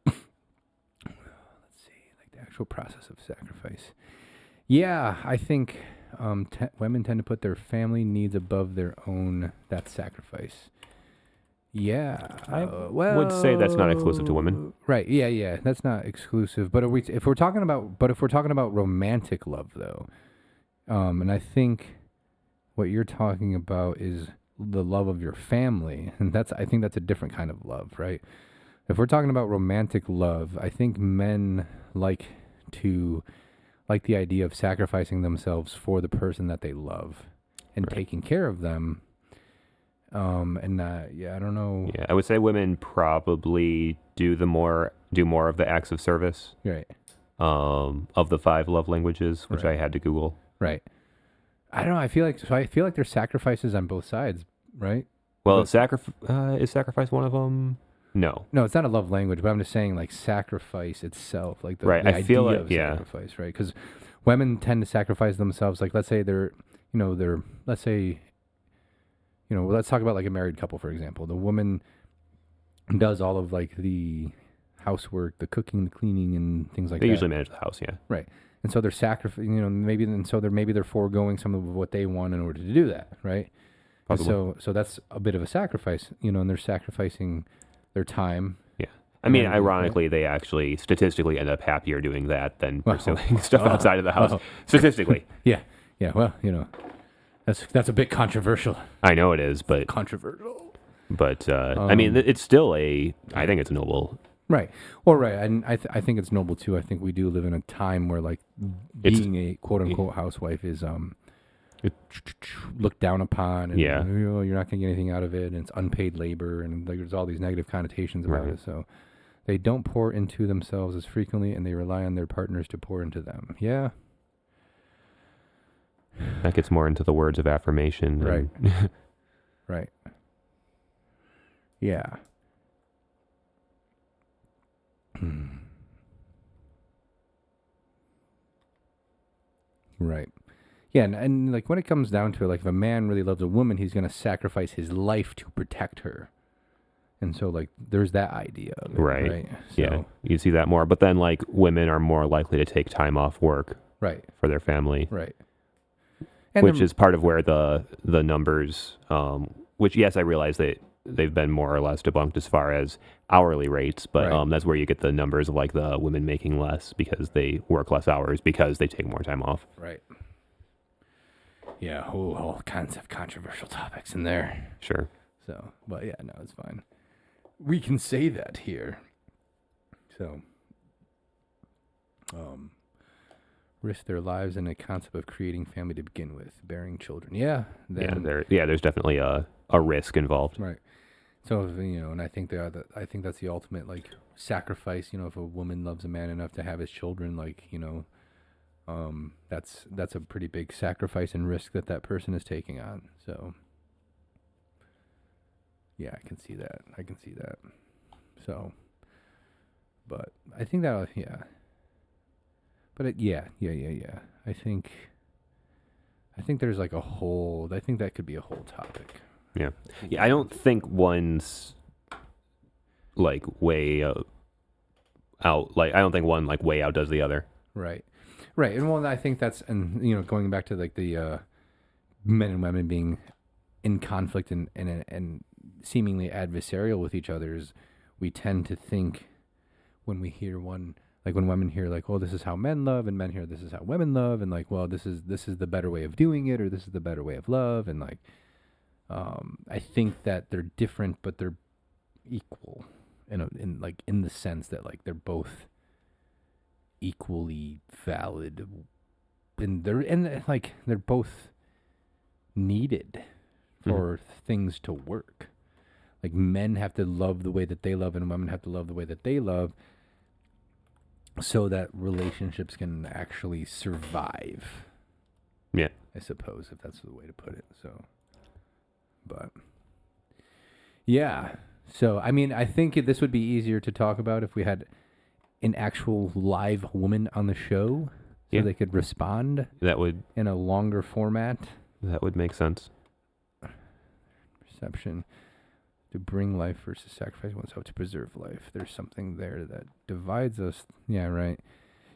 Let's see, like the actual process of sacrifice. Yeah, I think women tend to put their family needs above their own. That's sacrifice. Yeah, I would say that's not exclusive to women. Right? Yeah, that's not exclusive. But if we're talking about romantic love, though, and I think what you're talking about is the love of your family, and I think that's a different kind of love, right? If we're talking about romantic love, I think men like the idea of sacrificing themselves for the person that they love and Right. taking care of them. I don't know. Yeah, I would say women probably do more of the acts of service. Right. Of the 5 love languages, which Right. I had to Google. Right. I don't know. I feel like there's sacrifices on both sides, right? Well, But- is sacrifice one of them? No. No, it's not a love language, but I'm just saying like sacrifice itself, like the, Right, the I feel idea like- of yeah. sacrifice, right? Because women tend to sacrifice themselves. Like let's say let's say let's talk about like a married couple, for example. The woman does all of like the housework, the cooking, the cleaning, and things like They that. usually manage the house, yeah. Right. And so they're sacrificing, maybe they're foregoing some of what they want in order to do that, right? And Possibly. so that's a bit of a sacrifice, and they're sacrificing their time. Yeah. I mean, energy, right? ironically, they actually statistically end up happier doing that than Well, pursuing stuff outside of the house. well. Statistically. Yeah. Yeah. Well, that's a bit controversial. I know it is, but Controversial. I mean, it's still I think it's noble. Right. Well, right. And I think it's noble too. I think we do live in a time where like It's- being a quote unquote housewife is It- looked down upon, and Yeah. you're not going to get anything out of it, and it's unpaid labor, and like there's all these negative connotations about Right. it. So they don't pour into themselves as frequently, and they rely on their partners to pour into them. Yeah. That gets more into the words of affirmation. Right. and- Right. Yeah. Right. Yeah, and like when it comes down to it, like if a man really loves a woman, he's gonna sacrifice his life to protect her. And so like there's that idea of it, Right. right? yeah. So, You see that more. But then, like, women are more likely to take time off work right, for their family. right. And Which then- is part of where the numbers, which yes, I realize that they've been more or less debunked as far as hourly rates, but Right. that's where you get the numbers of like the women making less because they work less hours because they take more time off. right. Yeah, all kinds of controversial topics in there. Sure. So, but yeah, no, it's fine. We can say that here. So, risk their lives in a concept of creating family to begin with, bearing children. Yeah, then, There's definitely a risk involved. right. So, and I think I think that's the ultimate like sacrifice. If a woman loves a man enough to have his children, like that's a pretty big sacrifice and risk that person is taking on. So, yeah, I can see that. So, but I think that, yeah. But yeah. I think there's like I think that could be a whole topic. Yeah. Yeah. I don't think one's like way out. Like, I don't think one like way outdoes the other. Right. And well, I think that's, and going back to like the men and women being in conflict and seemingly adversarial with each other, is we tend to think when we hear when women hear like, oh, this is how men love, and men hear this is how women love, and like, well, this is the better way of doing it, or this is the better way of love, and like, I think that they're different, but they're equal in the sense that like they're both equally valid, and they're both needed for things to work. Like men have to love the way that they love, and women have to love the way that they love, so that relationships can actually survive. Yeah. I suppose, if that's the way to put it. So, but yeah. So, I mean, I think this would be easier to talk about if we had an actual live woman on the show, so Yeah. they could respond That would in a longer format. make sense. Perception to bring life versus sacrifice oneself to preserve life. There's something there that divides us. Yeah, right.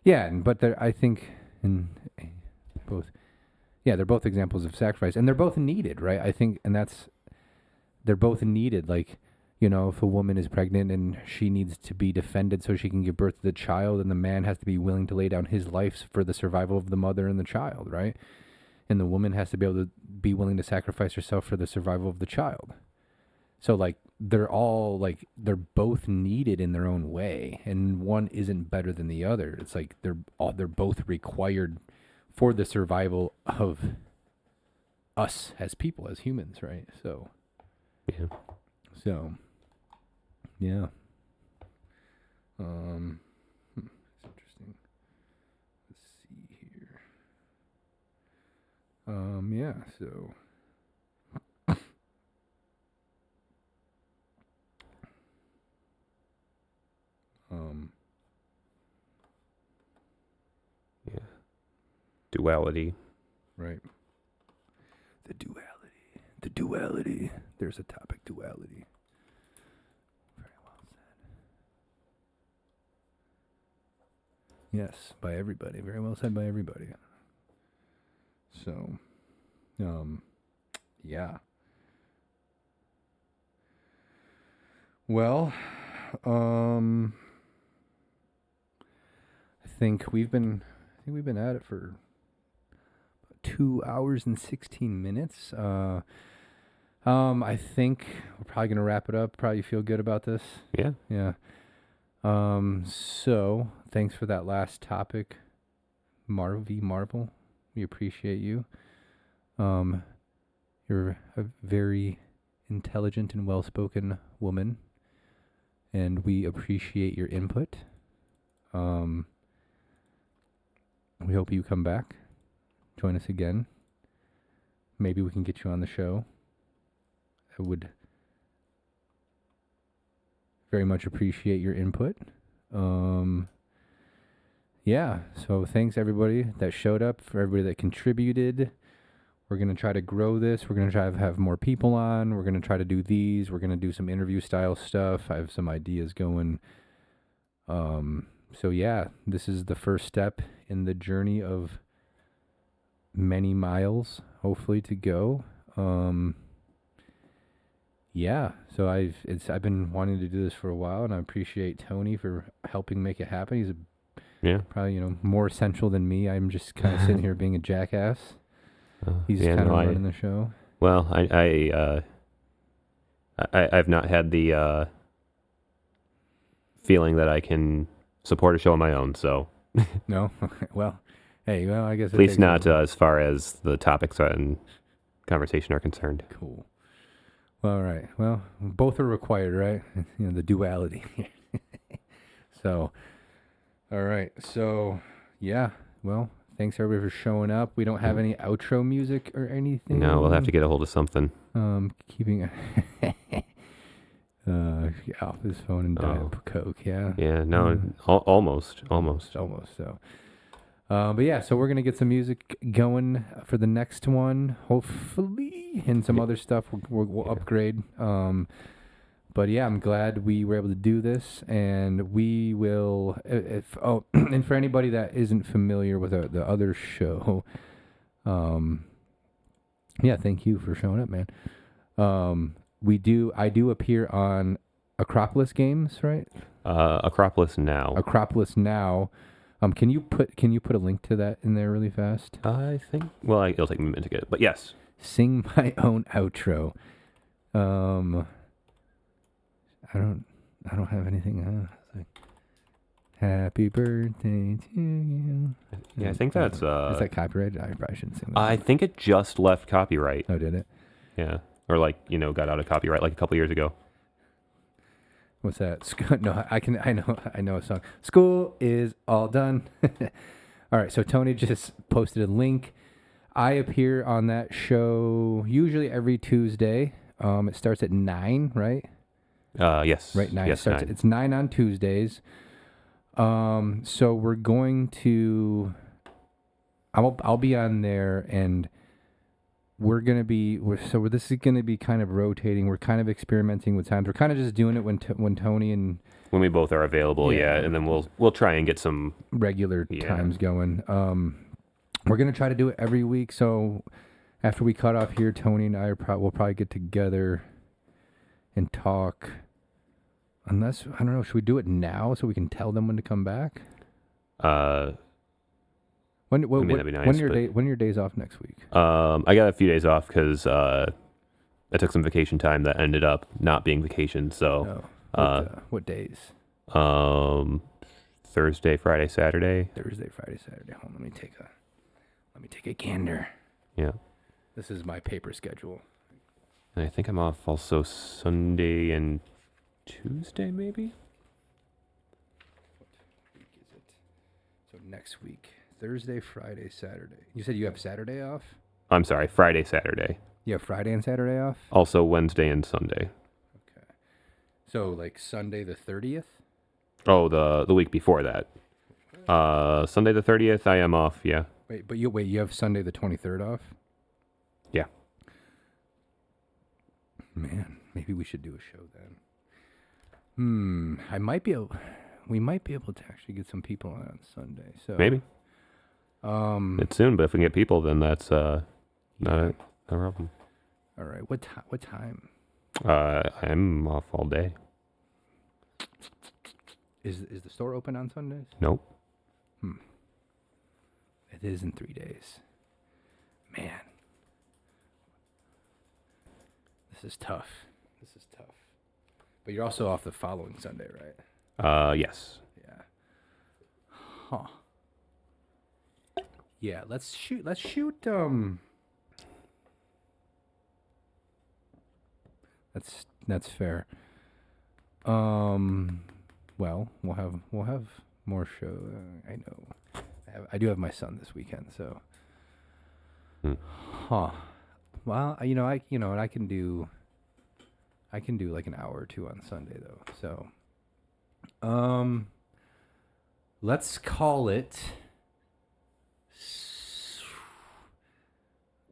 Yeah, but I think in both, they're both examples of sacrifice, and they're both needed, right? I think, and they're both needed. Like, if a woman is pregnant and she needs to be defended so she can give birth to the child, and the man has to be willing to lay down his life for the survival of the mother and the child, right? And the woman has to be able to be willing to sacrifice herself for the survival of the child. So like they're both needed in their own way, and one isn't better than the other. It's like they're both required for the survival of us as people, as humans, right? So Yeah. Yeah. It's interesting. Let's see here. Yeah, so Duality. right. The duality. The duality. There's a topic, duality. Very well said. Yes, by everybody. Very well said by everybody. So, yeah. Well, I think we've been at it for 2 hours and 16 minutes. I think we're probably gonna wrap it up. Probably feel good about this. Yeah. Yeah. So thanks for that last topic, Marvel. We appreciate you. You're a very intelligent and well-spoken woman, and we appreciate your input. We hope you come back, join us again. Maybe we can get you on the show. I would very much appreciate your input. Yeah, so thanks everybody that showed up, for everybody that contributed. We're going to try to grow this. We're going to try to have more people on. We're going to try to do these. We're going to do some interview style stuff. I have some ideas going. So yeah, this is the first step in the journey of many miles, hopefully, to go. Yeah, so I've been wanting to do this for a while, and I appreciate Tony for helping make it happen. He's probably more essential than me. I'm just kind of sitting here being a jackass. He's kind of running the show. Well, I've not had the feeling that I can support a show on my own. So no, well, hey, well, I guess at least not as far as the topics and conversation are concerned. Cool. Well, all right. Well, both are required, right? The duality. So, all right. So, yeah. Well, thanks everybody for showing up. We don't have any outro music or anything. No, we'll have to get a hold of something. Keeping off his phone and Diet Coke. Yeah. Yeah. No. Almost. So. But yeah, so we're going to get some music going for the next one, hopefully, and some other stuff we'll upgrade. But yeah, I'm glad we were able to do this, and we will, and for anybody that isn't familiar with the other show, yeah, thank you for showing up, man. I do appear on Acropolis Games, right? Acropolis Now. Acropolis Now. Can you put a link to that in there really fast? I think. Well, it'll take me a minute to get it, but yes. Sing my own outro. I don't have anything. Like, happy birthday to you. Yeah, I think that's. Is that copyrighted? I probably shouldn't sing that. I think it just left copyright. Oh, did it? Yeah, or got out of copyright like a couple years ago. What's that? No, I know a song. School is all done. All right, so Tony just posted a link. I appear on that show usually every Tuesday. It starts at 9, right? Yes. Right, 9. Yes, 9. It's 9 on Tuesdays. So we're going to. I'll be on there, and we're gonna be. This is gonna be kind of rotating. We're kind of experimenting with times. We're kind of just doing it when Tony and when we both are available, yeah, and then we'll try and get some regular times going. We're gonna try to do it every week. So after we cut off here, Tony and I will probably get together and talk. Unless I don't know, should we do it now so we can tell them when to come back? When that'd be nice, when are your days off next week? I got a few days off because I took some vacation time that ended up not being vacation. So, what days? Thursday, Friday, Saturday. Thursday, Friday, Saturday. Hold on, let me take a gander. Yeah. This is my paper schedule. And I think I'm off also Sunday and Tuesday, maybe. What week is it? So next week. Thursday, Friday, Saturday. You said you have Saturday off? I'm sorry, Friday, Saturday. You have Friday and Saturday off? Also Wednesday and Sunday. Okay. So like Sunday the 30th? Oh, the week before that. Sunday the 30th, I am off, yeah. Wait, you have Sunday the 23rd off? Yeah. Man, maybe we should do a show then. We might be able to actually get some people on Sunday. So Maybe it's soon, but if we can get people, then that's not a problem. All right. What time? I'm off all day. Is the store open on Sundays? Nope. It is in 3 days. Man. This is tough. But you're also off the following Sunday, right? Yes. Yeah. Huh. Yeah, let's shoot That's fair. Well, we'll have more show. I know. I do have my son this weekend, so. Huh. Well, I can do like an hour or two on Sunday though. So, let's call it.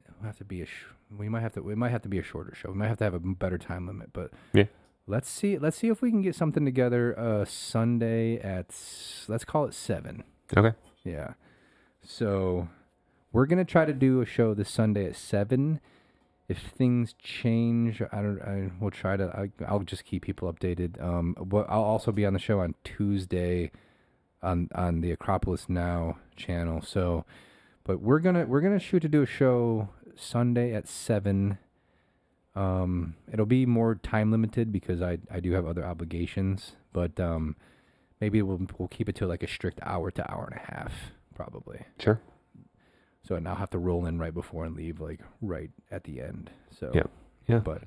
We might have to be a shorter show. We might have to have a better time limit, but Yeah. let's see if we can get something together. Sunday let's call it 7. Okay. Yeah. So we're gonna try to do a show this Sunday at 7. If things change, we'll try to. I'll just keep people updated. But I'll also be on the show on Tuesday, on the Acropolis Now channel. So, but we're gonna shoot to do a show Sunday at 7. It'll be more time limited because I do have other obligations. But maybe we'll keep it to like a strict hour to hour and a half, probably. Sure. So I'll have to roll in right before and leave like right at the end. So Yeah. But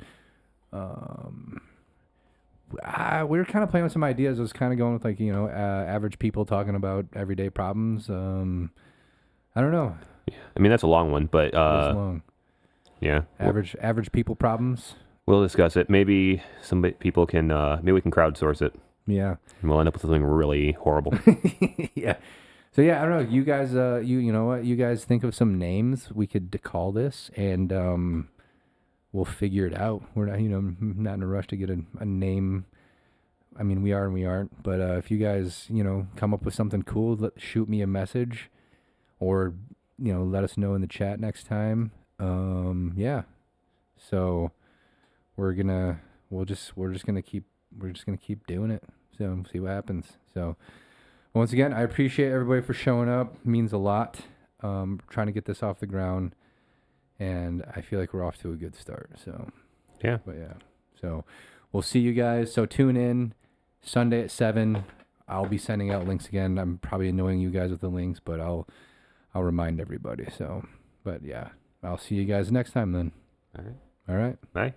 we were kind of playing with some ideas. I was kind of going with like average people talking about everyday problems. I don't know. Yeah. I mean, that's a long one, but It's long. yeah. Average people problems. We'll discuss it. Maybe people can. Maybe we can crowdsource it, Yeah. and we'll end up with something really horrible. Yeah. So yeah, I don't know. You guys, you know what? You guys think of some names we could call this, and we'll figure it out. We're not, not in a rush to get a name. I mean, we are and we aren't. But if you guys, come up with something cool, shoot me a message, or let us know in the chat next time. Yeah. So we're just gonna keep doing it. So see what happens. So. Once again, I appreciate everybody for showing up. It means a lot. Trying to get this off the ground, and I feel like we're off to a good start. So, Yeah. But yeah, so we'll see you guys. So tune in Sunday at 7. I'll be sending out links again. I'm probably annoying you guys with the links, but I'll remind everybody. So, but yeah, I'll see you guys next time then. All right. All right. Bye.